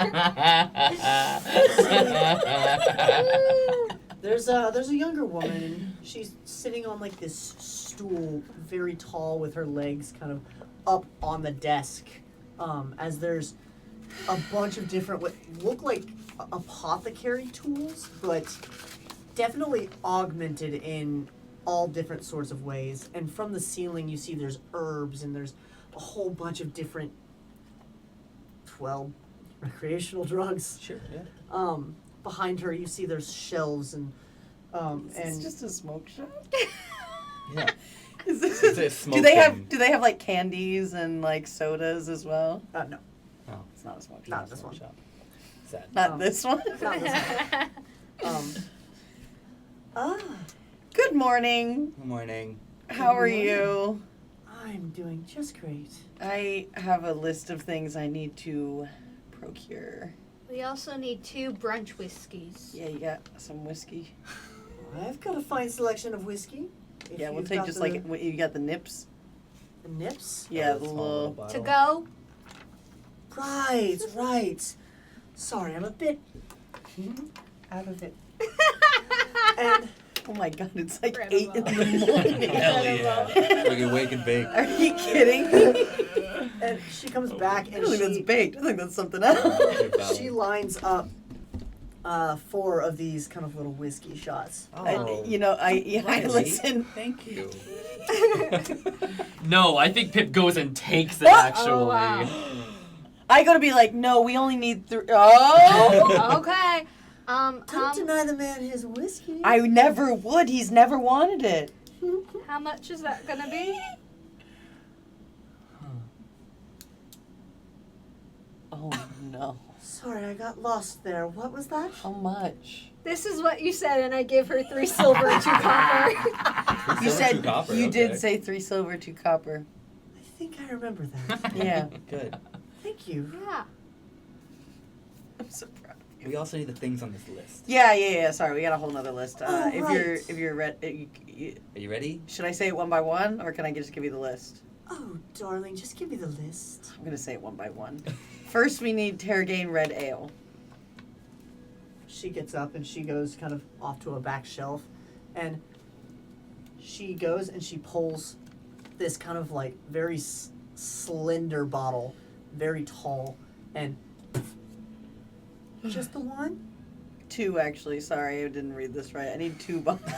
there's a younger woman, and she's sitting on like this stool, very tall, with her legs kind of up on the desk. As there's a bunch of different what look like apothecary tools, but definitely augmented in all different sorts of ways. And from the ceiling, you see there's herbs, and there's a whole bunch of different, recreational drugs. Sure, yeah. Behind her, you see there's shelves and Is this just a smoke shop? Yeah. Is this It's a do they have smoking- like candies and like sodas as well? no, Oh, It's not a smoke shop. not this one. shop. Sad. Not this one. Not this one. Good morning. Good morning. How are morning. you? I'm doing just great. I have a list of things I need to procure. We also need 2 brunch whiskeys. Yeah, you got some whiskey. I've got a fine selection of whiskey. If Yeah, we'll you've take got just the, like what you got the nips. the nips. Yeah, Oh, the small little. bottle. To go. Right. Sorry, I'm a bit out of it. And Oh my god, it's like Incredible. 8 in the morning. Hell yeah. Like a wake and bake. Are you kidding? and she comes back I and don't think that's she baked. I think that's something else. she lines up 4 of these kind of little whiskey shots. I Really? listen. Thank you. No, I think Pip goes and takes it, Oh, actually. wow. I gotta be like, no, we only need 3. Oh! Okay. Don't deny the man his whiskey. I never would. He's never wanted it. How much is that gonna be? Oh no. Sorry, I got lost there. What was that? How much? This is what you said, and I give her 3 silver and 2 copper. You Silver, said 2 copper, you okay. did say 3 silver, 2 copper. I think I remember that. Yeah. Good. Thank you. Yeah. I'm so proud. We also need the things on this list. Yeah. Sorry, we got a whole nother list. Oh, if right. you're ready, Are you ready? should I say it one by one, or can I just give you the list? Oh, darling, just give me the list. I'm gonna say it one by one. First, we need Terragain Red Ale. She gets up and she goes kind of off to a back shelf, and she goes and she pulls this kind of like very slender bottle, very tall, and just the one. 2, actually. Sorry, I didn't read this right. I need 2 bottles.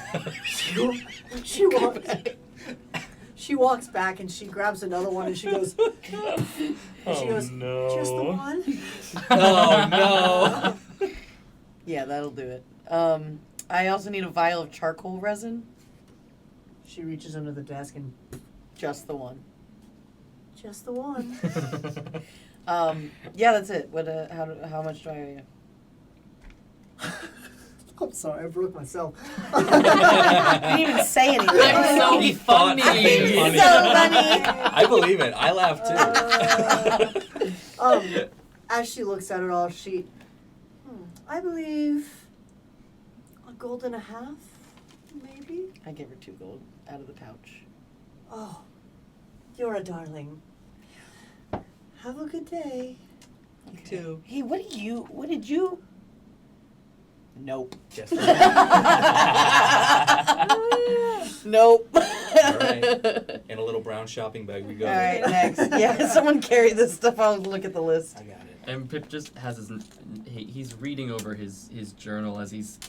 She walks back and she grabs another one and she goes. And she goes, just the one. Oh no. Yeah, that'll do it. I also need a vial of charcoal resin. She reaches under the desk and Just the one. just the one. Yeah, that's it. What? How much do I owe you? I'm sorry, I broke myself. You didn't even say anything. I'm so He thought funny. it was So funny. I believe it. I laughed too. As she looks at it all, I believe a gold and a half, maybe? I gave her 2 gold out of the pouch. Oh, you're a darling. Have a good day. You too. Hey, what did you? Nope. Just Nope. All right. In a little brown shopping bag we go. All right, next. Yeah, someone carry this stuff. I'll look at the list. I got it. And Pip just has he's reading over his journal as he's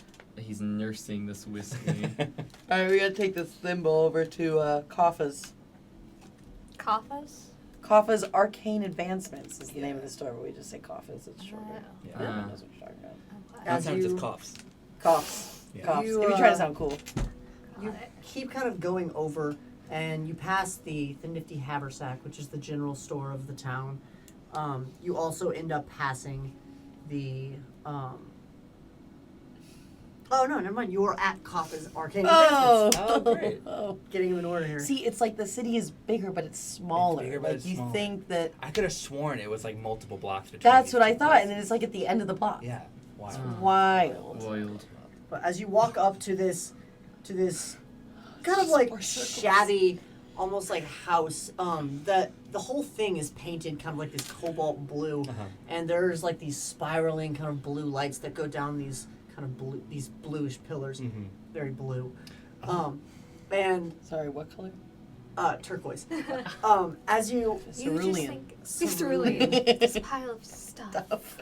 nursing this whiskey. All right, we gotta take this thimble over to Kaffa's. Kaffa's? Kaffa's Arcane Advancements is the name of the store, but we just say Kaffa's. It's short. Yeah. Everyone knows what you're talking about. As Sometimes you- it's coughs. Coughs. Yeah. Coughs. You, if you try to sound cool. You keep kind of going over, and you pass the nifty haversack, which is the general store of the town. You also end up passing the Oh no, never mind. You're at Kappa's arcane Oh. advancements. Oh, great. Oh. Getting him in order here. See, it's like the city is bigger, but it's smaller. bigger, but like it's you smaller. think that. I could have sworn it was like multiple blocks between. That's these what I two thought, places. and then it's like at the end of the block. Yeah. Wow. Wild. Wild. But as you walk up to this kind of like Four circles. shabby, almost like house, the whole thing is painted kind of like this cobalt blue, Uh-huh. and there's like these spiraling kind of blue lights that go down these kind of blue, these bluish pillars, Mhm. very blue, and Sorry, what color? turquoise. As you You just Cerulean. think cerulean. This pile of stuff.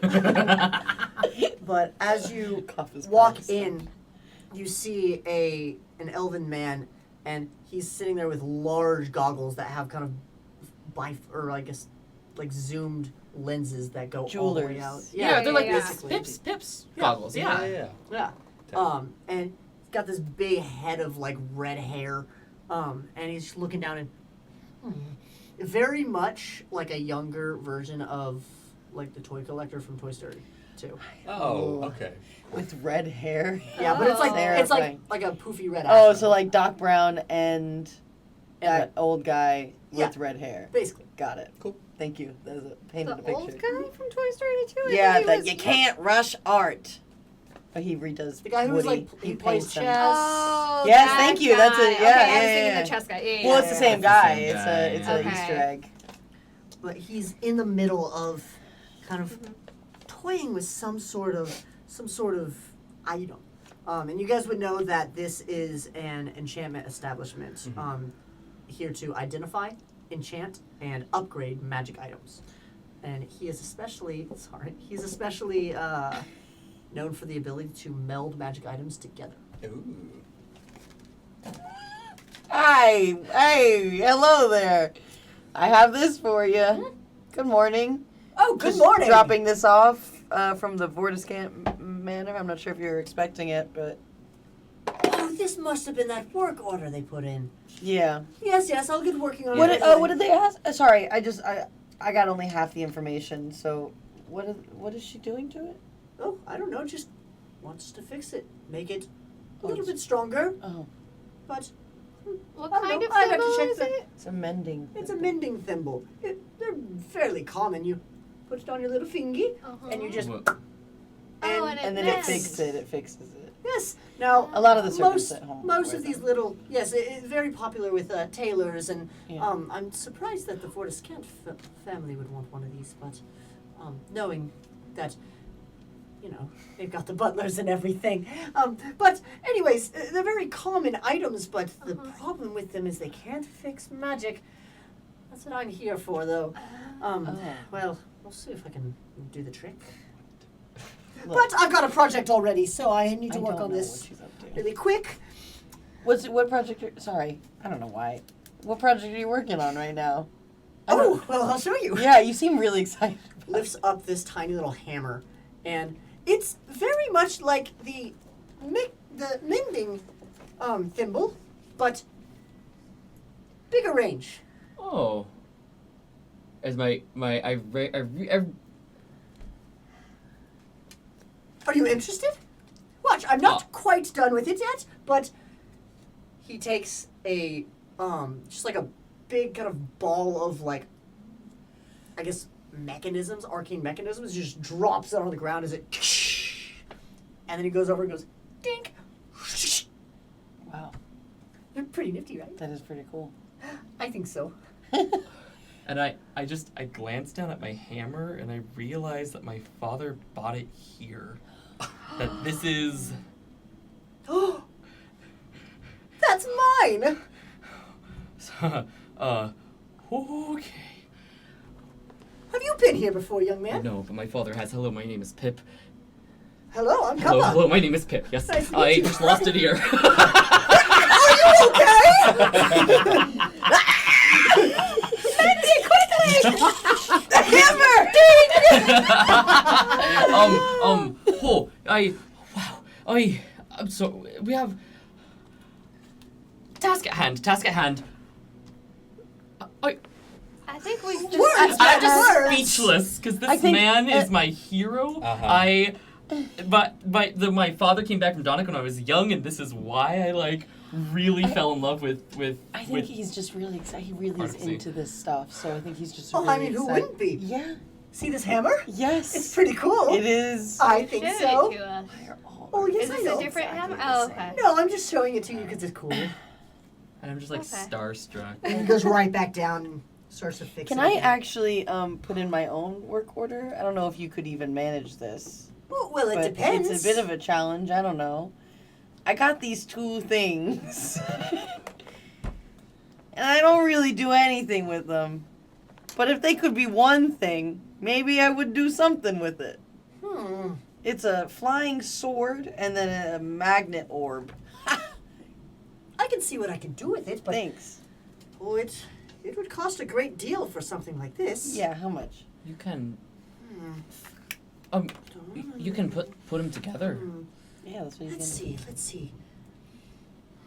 but as you Kappa's walk palace. in, you see an elven man, and he's sitting there with large goggles that have kind of like zoomed lenses that go all the way out. Jewelers. Yeah, they're like yeah. Pips Yeah. goggles. Yeah. Yeah. Yeah. Yeah. And he's got this big head of like red hair, and he's looking down and very much like a younger version of like the toy collector from Toy Story 2. Oh. Okay. With red hair. Yeah, but it's like Terrifying. like a poofy red. Oh, afro. so like Doc Brown and that old guy Yeah. with red hair. basically. Got it. Cool. Thank you. That was a The painted a old picture. guy from Toy Story 2? I Yeah, thought he that was- you can't rush art. But he redoes The guy who was Woody. like he plays paints them. chess. Oh, Yes, that thank you, that's guy. it, yeah, Okay, I was yeah, thinking yeah. the chess guy. Yeah, Well, it's the same It's the guy. same It's guy. a it's Okay. an Easter egg. But he's in the middle of kind of toying with some sort of item. And you guys would know that this is an enchantment establishment here to identify, enchant, and upgrade magic items. And he is especially known for the ability to meld magic items together. Ooh. Hi, hey, hello there. I have this for you. Good morning. Oh, good Just morning. Dropping this off from the Vortiscant Manor. I'm not sure if you're expecting it, but Oh, this must have been that work order they put in. yeah. Yes, I'll get working on What it. did, what did they ask? Sorry, I got only half the information. So what is she doing to it? Oh, I don't know, just wants to fix it. Make it a Oh, little it's- bit stronger, Oh, but What I don't kind know. of I'd have to thimble check is the- it? it's a mending. it's a mending thimble. They're fairly common. You put it on your little fingy, Uh-huh. and you just Wha- Oh, and And then it mends. fixes it. It fixes it. yes. Now A lot of the servants most at home. most wear of these them. little it's very popular with tailors, and Yeah. I'm surprised that the Fortiscant family would want one of these, but knowing that. You know, they've got the butlers and everything. But anyways, they're very common items, but the problem with them is they can't fix magic. That's what I'm here for, though. Oh. Well, we'll see if I can do the trick. Look, But I've got a project already, so I need to I work don't on know this what she's up to. really quick. What project? Sorry, I don't know why. What project are you working on right now? I don't- Oh, well, I'll show you. Yeah, you seem really excited. Lifts up this tiny little hammer, and it's very much like the mending thimble, but bigger range. Oh. As my Are you interested? Watch, I'm not quite done with it yet, but he takes a just like a big kind of ball of like I guess mechanisms, arcane mechanisms, just drops it on the ground as it and then he goes over and goes dink. Wow, They're pretty nifty, right? that is pretty cool. I think so. and I glanced down at my hammer and I realized that my father bought it here. That this is That's mine. okay. Have you been here before, young man? No, but my father has. Hello, my name is Pip. Hello, I'm Hello, Kappa. hello, my name is Pip. Yes, Nice to meet I you. just lost it here. Are you okay? Mandy, quickly! The hammer! I'm so, we have, task at hand. I think we just. Words, I'm Words. just speechless, because I this think, man is my hero. Uh-huh. but my father came back from Donic when I was young, and this is why I like really fell in love with. I think he's just really excited. He really is Artsy. into this stuff, so I think he's just. Oh, really I mean, who excited. wouldn't be? Yeah. See this hammer? Yes. It's pretty cool. It is. I think Show so. it to us. Oh, yes, Is I this know. a different exactly hammer? Oh, okay. No, I'm just showing it to you because it's cool. And I'm just like Okay. starstruck. And he goes right back down and starts to fix Can it. I again. actually put in my own work order? I don't know if you could even manage this. Well, it but depends. It's a bit of a challenge. I don't know. I got these 2 things. And I don't really do anything with them. But if they could be one thing, maybe I would do something with it. It's a flying sword and then a magnet orb. I can see what I can do with it, but Thanks. oh, it would cost a great deal for something like this. Yeah, how much? You can Hmm. you can put them together. Yeah, that's what you Let's can see. Let's see.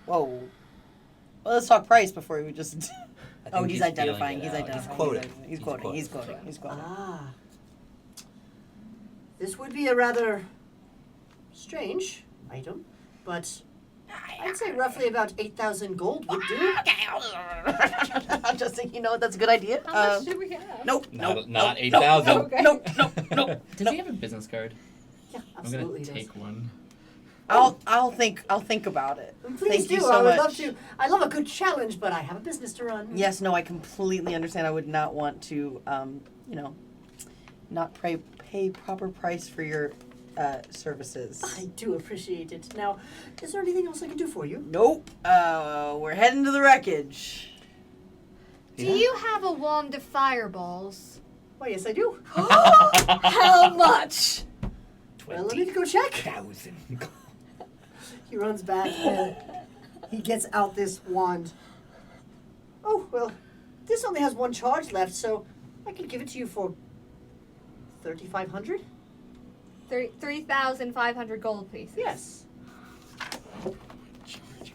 Whoa. Well, let's talk price before we just... I Oh, think he's feeling identifying. it He's out. identifying. quoting. He's quoting. He's quoting. He's quoting. Ah. This would be a rather strange item, but I'd say roughly about 8,000 gold would do. Just think, you know, that's a good idea. How much do we have? Nope. Not nope, 8,000. Okay. Nope. Nope. Does he have a business card? Yeah, I'm absolutely. gonna take one. I'll think about it. Please Thank do. you so I would much. love to. I love a good challenge, but I have a business to run. Yes, no, I completely understand. I would not want to, not pay proper price for your services. I do appreciate it. Now, is there anything else I can do for you? Nope. We're heading to the wreckage. Do you have a wand of fireballs? Why, yes, I do. How much? Well, let me go check. 20,000. He runs back and he gets out this wand. Oh, well, this only has 1 charge left, so I could give it to you for 3,500? 3,500 gold pieces. Yes.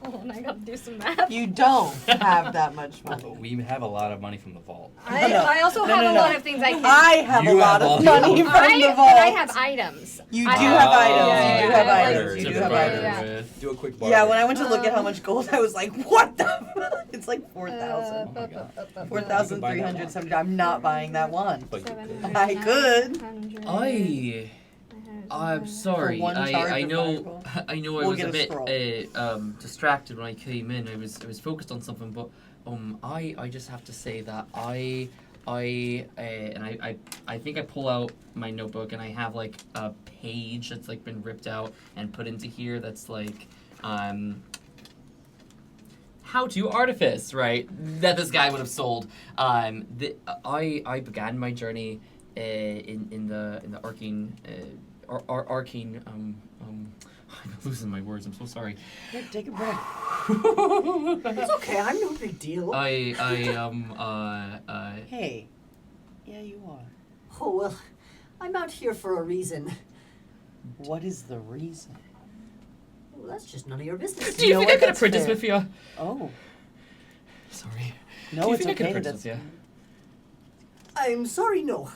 Oh, and I gotta do some math. You don't have that much money. But we have a lot of money from the vault. I also have a lot of things I can. I have You a lot have of all money the from I, the but vault. I have items. You I do have- have Oh, items. yeah, You do yeah, have yeah, items. yeah. You do To have barter items. with. Do a quick barter. Yeah, when I went to look at how much gold, I was like, what the? It's like 4,000. Oh my God. 4,370. I'm not buying that one. But you could. I could. I'm sorry. For one charge I of know. fireball? I know. I We'll was get a a bit scroll. distracted when I came in. I was focused on something, but I just have to say that I think I pull out my notebook and I have like a page that's like been ripped out and put into here that's like how to artifice, right? That this guy would have sold. I began my journey in the arcane arcane I'm losing my words. I'm so sorry. Here, take a breath. It's okay. I'm no big deal. Hey. Yeah, you are. Oh, well, I'm out here for a reason. What is the reason? Well, that's just none of your business. Do you know think what? I could That's apprentice fair. with you? Oh. Sorry. No, Do you it's think I could okay. apprentice That's with you? I'm sorry, no.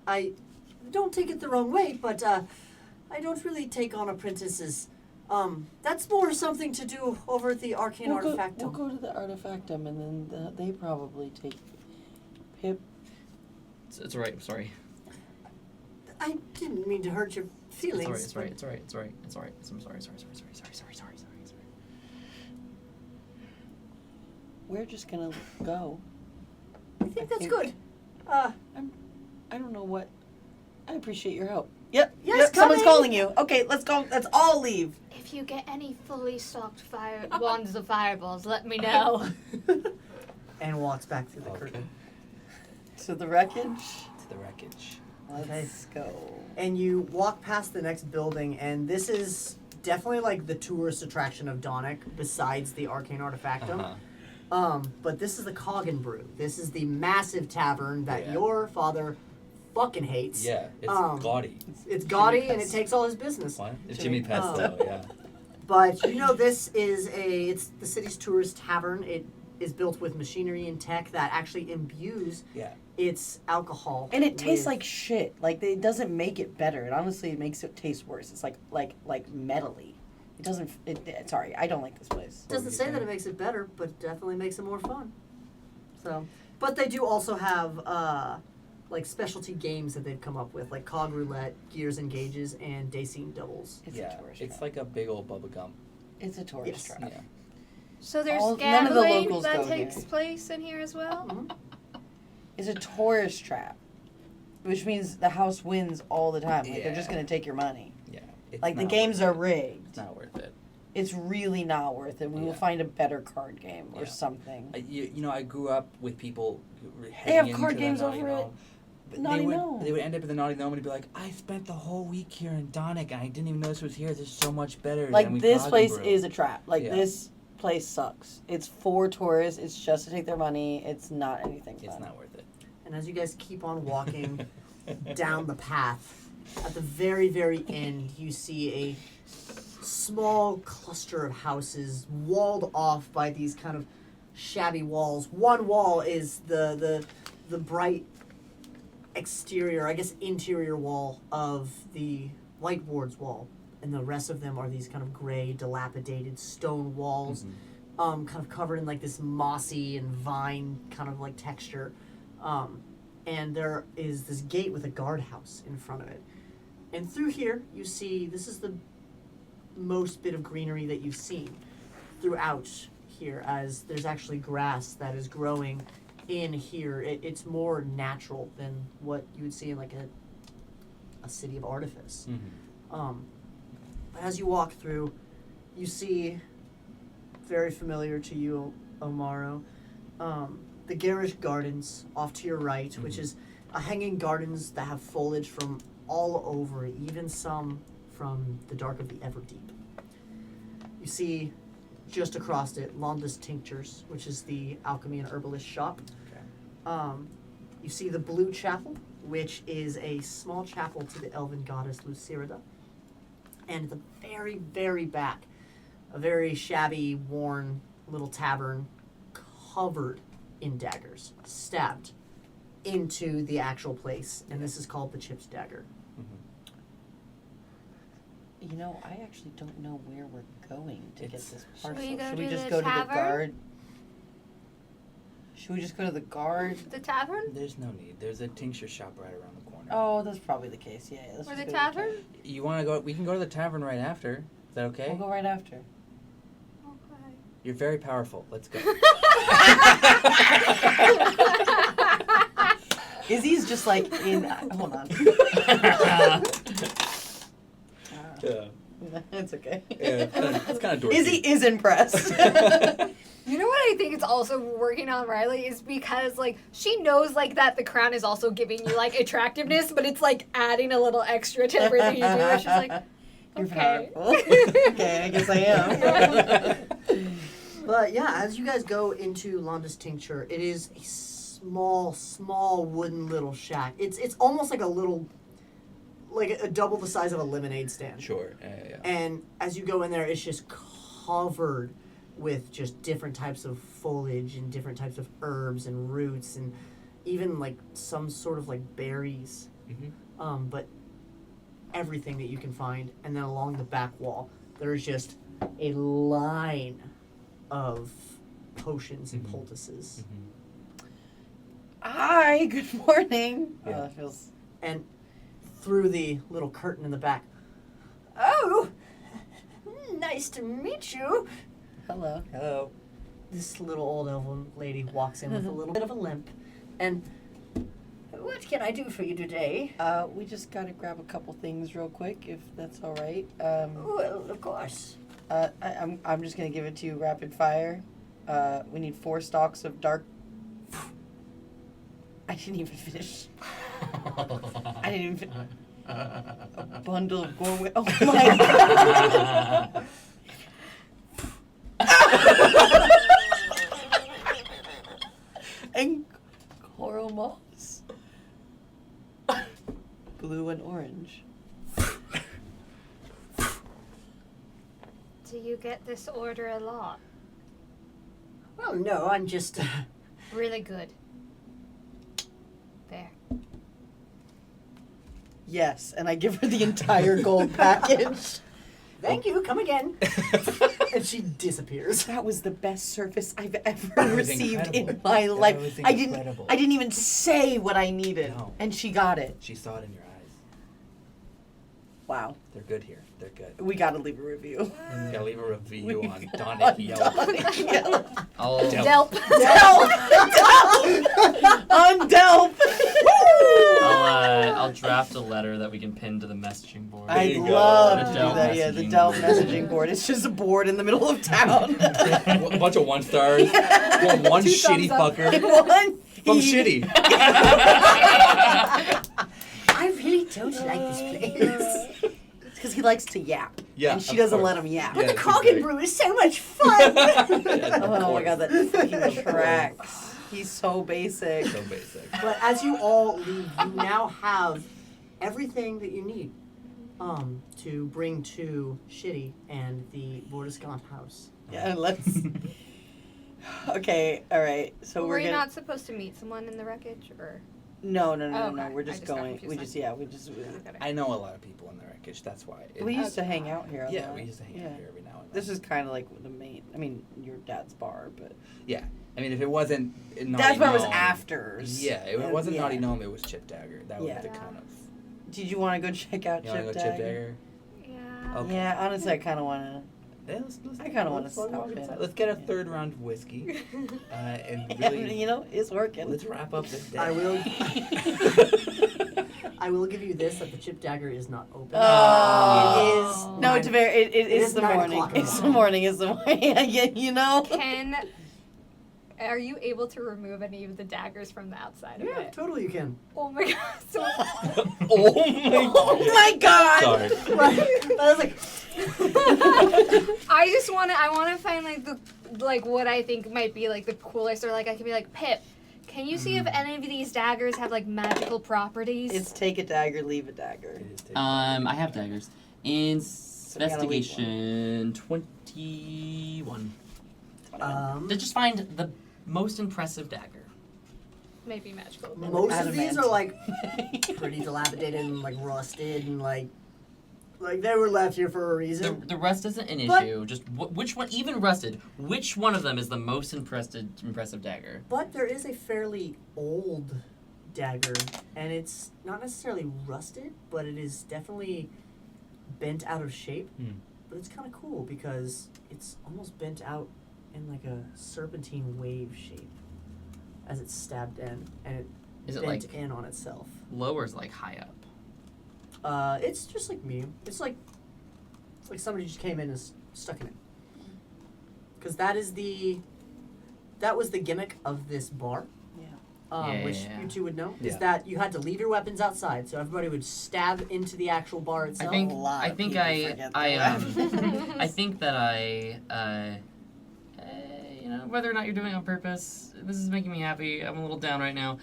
I don't take it the wrong way, but I don't really take on apprentices. That's more something to do over at the Arcane Artifactum. We'll go to the Artifactum, and then they probably take Pip. It's alright. I'm sorry. I didn't mean to hurt your feelings. It's alright. It's alright. It's alright. It's alright. I'm sorry. Sorry. We're just gonna go. I think that's good. I don't know what. I appreciate your help. Yep. Yes, Yep. Someone's coming. calling you. Okay, let's go. Let's all leave. If you get any fully stocked wands of fireballs, let me know. And walks back through the Okay. curtain. To the wreckage. To the wreckage. Let's go. And you walk past the next building, and this is definitely like the tourist attraction of Donic, besides the Arcane Artifactum. Uh-huh. But this is the Cog and Brew. This is the massive tavern that Yeah. your father fucking hates. Yeah, it's gaudy. It's gaudy and it takes all his business. What? It's Jimmy Oh. Pesto, yeah. But you know, this is it's the city's tourist tavern. It is built with machinery and tech that actually imbues Yeah. It's alcohol. And it tastes with- like shit. Like it doesn't make it better. It honestly makes it taste worse. It's like metally. It doesn't. Sorry, I don't like this place. It doesn't say that it makes it better, but it definitely makes it more fun. So, but they do also have like specialty games that they've come up with, like cog roulette, gears and gauges, and Daisy doubles. It's Yeah, a tourist it's trap. like a big old bubble gum. It's a tourist Yes. trap. Yeah. So there's None of the gambling locals that go takes here. place in here as well. Mhm. It's a tourist trap, which means the house wins all the time. Like they're just Yeah. gonna take your money. Yeah. It's Like the not games worth are it. rigged. It's not worth it. It's really not worth it. We will Yeah. find a better card game or Yeah. something. You know, I grew up with people. have heading card into the games Naughty over Gnome. it. But Naughty Gnome. They would end up in the Naughty Gnome and be like, I spent the whole week here in Donick and I didn't even notice it was here. This is so much better Like than we this Cog and place Brew." is a trap. Like Yeah. this place sucks. It's for tourists. It's just to take their money. It's not anything fun. It's not worth it. And as you guys keep on walking down the path, at the very, very end, you see a small cluster of houses walled off by these kind of shabby walls. One wall is the bright exterior, I guess interior wall of the whiteboards wall, and the rest of them are these kind of gray, dilapidated stone walls, kind of covered in like this mossy and vine kind of like texture. And there is this gate with a guardhouse in front of it. And through here, you see, this is the most bit of greenery that you've seen throughout here, as there's actually grass that is growing in here. It's more natural than what you would see in like a city of artifice. But as you walk through, you see, very familiar to you, Omaru, the garish gardens off to your right, which is hanging gardens that have foliage from all over, even some from the dark of the Everdeep. You see just across it Londis Tinctures, which is the alchemy and herbalist shop. You see the Blue Chapel, which is a small chapel to the elven goddess Lucirida. And at the very, very back, a very shabby, worn little tavern covered in daggers, stabbed into the actual place. And this is called the Chips Dagger. You know, I actually don't know where we're going to get It's- this Should parcel. we go Should we to just the go to the tavern? guard? Should we just go to the guard? The tavern? There's no need. There's a tincture shop right around the corner. Oh, that's probably the case. Yeah, let's Or just the go to tavern? You want to go? We can go to the tavern right after. Is that okay? We'll go right after. Okay. You're very powerful. Let's go. Izzy's just like in. Hold on. Yeah. It's okay. Yeah, it's kind of dorky. Izzy is impressed. You know what I think it's also working on Riley is because like she knows like that the crown is also giving you like attractiveness, but it's like adding a little extra to everything you do. And she's like, You're okay. powerful. Okay, I guess I am. But yeah, as you guys go into Londis Tincture, it is a small wooden little shack. It's almost like a little, like a double the size of a lemonade stand. Sure. Yeah. And as you go in there, it's just covered with just different types of foliage and different types of herbs and roots and even like some sort of like berries. But everything that you can find. And then along the back wall, there's just a line of potions and poultices. Hi, good morning. Yeah. It feels. And through the little curtain in the back, oh, nice to meet you. Hello. Hello. This little old elven lady walks in with a little bit of a limp. And what can I do for you today? We just gotta grab a couple things real quick, if that's all right. Well, of course. I'm just gonna give it to you rapid fire. We need 4 stalks of dark. I didn't even finish. I didn't even finish. A bundle of gore. Oh my god. And coral moss. Blue and orange. Do you get this order a lot? Well, no, I'm just. Really good. Yes, and I give her the entire gold package. Thank you. Come again. And she disappears. That was the best service I've ever was received in incredible. my That life. was I incredible. didn't even say what I needed, No. and she got it. She saw it in your eyes. Wow. They're good here. They're good. We gotta leave a review. You gotta leave a review on On Donic Yelp. Donic Yelp. I'll Delp. On Delp. I'll draft a letter that we can pin to the messaging board. I'd you go. love The to do Delp that. Yeah, the messaging Delp board. messaging board. It's just a board in the middle of town. A bunch of 1 stars. One Two shitty thumbs up. fucker. One. From shitty. I really don't like this place. It's because he likes to yap. Yeah, And she of doesn't course. let him yap. Yeah. The That's Cog exactly- and Brew is so much fun. Oh my god, that fucking tracks. He's so basic. So basic. But as you all leave, you now have everything that you need to bring to Shitty and the Bordescant house. Yeah, let's. Okay, all right. So Were we're you gonna. not supposed to meet someone in the wreckage, or? No. Oh, No. okay. We're I just just got going. confused We then. just. Yeah. We just. Okay. I know a lot of people in the wreckage. That's why. We used to hang out here. A Yeah, lot. we used to hang out Yeah. here every now and then. This is kind of like the main. I mean, your dad's bar, but Yeah. I mean, if it wasn't Naughty dad's bar was Gnome- afters. Yeah, if it wasn't Yeah. Naughty Gnome, it was Chip Dagger. That was Yeah. the Yeah. kind of. Did you want to go check out You want to Chip go Chip Dagger? Dagger? Yeah. Okay. Yeah, honestly, I kind of want to. Yeah, let's I kinda wanna let's walk stop inside. in. Let's get a Yeah. third round of whiskey. And And, really, you know, it's working. let's wrap up this day. I will. I will give you this: that the chip dagger is not open. Oh. It is. No, nine- it's very. It's is the 9 morning. o'clock in It's the the morning. It's the morning. Yeah, you know. Are you able to remove any of the daggers from the outside of Yeah, it? totally you can. Oh my god! So Oh my god! Sorry. I was like, I just want to. I want to find like what I think might be like the coolest, or like I could be like, Pip, can you see if any of these daggers have like magical properties? It's take a dagger, leave a dagger. I have daggers. we gotta leave Investigation 21. Just find the most impressive dagger. Maybe magical. most of these Adamant. are like pretty dilapidated and like rusted and like they were left here for a reason. The rust isn't an But- issue. Just which one, even rusted, which one of them is the most impressive dagger? But there is a fairly old dagger, and it's not necessarily rusted, but it is definitely bent out of shape. But it's kind of cool because it's almost bent out in like a serpentine wave shape as it's stabbed in, and it Is it bent like in on itself. low or is it like high up? It's just like medium. It's like somebody just came in and stuck in it. Because that was the gimmick of this bar. Yeah. Which Yeah. you two would know, is Yeah. that you had to leave your weapons outside, so everybody would stab into the actual bar itself. I think A lot of think people I forget I that. I think that you know, whether or not you're doing it on purpose, this is making me happy. I'm a little down right now.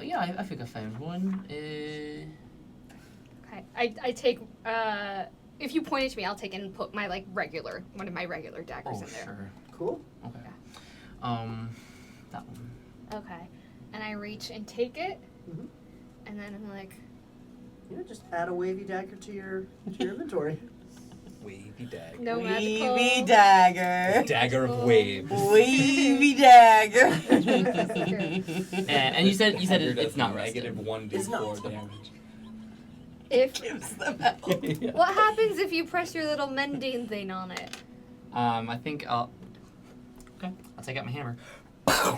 Yeah, I think I found one. Okay. I take. If you point it to me, I'll take it and put my one of my regular daggers Oh in there. sure. Cool. Okay. That one. Okay. And I reach and take it, Mhm. and then I'm like, Yeah, just add a wavy dagger to your inventory. Wavy dagger. no magical. Wavy dagger. Dagger of waves. Wavy dagger. And you said it's not rusted. Negative 1d4 It's not. damage. If Gives them out. what happens if you press your little mending thing on it? I think I'll take out my hammer.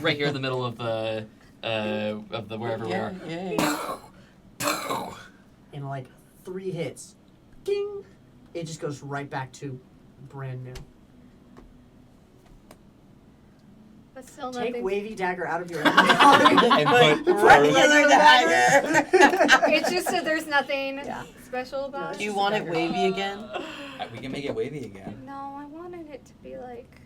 Right here in the middle of the wherever we Yeah, are. yeah. In like 3 hits, ding, it just goes right back to brand new. But still Take nothing. wavy dagger out of your inventory. And put Regular dagger. It's just that there's nothing Yeah. special about Do it. you want it wavy again? We can make it wavy again. No, I wanted it to be like.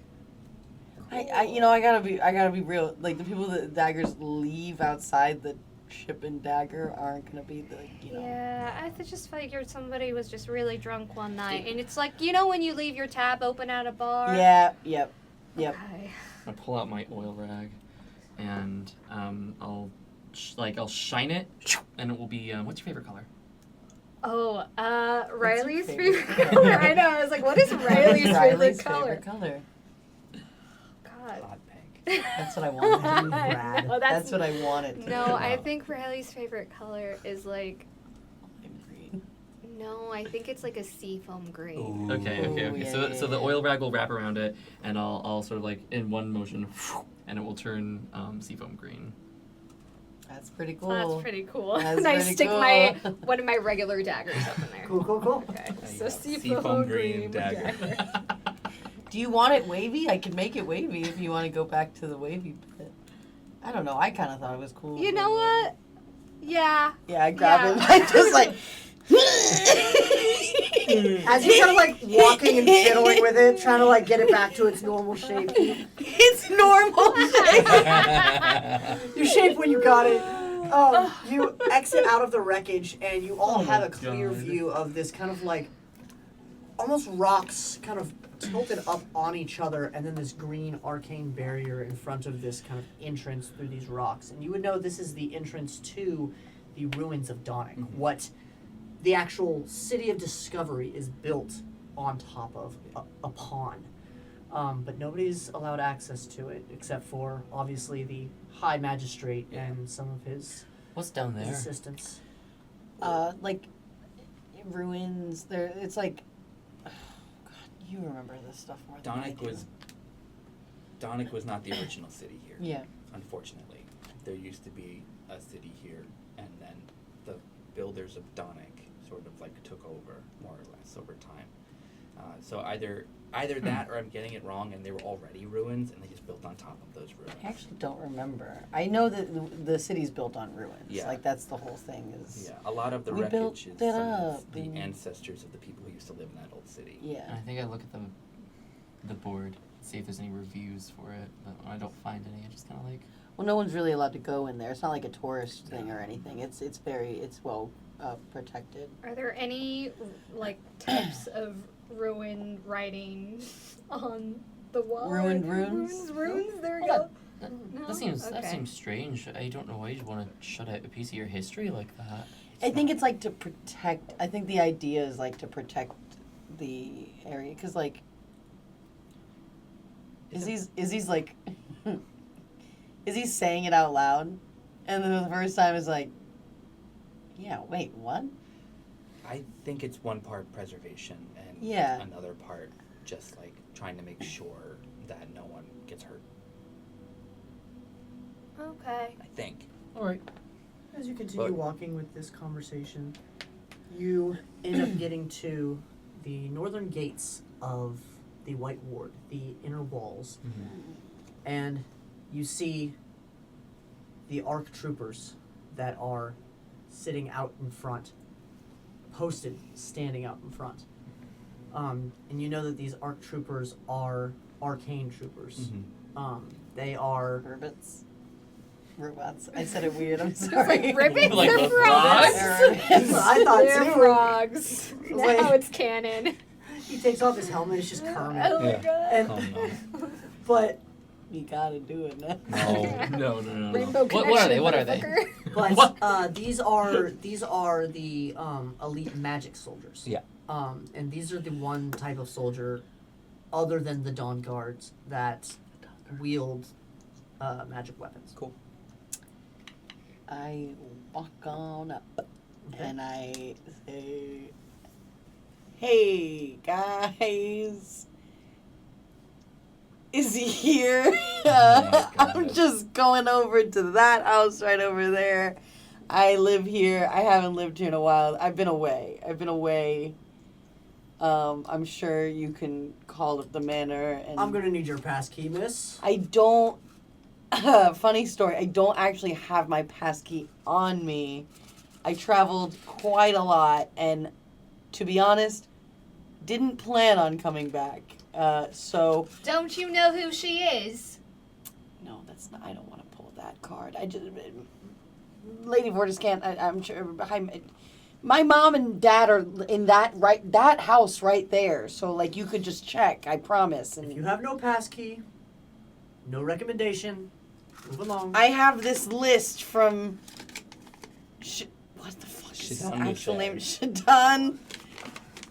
I gotta be real. Like the people that daggers leave outside the ship and dagger aren't gonna be the Yeah, I just figured somebody was just really drunk one night, and it's like when you leave your tab open at a bar. Yeah. Yep. Okay. I pull out my oil rag, and I'll I'll shine it, and it will be. What's your favorite color? Oh, Riley's favorite favorite color. I know. I was like, what is Riley's Riley's favorite color? favorite color. God. Hot pink. That's what I wanted. Rad. No, That's what I wanted. No, I think Riley's favorite color is like. Green. No, I think it's like a seafoam green. Ooh. Okay. Ooh, yeah, so yeah, so the yeah. oil rag will wrap around it, and I'll sort of like in one motion, and it will turn seafoam green. That's pretty cool. That's pretty cool. That's And I pretty stick cool. my one of my regular daggers up in there. Cool, cool, cool. Okay, There you so go. seafoam green dagger. Do you want it wavy? I can make it wavy if you want to go back to the wavy bit. I don't know. I kind of thought it was cool. You know what? Yeah. Yeah, I grab Yeah. him. I just like. As you're kind of like walking and fiddling with it, trying to like get it back to its normal shape. It's normal shape. Your shape when you got it. You exit out of the wreckage, and you all have a clear God. view of this kind of like almost rocks kind of tilted up on each other, and then this green arcane barrier in front of this kind of entrance through these rocks. And you would know this is the entrance to the ruins of Donic. What the actual city of Discovery is built on top of, upon. But nobody's allowed access to it except for obviously the High Magistrate and some of his What's down his there? assistants. Like ruins. There. It's like. Oh, God, you remember this stuff more than I do. Donic was not the original city here. Yeah. Unfortunately, there used to be a city here, and then the builders of Donic sort of like took over more or less over time. So either that, or I'm getting it wrong, and they were already ruins, and they just built on top of those ruins. I actually don't remember. I know that the city's built on ruins. Yeah. Like that's the whole thing. Is Yeah, a lot of the We built wreckage is that some of up the and- ancestors of the people who used to live in that old city. And Yeah. I think I look at the board, see if there's any reviews for it, but when I don't find any, I just kind of like. Well, no one's really allowed to go in there. It's not like a tourist thing or anything. It's well protected. Are there any like types of ruin writing on the wall? Ruined Like, runes? Runes. There we Well, go. No? That seems Okay. strange. I don't know why you'd want to shut out a piece of your history like that. I think it's like to protect. I think the idea is like to protect the area because like. Izzy's like. Izzy's saying it out loud, and then the first time is like. Yeah. Wait. What? I think it's one part preservation and Yeah. another part just like trying to make sure that no one gets hurt. Okay. I think. All right. As you continue But- walking with this conversation, you end up getting to the northern gates of the White Ward, the inner walls, and you see the ARC troopers that are sitting out in front, posted, standing out in front. And you know that these ARC troopers are arcane troopers. They are Robots. Robots. I said it weird. I'm It's sorry. like ribbons Like or the frogs. I thought They're too. frogs. It's Now like- it's canon. He takes off his helmet, it's just Kermit. Oh my Yeah. god. And, Oh, no. but You gotta do it now. No. No. Rainbow What are they? connection, What are they? motherfucker. But these are the elite magic soldiers. Yeah. And these are the one type of soldier, other than the Dawn Guards, that wield magic weapons. Cool. I walk on up and I say, "Hey guys, is he here?" my I'm God. just going over to that house right over there. I live here. I haven't lived here in a while. I've been away. I'm sure you can call up the manor. And I'm gonna need your pass key, miss. I don't. Funny story. I don't actually have my passkey on me. I traveled quite a lot, and to be honest, didn't plan on coming back. So Don't you know who she is? no, that's not. I don't want to pull that card. I just, Lady Vortis can't. I'm sure. My mom and dad are in that house right there. So like you could just check. I promise. And If you have no pass key, no recommendation, Move along. I have this list from. What the fuck is his Shadan actual name? Michel. Shadan,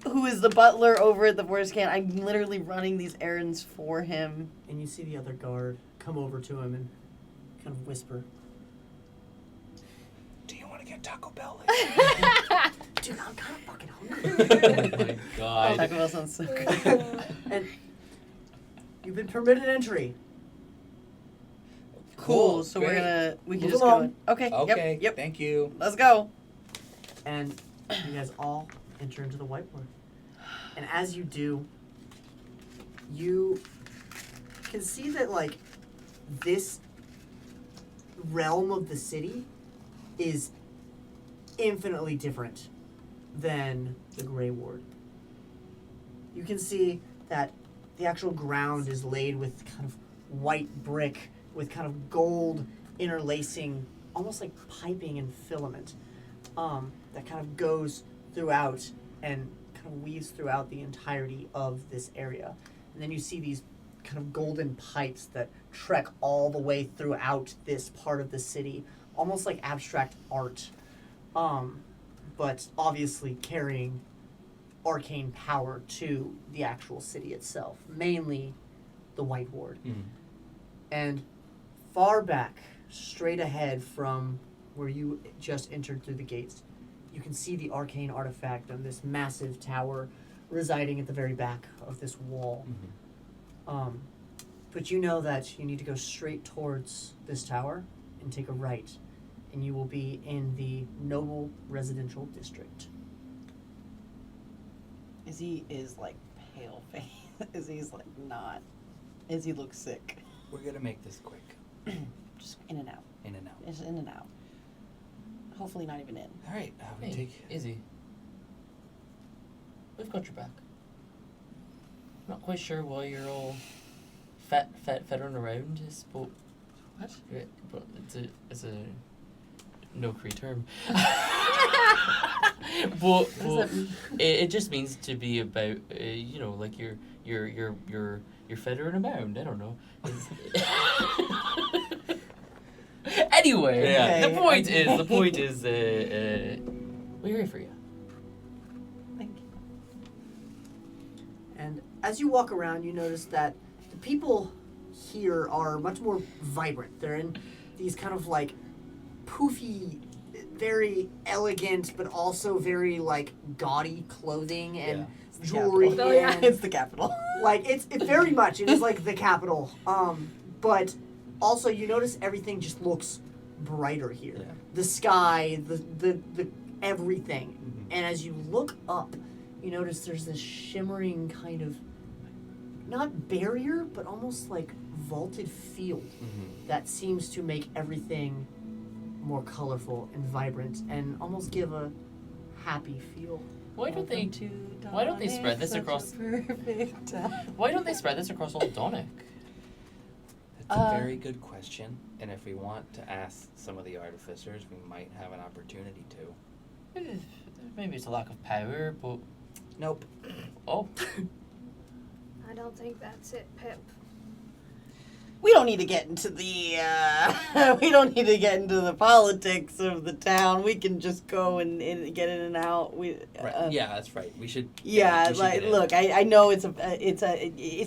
who is the butler over at the Forest Camp. I'm literally running these errands for him. And you see the other guard come over to him and kind of whisper, Do you want to get Taco Bell? dude, I'm kind of fucking Oh hungry. my god. Taco Bell sounds so good. And you've been permitted entry. Cool. So great. we can Move just along. go. Okay. Okay. Yep. Thank you. Let's go. And you guys all enter into the whiteboard. And as you do, you can see that, like, this realm of the city is infinitely different than the Grey Ward. You can see that the actual ground is laid with kind of white brick with kind of gold interlacing, almost like piping and filament, that kind of goes throughout and kind of weaves throughout the entirety of this area. And then you see these kind of golden pipes that trek all the way throughout this part of the city, almost like abstract art, but obviously carrying arcane power to the actual city itself, mainly the White Ward. And far back, straight ahead from where you just entered through the gates, you can see the arcane artifact of this massive tower residing at the very back of this wall. But you know that you need to go straight towards this tower and take a right, and you will be in the Noble Residential District. Izzy is like pale face. Izzy's like not. Izzy looks sick. We're gonna make this quick. Just in and out. In and out. Just in and out. Hopefully not even in. All right. We Hey, take. Izzy. We've got your back. Not quite sure why you're all fettering around us, but What? but it's a no Cree term. but What does that mean? it just means to be about you know, like you're fettering around. I don't know. Anyway, Yeah. the point is we're here for you. Thank you. And as you walk around, you notice that the people here are much more vibrant. They're in these kind of like poofy, very elegant, but also very like gaudy clothing and Yeah. jewelry. Oh, yeah. and, It's the capital. like it very much. It is like the capital. But also you notice everything just looks brighter here. Yeah. The sky, the everything. Mhm. And as you look up, you notice there's this shimmering kind of, not barrier, but almost like vaulted field that seems to make everything more colorful and vibrant and almost give a happy feel. Why don't they? Welcome to why don't they Donic, spread this such a across- perfect time. Why don't they spread this across all Donic? That's Uh, a very good question. And if we want to ask some of the artificers, we might have an opportunity to. Maybe it's a lack of power, but Nope. oh, I don't think that's it, Pip. We don't need to get into the we don't need to get into the politics of the town. We can just go and get in and out. Right. Yeah, that's right. We should. Yeah, we should like get in. look, I know it's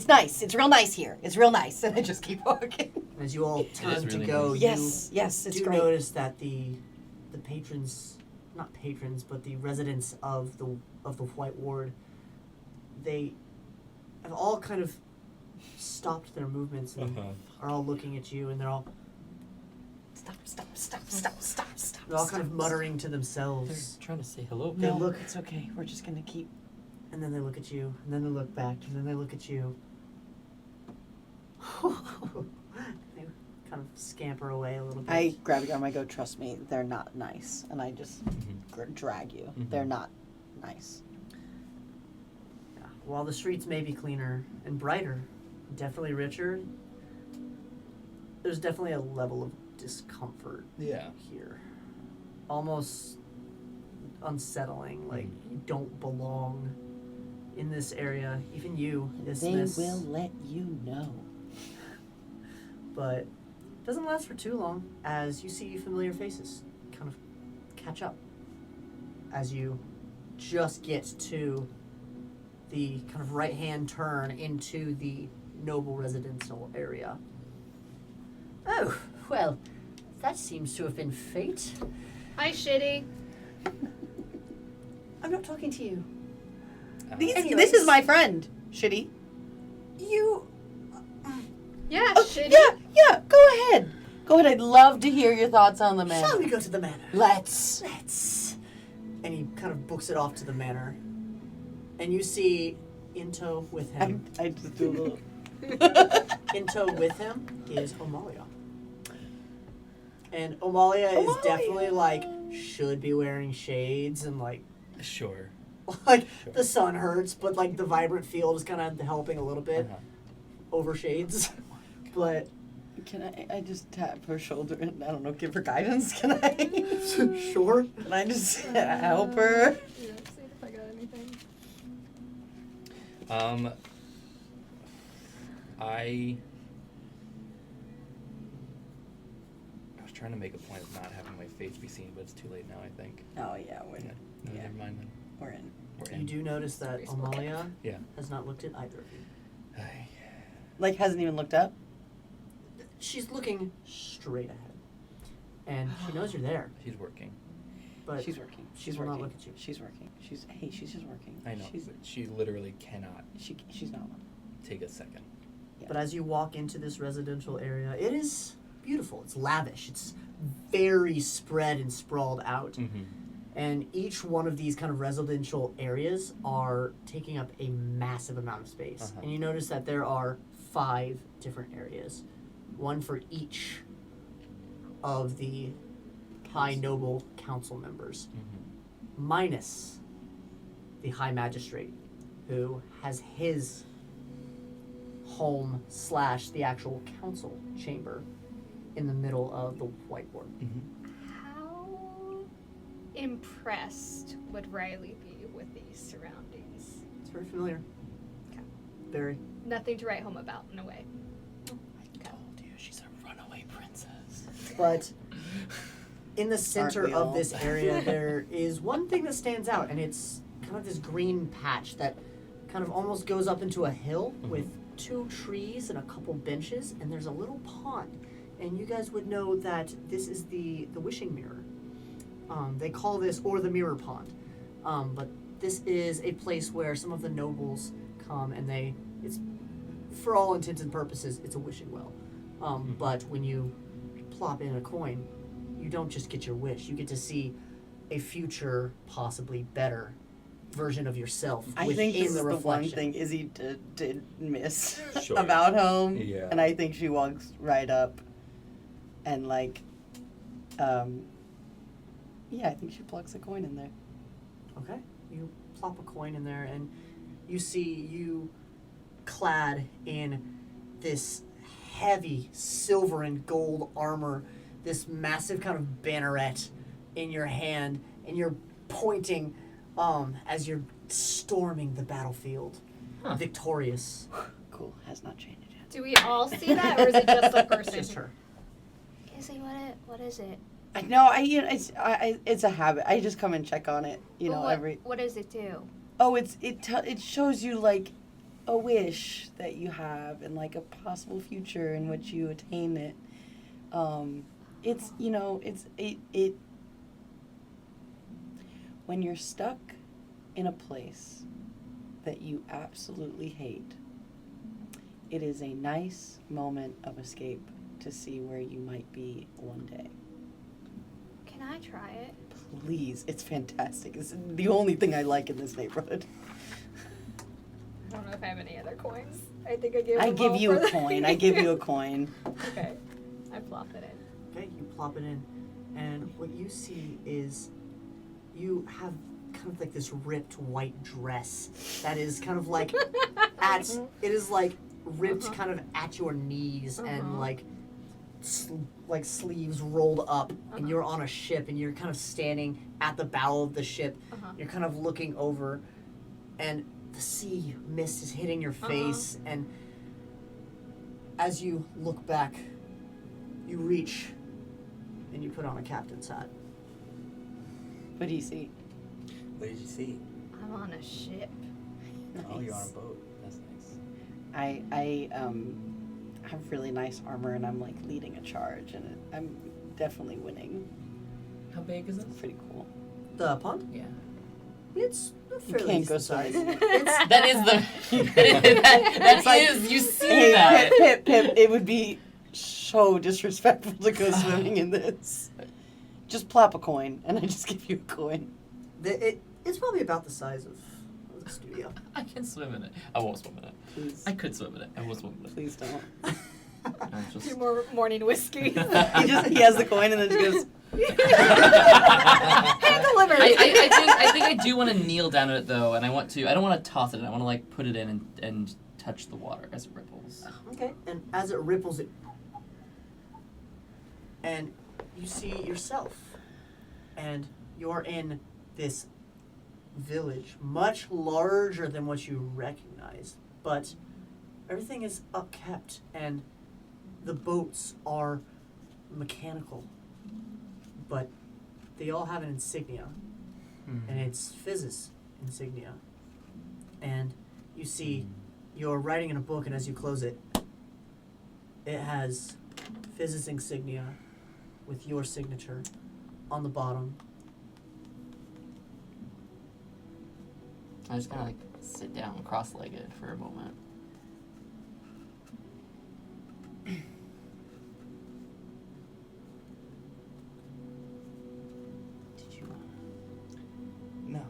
nice. It's real nice here. It's real nice, and I just keep walking. As you all turn is to really go, nice. Yes, you it's do great. notice that the patrons, not patrons, but the residents of the White Ward, they have all kind of stopped their movements and are all looking at you, and they're all kind of muttering to they're themselves. trying to say hello. They No, look- it's okay. We're just gonna keep. And then they look at you, and then they look back, and then they look at you. They kind of scamper away a little bit. I grab your arm. I go, trust me, they're not nice, and I just drag you. Mhm. They're not nice. Yeah. While the streets may be cleaner and brighter, definitely richer, there's definitely a level of discomfort Yeah. here. Almost unsettling, like you don't belong in this area. Even you, They Isthmus. will let you know. But Doesn't last for too long as you see familiar faces kind of catch up as you just get to the kind of right-hand turn into the noble residential area. Oh, well, that seems to have been fate. Hi, Shitty. I'm not talking to you. This is my friend, Shitty. You... Yeah, Oh, Shitty. yeah, go ahead. Go ahead, I'd love to hear your thoughts on the manor. Shall we go to the manor? Let's. And he kind of books it off to the manor. And you see in tow with him. I just do a little... In tow with him is Omalia. And Omalia is definitely like, should be wearing shades and like, Sure. like the sun hurts, but like the vibrant field is kind of helping a little bit over shades. But Can I just tap her shoulder and, I don't know, give her guidance? Can I? sure. Can I just help her? Yeah, see if I got anything. I was trying to make a point of not having my face be seen, but it's too late now, I think. Oh, yeah, we're in. No, Yeah. never mind then. We're in. We're You in. do notice that Omalia Yeah. has not looked at either of you. Ay. Like, hasn't even looked up? She's looking straight ahead. And she knows you're there, She's working. but She's working. she She's will working. not look at you. She's working. She's just working. I know, She's but she literally cannot she's not. take a second. But as you walk into this residential area, it is beautiful. It's lavish. It's very spread and sprawled out. Mm-hmm. And each one of these kind of residential areas are taking up a massive amount of space. Uh-huh. And you notice that there are 5 different areas, one for each of the high noble council members, Mm-hmm. minus the high magistrate, who has his home / the actual council chamber in the middle of the whiteboard. Mm-hmm. How impressed would Riley be with these surroundings? It's very familiar. Okay. Very. Nothing to write home about, in a way. I told you, she's a runaway princess. But in the center we all? of this area, there is one thing that stands out, and it's kind of this green patch that kind of almost goes up into a hill with 2 trees and a couple benches, and there's a little pond. And you guys would know that this is the wishing mirror. They call this, or the mirror pond. But this is a place where some of the nobles come, and it's, for all intents and purposes, it's a wishing well. But when you plop in a coin, you don't just get your wish. You get to see a future, possibly better version of yourself I within think this is the the one reflection. thing Izzy did miss Sure. about home. Yeah. And I think she walks right up and like, yeah, I think she plucks a coin in there. Okay. You plop a coin in there, and you see you clad in this heavy silver and gold armor, this massive kind of banneret in your hand, and you're pointing as you're storming the battlefield, victorious. Cool, has not changed yet. Do we all see that, or is it just the person? Just her. Izzy, what is it? It's a habit. I just come and check on it, What does it do? Oh, it shows you like a wish that you have and like a possible future in which you attain it. It when you're stuck in a place that you absolutely hate, it is a nice moment of escape to see where you might be one day. Can I try it? Please, it's fantastic. It's the only thing I like in this neighborhood. I don't know if I have any other coins. I think I gave I them give all you for a coin. I give you a coin. Okay. I plop it in. Okay, you plop it in, and what you see is you have kind of like this ripped white dress that is kind of like it is like ripped kind of at your knees and like sleeves rolled up, and you're on a ship, and you're kind of standing at the bow of the ship. You're kind of looking over, and the sea mist is hitting your face, and as you look back, You reach and you put on a captain's hat. What do you see? What did you see? I'm on a ship. Oh, you're on a Nice. boat. That's nice. I have really nice armor and I'm like leading a charge and I'm definitely winning. How big is this? It's pretty cool. The pond? Yeah. It's a You fairly can't go decent size. swimming. It's That is the. That like, is. You see Hey, that. Pip, it would be so disrespectful to go swimming in this. Just plop a coin and I just give you a coin. it's probably about the size of the studio. I can swim in it. I won't swim in it. Please, I could swim in it. I won't swim in it. please don't. I'm just. Do more morning whiskey. He has the coin and then just goes, Hand delivered. I think I do want to kneel down at it though, and I don't want to toss it in. I want to like put it in and touch the water as it ripples. Okay, and as it ripples, and you see yourself, and you're in this village, much larger than what you recognize, but everything is upkept, and the boats are mechanical, but they all have an insignia, and it's Fizz's insignia. And you see, you're writing in a book, and as you close it, it has Fizz's insignia with your signature on the bottom. I just kind of like sit down cross-legged for a moment. Did you? No,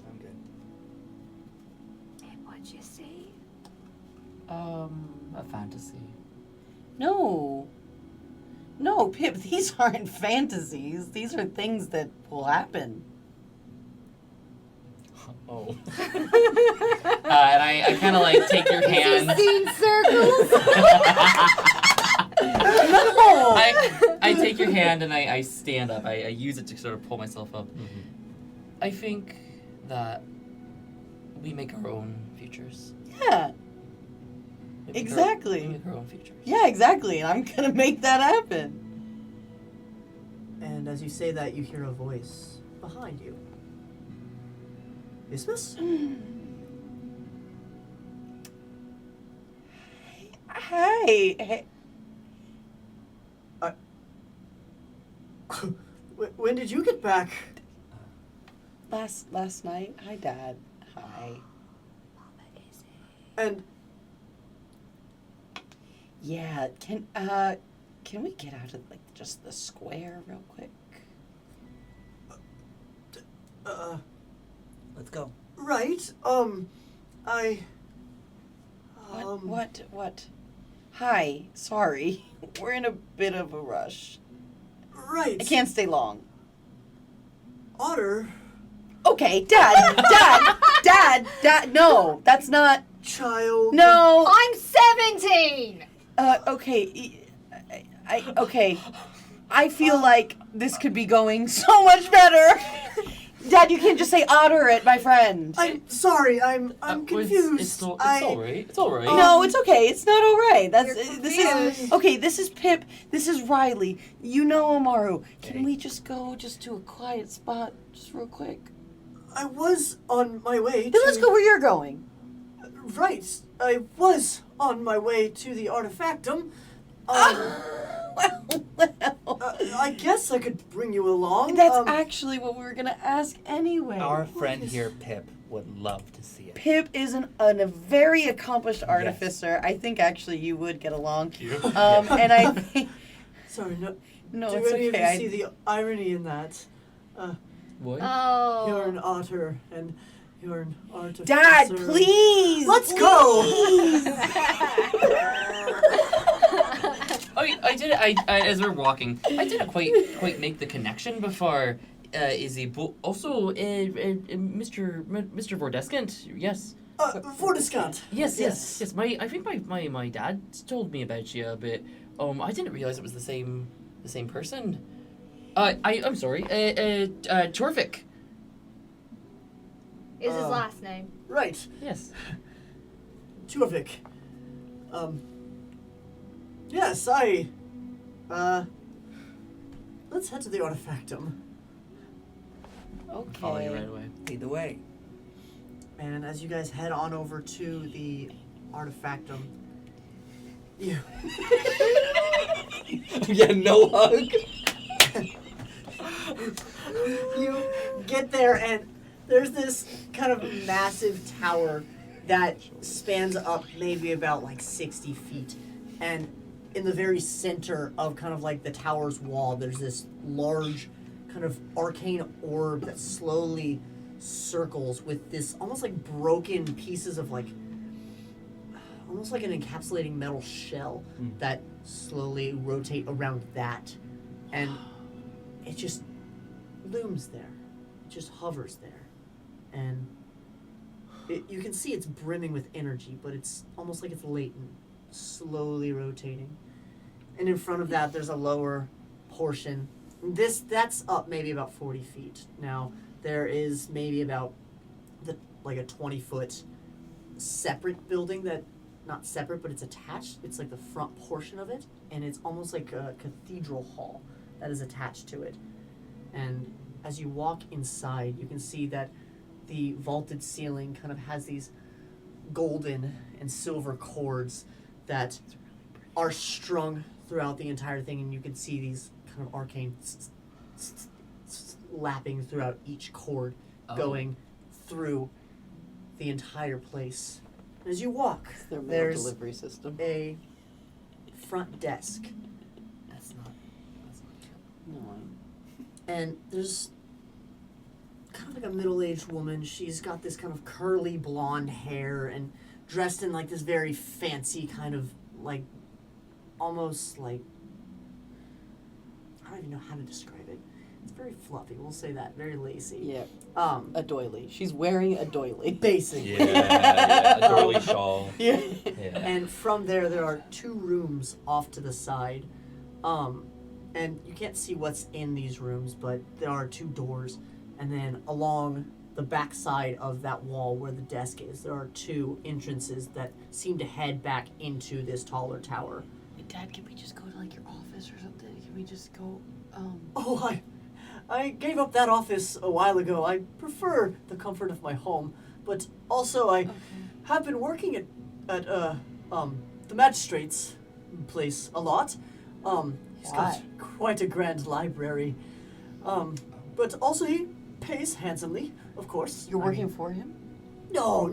I'm good. Hey, what'd you say? A fantasy. no, Pip, these aren't fantasies. These are things that will happen. Oh. And I kind of like take your hand. Seen circles. No! I take your hand and I stand up. I use it to sort of pull myself up. I think that we make our own futures. Yeah, We make exactly. we make our own futures. Yeah, exactly. And I'm gonna make that happen. And as you say that, you hear a voice behind you. Isthmus? Hey. When did you get back? Last night. Hi, Dad. Hi. And Yeah. Can we get out of like just the square real quick? Let's go. right, What? Hi. Sorry. We're in a bit of a rush. right. I can't stay long. Otter, Okay, Dad. No, that's not. child. No. I'm 17. Okay. Okay. I feel like this could be going so much better. Dad, you can't just say otter it, my friend. I'm sorry. I'm confused. It's all right. It's all right. No, it's okay. It's not all right. This confused. is okay. This is Pip. This is Riley. You know Omaru. Can Okay. we just go to a quiet spot, just real quick? I was on my way. Then let's go where you're going. Right. I was on my way to the artifactum. I guess I could bring you along. That's actually what we were gonna ask anyway. Our friend here, Pip, would love to see it. Pip is a very accomplished artificer. I think actually you would get along. You? And I think Sorry, no. no, do it's any okay. of you see the irony in that? What? Oh. You're an otter, and you're an artificer. Dad, please. Let's go. Oh, I did. I as we're walking, I didn't quite make the connection before. Izzy, but also Mr. Vordeskant. Yes. Vordeskant. Yes. I think my dad told me about you, but I didn't realize it was the same person. I'm sorry. Torvik. Is his last name. Right. Yes. Giuffre. Yes, I Let's head to the artifactum. Okay. Follow you right away. Lead the way. And as you guys head on over to the artifactum, you Yeah, no hug. you get there and there's this kind of massive tower that spans up maybe about like 60 feet. And in the very center of kind of like the tower's wall, there's this large kind of arcane orb that slowly circles with this almost like broken pieces of like almost like an encapsulating metal shell that slowly rotate around that, and it just looms there. It just hovers there, and you can see it's brimming with energy, but it's almost like it's latent, slowly rotating. And in front of that, there's a lower portion. That's up maybe about 40 feet. Now, there is maybe about like a 20-foot separate building that, not separate, but it's attached. It's like the front portion of it, and it's almost like a cathedral hall that is attached to it. And as you walk inside, you can see that the vaulted ceiling kind of has these golden and silver cords that are strung throughout the entire thing, and you can see these kind of arcane lapping throughout each cord, going through the entire place. And as you walk, It's their mail there's delivery system. a front desk, That's not No, and there's kind of like a middle-aged woman. She's got this kind of curly blonde hair and dressed in like this very fancy kind of like almost like, I don't even know how to describe it. It's very fluffy, we'll say that, very lacy. yeah, Um a doily. She's wearing a doily. basically. Yeah, a doily shawl. Yeah. Yeah. And from there are 2 rooms off to the side. And you can't see what's in these rooms, but there are 2 doors. And then along the back side of that wall where the desk is, there are 2 entrances that seem to head back into this taller tower. Dad, can we just go to like your office or something? Can we just go? Oh, I gave up that office a while ago. I prefer the comfort of my home, but also I have been working at the magistrate's place a lot. He's got quite a grand library. But also he pays handsomely, of course. You're I working mean, for him? No.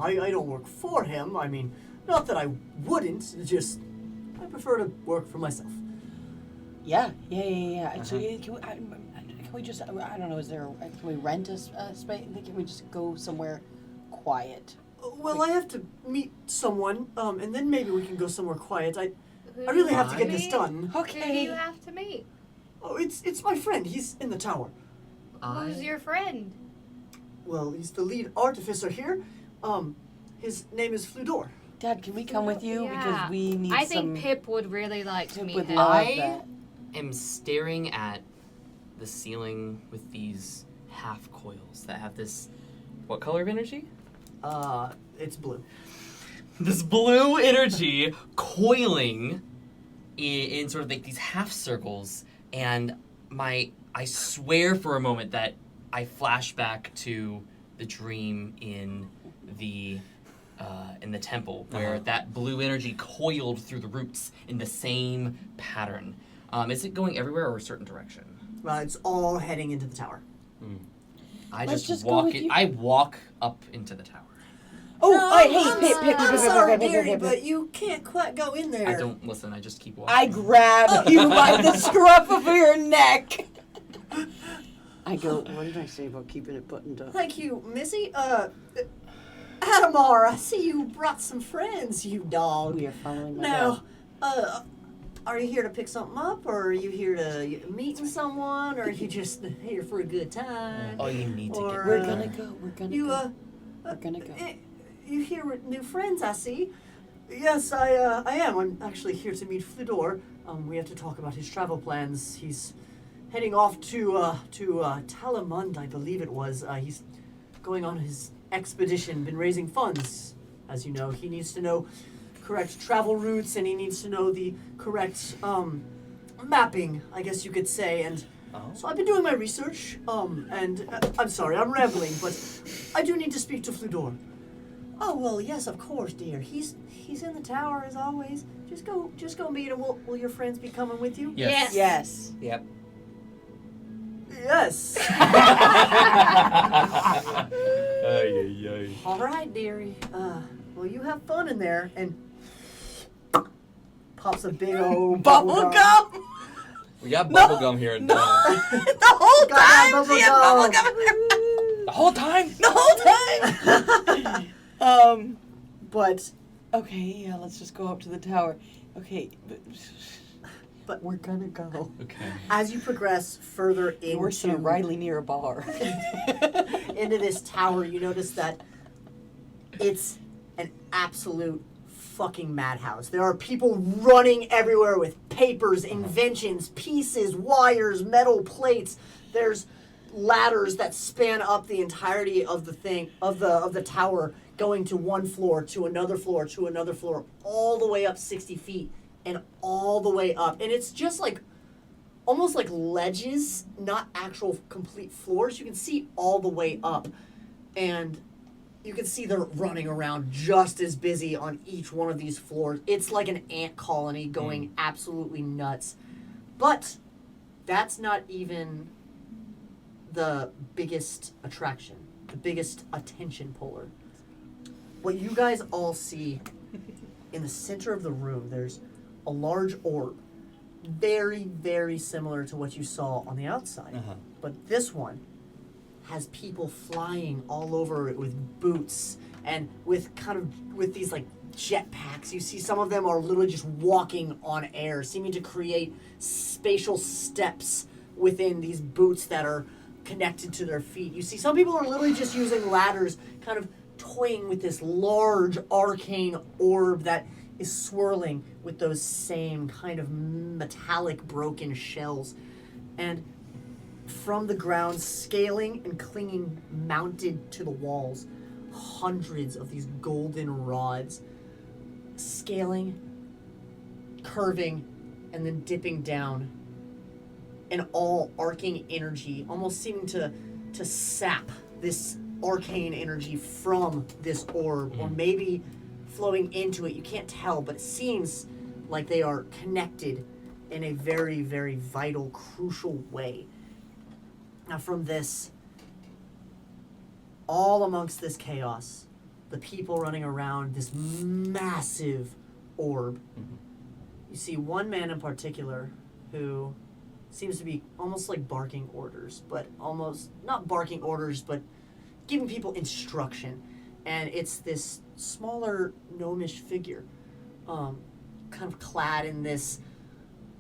I don't work for him. I mean, not that I wouldn't, just I prefer to work for myself. Yeah. Actually, can we just? I don't know. Can we rent a space? Can we just go somewhere quiet? Well, I have to meet someone, and then maybe we can go somewhere quiet. I really have to get this done. Who do you have to meet? Oh, it's my friend. He's in the tower. Who's your friend? Well, he's the lead artificer here. His name is Fludor. Dad, can we come with you Yeah. because we need I some? think Pip would really like to Pip meet would him. love I that. am staring at the ceiling with these half coils that have this. What color of energy? It's blue. This blue energy coiling in sort of like these half circles, and I swear for a moment that I flash back to the dream in the temple where that blue energy coiled through the roots in the same pattern. Is it going everywhere or a certain direction? Well, it's all heading into the tower. I Let's just just go walk with it. you. I walk up into the tower. I'm sorry, dearie, but you can't quite go in there. I don't listen. I just keep walking. I grab you by the scruff of your neck. I go, what did I say about keeping it buttoned up? Thank you, Missy. Adamar, I see you brought some friends, you dog. We are following my Now, dog. are you here to pick something up, or are you here to meeting someone, or are you just here for a good time? Oh, you need to Or, get. We're gonna go. We're gonna You, go. We're gonna go. You here with new friends, I see. Yes, I am. I'm actually here to meet Fludor. We have to talk about his travel plans. He's heading off to Talamund, I believe it was. He's going on his expedition, been raising funds. As you know, he needs to know correct travel routes, and he needs to know the correct mapping, I guess you could say, and Oh. so I've been doing my research, and I'm sorry, I'm rambling, but I do need to speak to Fludor. Oh, well, yes, of course, dear. He's in the tower, as always. Just go meet him. Will your friends be coming with you? Yes. Yes. Yep. Yes. Ay, ay, ay. All right, dearie. Well, you have fun in there, and pops a big old Bubble gum. We got bubblegum here and The whole Got that time bubble she had gum. bubble gum in there. The whole time? The whole time. But Okay, yeah, let's just go up to the tower. Okay, but we're gonna go. Okay. As you progress further worse than a into Riley near a bar. into this tower, you notice that it's an absolute fucking madhouse. There are people running everywhere with papers, inventions, pieces, wires, metal plates. There's ladders that span up the entirety of the thing of the tower, going to one floor, to another floor, to another floor, all the way up 60 feet and all the way up. And it's just like almost like ledges, not actual complete floors. You can see all the way up. And you can see they're running around just as busy on each one of these floors. It's like an ant colony going absolutely nuts. But that's not even the biggest attraction, the biggest attention puller. What you guys all see in the center of the room, there's a large orb, very, very similar to what you saw on the outside. Uh-huh. But this one has people flying all over it with boots and with these like jetpacks. You see some of them are literally just walking on air, seeming to create spatial steps within these boots that are connected to their feet. You see some people are literally just using ladders, kind of toying with this large arcane orb that is swirling with those same kind of metallic broken shells. And from the ground, scaling and clinging, mounted to the walls, hundreds of these golden rods, scaling, curving, and then dipping down, and all arcing energy, almost seeming to sap this arcane energy from this orb, or maybe flowing into it. You can't tell, but it seems like they are connected in a very, very vital, crucial way. Now from this, all amongst this chaos, the people running around this massive orb, you see one man in particular who seems to be almost like barking orders, but almost not barking orders, but giving people instruction. And it's this smaller gnomish figure, kind of clad in this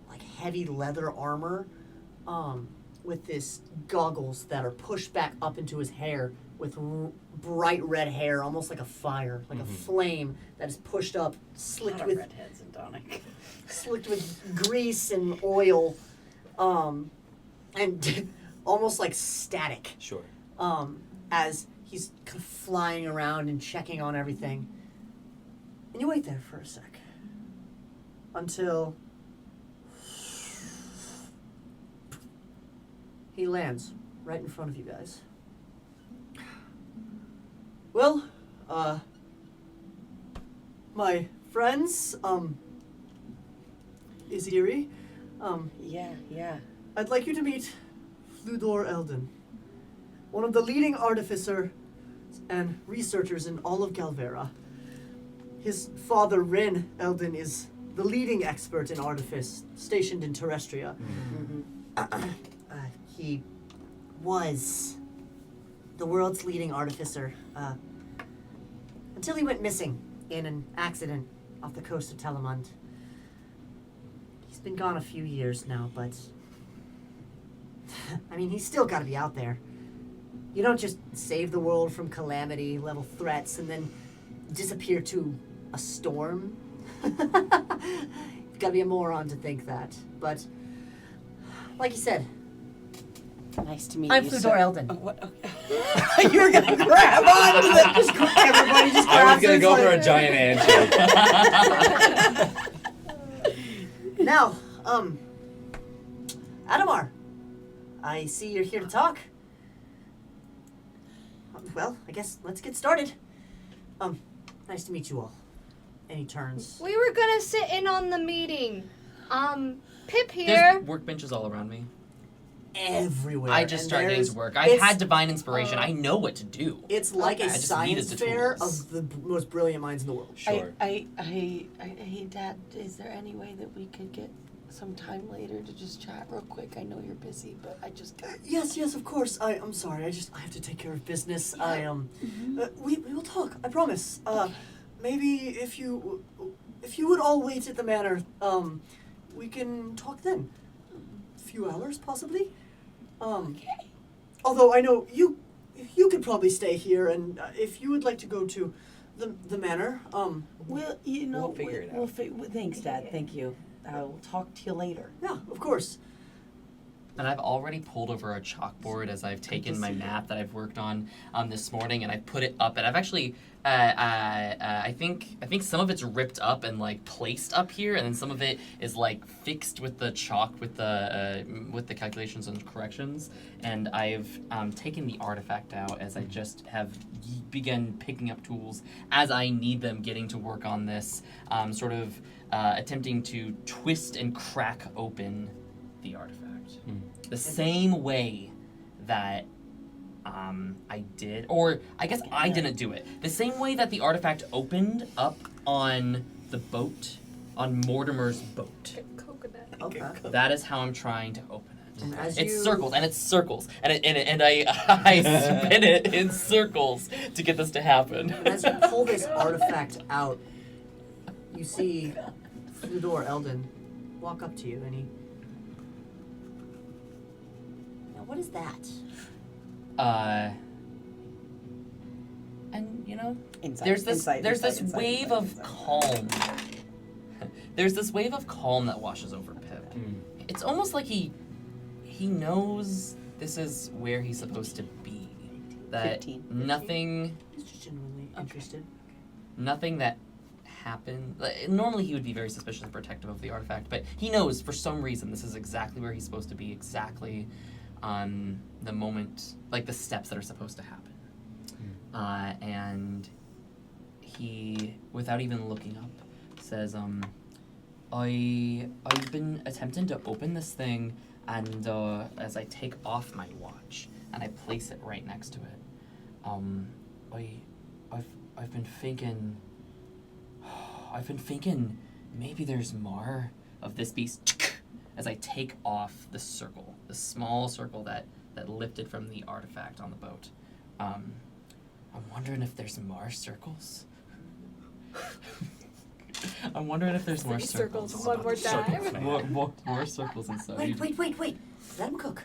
like heavy leather armor, with this goggles that are pushed back up into his hair with bright red hair, almost like a fire, like a flame that is pushed up, slicked with redheads and tonic. slicked with grease and oil, and almost like static. Sure. As he's kind of flying around and checking on everything. And you wait there for a sec. Until he lands right in front of you guys. Well, my friends, Iziri, Yeah. I'd like you to meet Fludor Eldon, one of the leading artificers and researchers in all of Galvera. His father, Rin Eldon, is the leading expert in artifice, stationed in Terrestria. He was the world's leading artificer, until he went missing in an accident off the coast of Telemund. He's been gone a few years now, but I mean, he's still got to be out there. You don't just save the world from calamity level threats and then disappear to a storm. You've got to be a moron to think that. But like you said, Nice to meet I'm you. Fludor Eldon. Oh, what? Okay. You were gonna grab onto the. Everybody just I was grabs gonna his, go like- for a giant handshake. Now, Adamar, I see you're here to talk. Well, I guess let's get started. Nice to meet you all. And he turns. We were gonna sit in on the meeting. Pip here. There's workbenches all around me. Everywhere. I just and started there's- day's work. I've it's- had divine inspiration. I know what to do. It's like I a just science needed the fair tools. of the most brilliant minds in the world. Sure. Hey, Dad, is there any way that we could get some time later to just chat real quick? I know you're busy, but I just got... Yes, of course. I'm sorry. I have to take care of business. We will talk. I promise. Maybe if you would all wait at the manor, we can talk then. A few hours, possibly. Okay. Although I know you could probably stay here, and if you would like to go to the manor, Well, We'll figure it out. Thanks, Dad. Thank you. I'll talk to you later. yeah, of course. And I've already pulled over a chalkboard as I've taken my map that I've worked on this morning, and I put it up. And I've actually, I think some of it's ripped up and like placed up here, and then some of it is like fixed with the chalk with the calculations and corrections. And I've taken the artifact out as I just have begun picking up tools as I need them, getting to work on this, sort of attempting to twist and crack open the artifact. The same way that I did, or I guess I didn't do it. The same way that the artifact opened up on the boat, on Mortimer's boat. Coconut. Okay. That is how I'm trying to open it. And as It's you- circles, and I spin it in circles to get this to happen. And as you pull this artifact out, you see Fludor Eldon walk up to you, and he. Now, what is that? And you know, Insight, there's this insight, there's insight, this insight, wave insight, of insight. calm. There's this wave of calm that washes over Pip. It's almost like he knows this is where he's supposed to be. That 15. nothing He's just genuinely interested. nothing that happened. Normally he would be very suspicious and protective of the artifact, but he knows for some reason this is exactly where he's supposed to be, exactly on the moment, like the steps that are supposed to happen. And he, without even looking up, says, I've been attempting to open this thing, and as I take off my watch and I place it right next to it, I've been thinking maybe there's more of this beast. As I take off the circle, the small circle that lifted from the artifact on the boat. I'm wondering if there's more circles. I'm wondering if there's more Three circles. circles, one more time. More circles inside. Wait. Let him cook.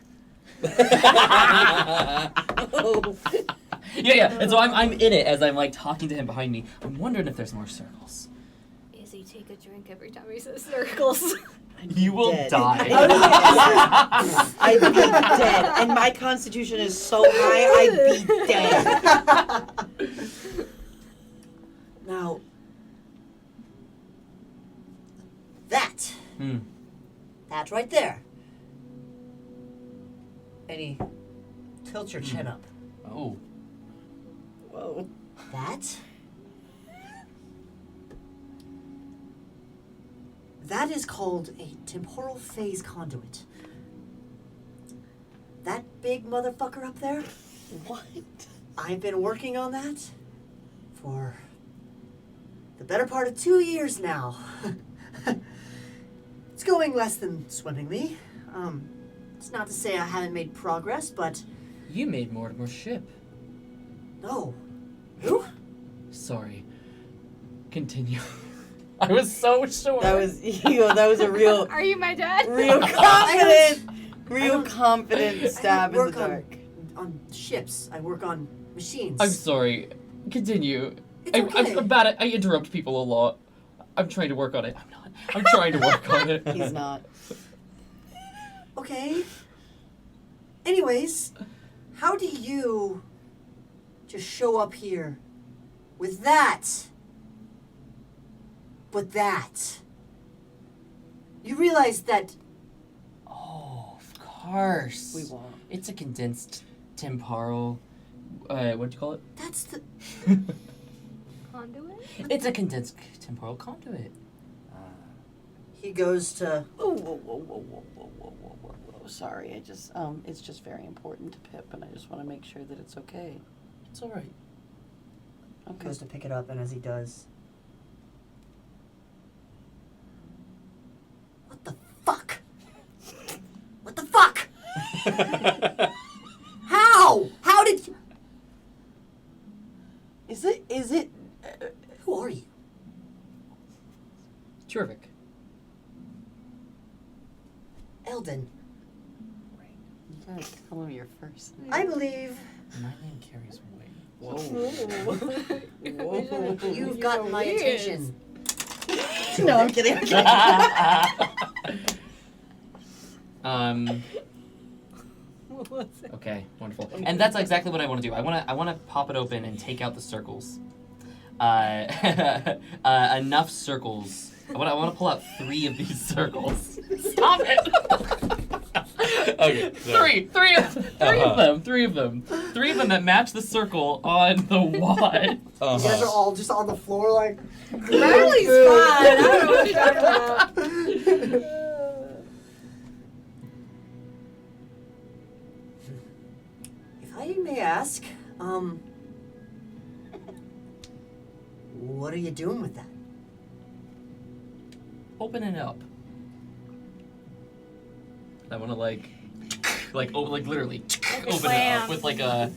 Yeah. And so I'm in it as I'm like talking to him behind me. I'm wondering if there's more circles. Izzy, take a drink every time he says circles. You will Dead. die. I'd be dead, and my constitution is so high, I'd be dead. Now, that right there. And he tilts your chin up. Oh. Whoa. That is called a temporal phase conduit. That big motherfucker up there, What? I've been working on that for the better part of 2 years now. It's going less than swimmingly. It's not to say I haven't made progress, but You made Mortimer's ship. no. Who? Sorry. Continue. I was so sure. That was that was a real Are you my dad? real confident stab in the work dark. on ships. I work on machines. I'm sorry. Continue. It's okay. I'm bad at. I interrupt people a lot. I'm trying to work on it. I'm not. I'm trying to work on it. He's not. Okay. Anyways, how do you just show up here with that? But that. You realize that Oh, course. We won't. It's a condensed temporal. What'd you call it? That's the. Conduit? It's a condensed temporal conduit. He goes to. Whoa, whoa, whoa, whoa, whoa, whoa, whoa, whoa, whoa, whoa. Sorry, it's just very important to Pip, and I just want to make sure that it's okay. It's all right. Okay. Goes to pick it up, and as he does. What the fuck? What the fuck? How? How did you. Is it? Who are you? Terrific. Eldon. You gotta tell him your first name. I believe My name carries weight. Whoa. you've got my weird. attention. No, I'm kidding. What was it? Okay, wonderful. And that's exactly what I want to do. I want to pop it open and take out the circles. Enough circles. I want to pull out 3 of these circles. Stop it! Okay. So, Three of them. 3 of them that match the circle on the wad. You guys are all just on the floor like. Riley's fine. I don't know what you're talking about. If I may ask, what are you doing with that? Open it up. I want to like literally open it slam. up with like a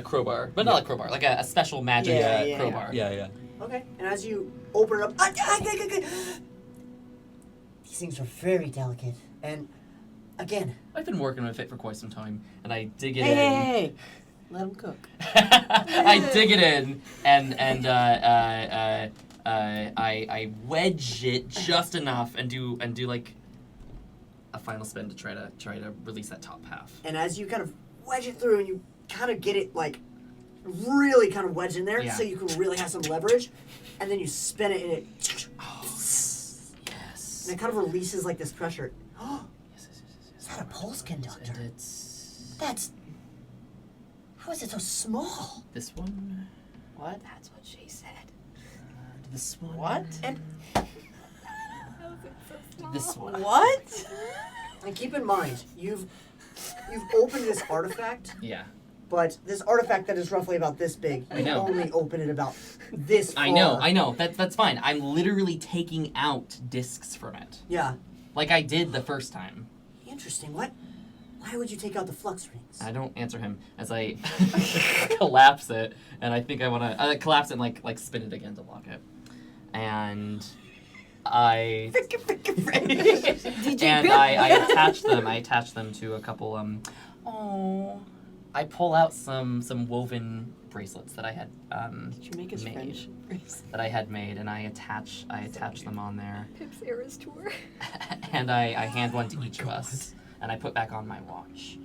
crowbar, but not a crowbar, like a special magic Yeah. crowbar. yeah. Okay, and as you open it up, these things are very delicate, and again, I've been working with it for quite some time, and I dig it Hey, in. hey, hey. Let him cook. I dig it in, and I wedge it just enough, and do like a final spin to try to release that top half. and as you kind of wedge it through, and you kind of get it like really kind of wedged in there, Yeah. so you can really have some leverage, and then you spin it, and it, Yes. and it kind of releases like this pressure. Yes. Is that a pulse conductor? And it's That's. How is it so small? this one. What? That's what she said. And this one. What? And How is it so small? This one. What? and keep in mind, you've opened this artifact. Yeah. But this artifact that is roughly about this big, I you know. only open it about this far. I know. That's fine. I'm literally taking out discs from it, Yeah. like I did the first time. Interesting. Why would you take out the flux rings? I don't answer him as I collapse it, and I think I want to collapse it and like spin it again to lock it, and I I attach them. I attach them to a couple I pull out some woven bracelets that I had Did you make his made, friendship bracelet? that I had made, and I attach them on there, Pip's Eras tour. and I hand one to each of us, and I put back on my watch.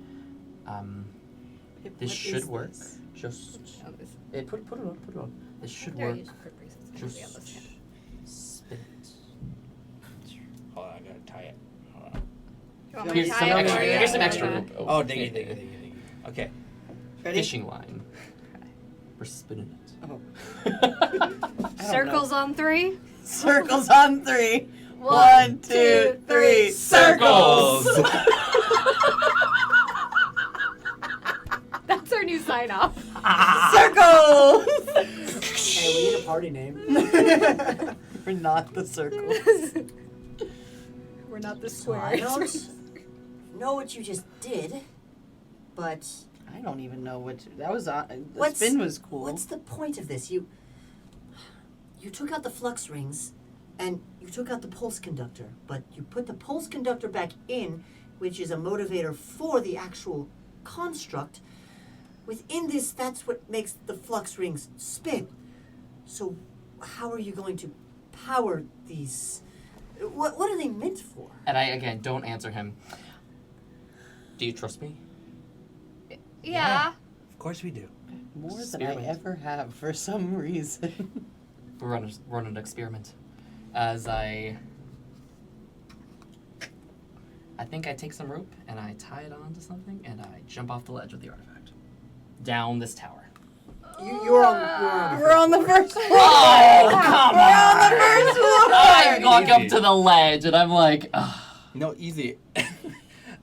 Pip, This what should is work. this? Just put it on. This should There, work. use your bracelets. It's Just gonna be on this hand. spin it. Hold on, I gotta tie it. Hold on. You want me Here's to some tie it extra. for you? Here's some Yeah. extra rope. Oh, diggy. Okay. Ready? Fishing line. We're spinning it. Oh. Circles on 3. Circles on 3. 1, 1, 2, 3. Circles! That's our new sign off. Circles! Hey, we need a party name. We're not the circles. We're not the So I squares. don't know what you just did, but I don't even know what that was. The What's- spin was cool. what's the point of this? You took out the flux rings, and you took out the pulse conductor, but you put the pulse conductor back in, which is a motivator for the actual construct. Within this, that's what makes the flux rings spin. So, how are you going to power these? What are they meant for? And I, again, don't answer him. Do you trust me? Yeah. Of course we do. More than I Experiment. ever have for some reason. We're run an experiment. As I I think I take some rope and I tie it onto something and I jump off the ledge with the artifact. Down this tower. You're on We're on the first floor. Oh, come We're on the on! first floor. I walk up to the ledge and I'm like, ugh. No, easy.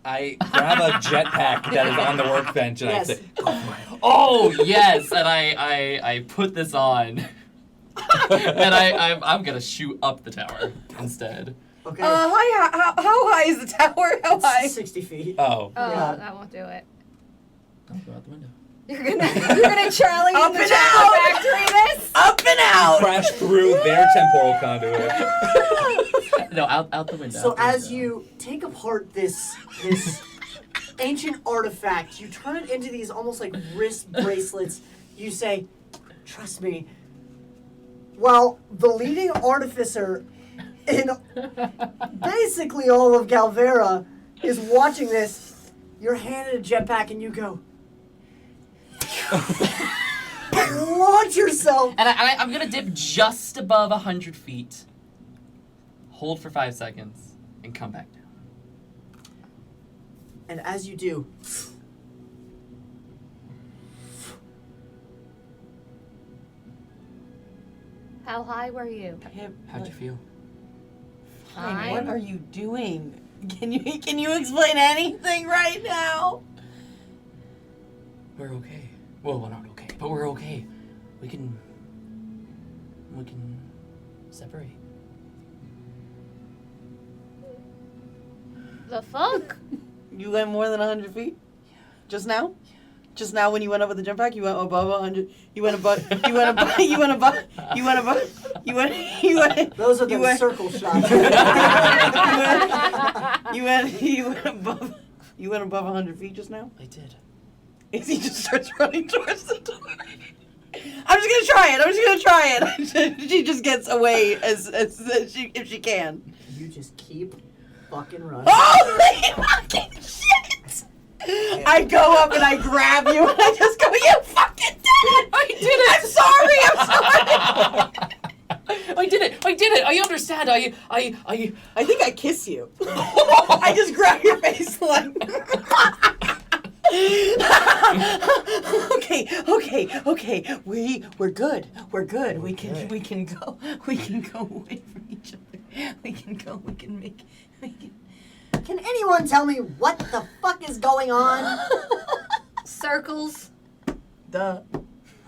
I grab a jetpack that is on the workbench and Yes. I say, "Go for it." Oh yes, and I put this on, and I'm gonna shoot up the tower instead. Okay. How high is the tower? How high? 60 feet. Oh. Oh, Yeah. that won't do it. Don't go out the window. You're gonna Charlie Up in the and chocolate out! factory this? Up and out. Crash through their temporal conduit. No, out the window. So out the as window. you take apart this ancient artifact, you turn it into these almost like wrist bracelets. You say, "Trust me." Well, the leading artificer in basically all of Galvera is watching this. You're handed a jetpack and you go, launch yourself. And I'm gonna dip just above 100 feet. Hold for 5 seconds and come back down. And as you do, How high were you? How'd you feel? Fine. What are you doing? Can you explain anything right now? We're okay. Well, we're not okay, but we're okay. We can separate. The fuck? You went more than 100 feet? Just now? Just now when you went up with the jump pack, you went above 100. You went above. You went above. You went above. You went above. You went. those are You the went- circle shots. You went above. You went above 100 feet just now. I did. Izzy just starts running towards the door. I'm just gonna try it. She just gets away as she if she can. You just keep fucking running. Holy fucking shit! I go up and I grab you and I just go, you fucking did it! I did it! I'm sorry! I did it! I understand. I think I kiss you. I just grab your face like. Okay. We're good. We're good. We can go away from each other. We can make. Can anyone tell me what the fuck is going on? Circles. Duh.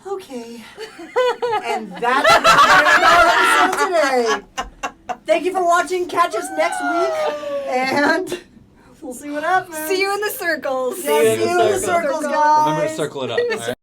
Okay. And that's our episode today. Thank you for watching. Catch us next week. And we'll see what happens. See you in the circles. Yeah, see you in the circles, guys. Remember to circle it up. All right?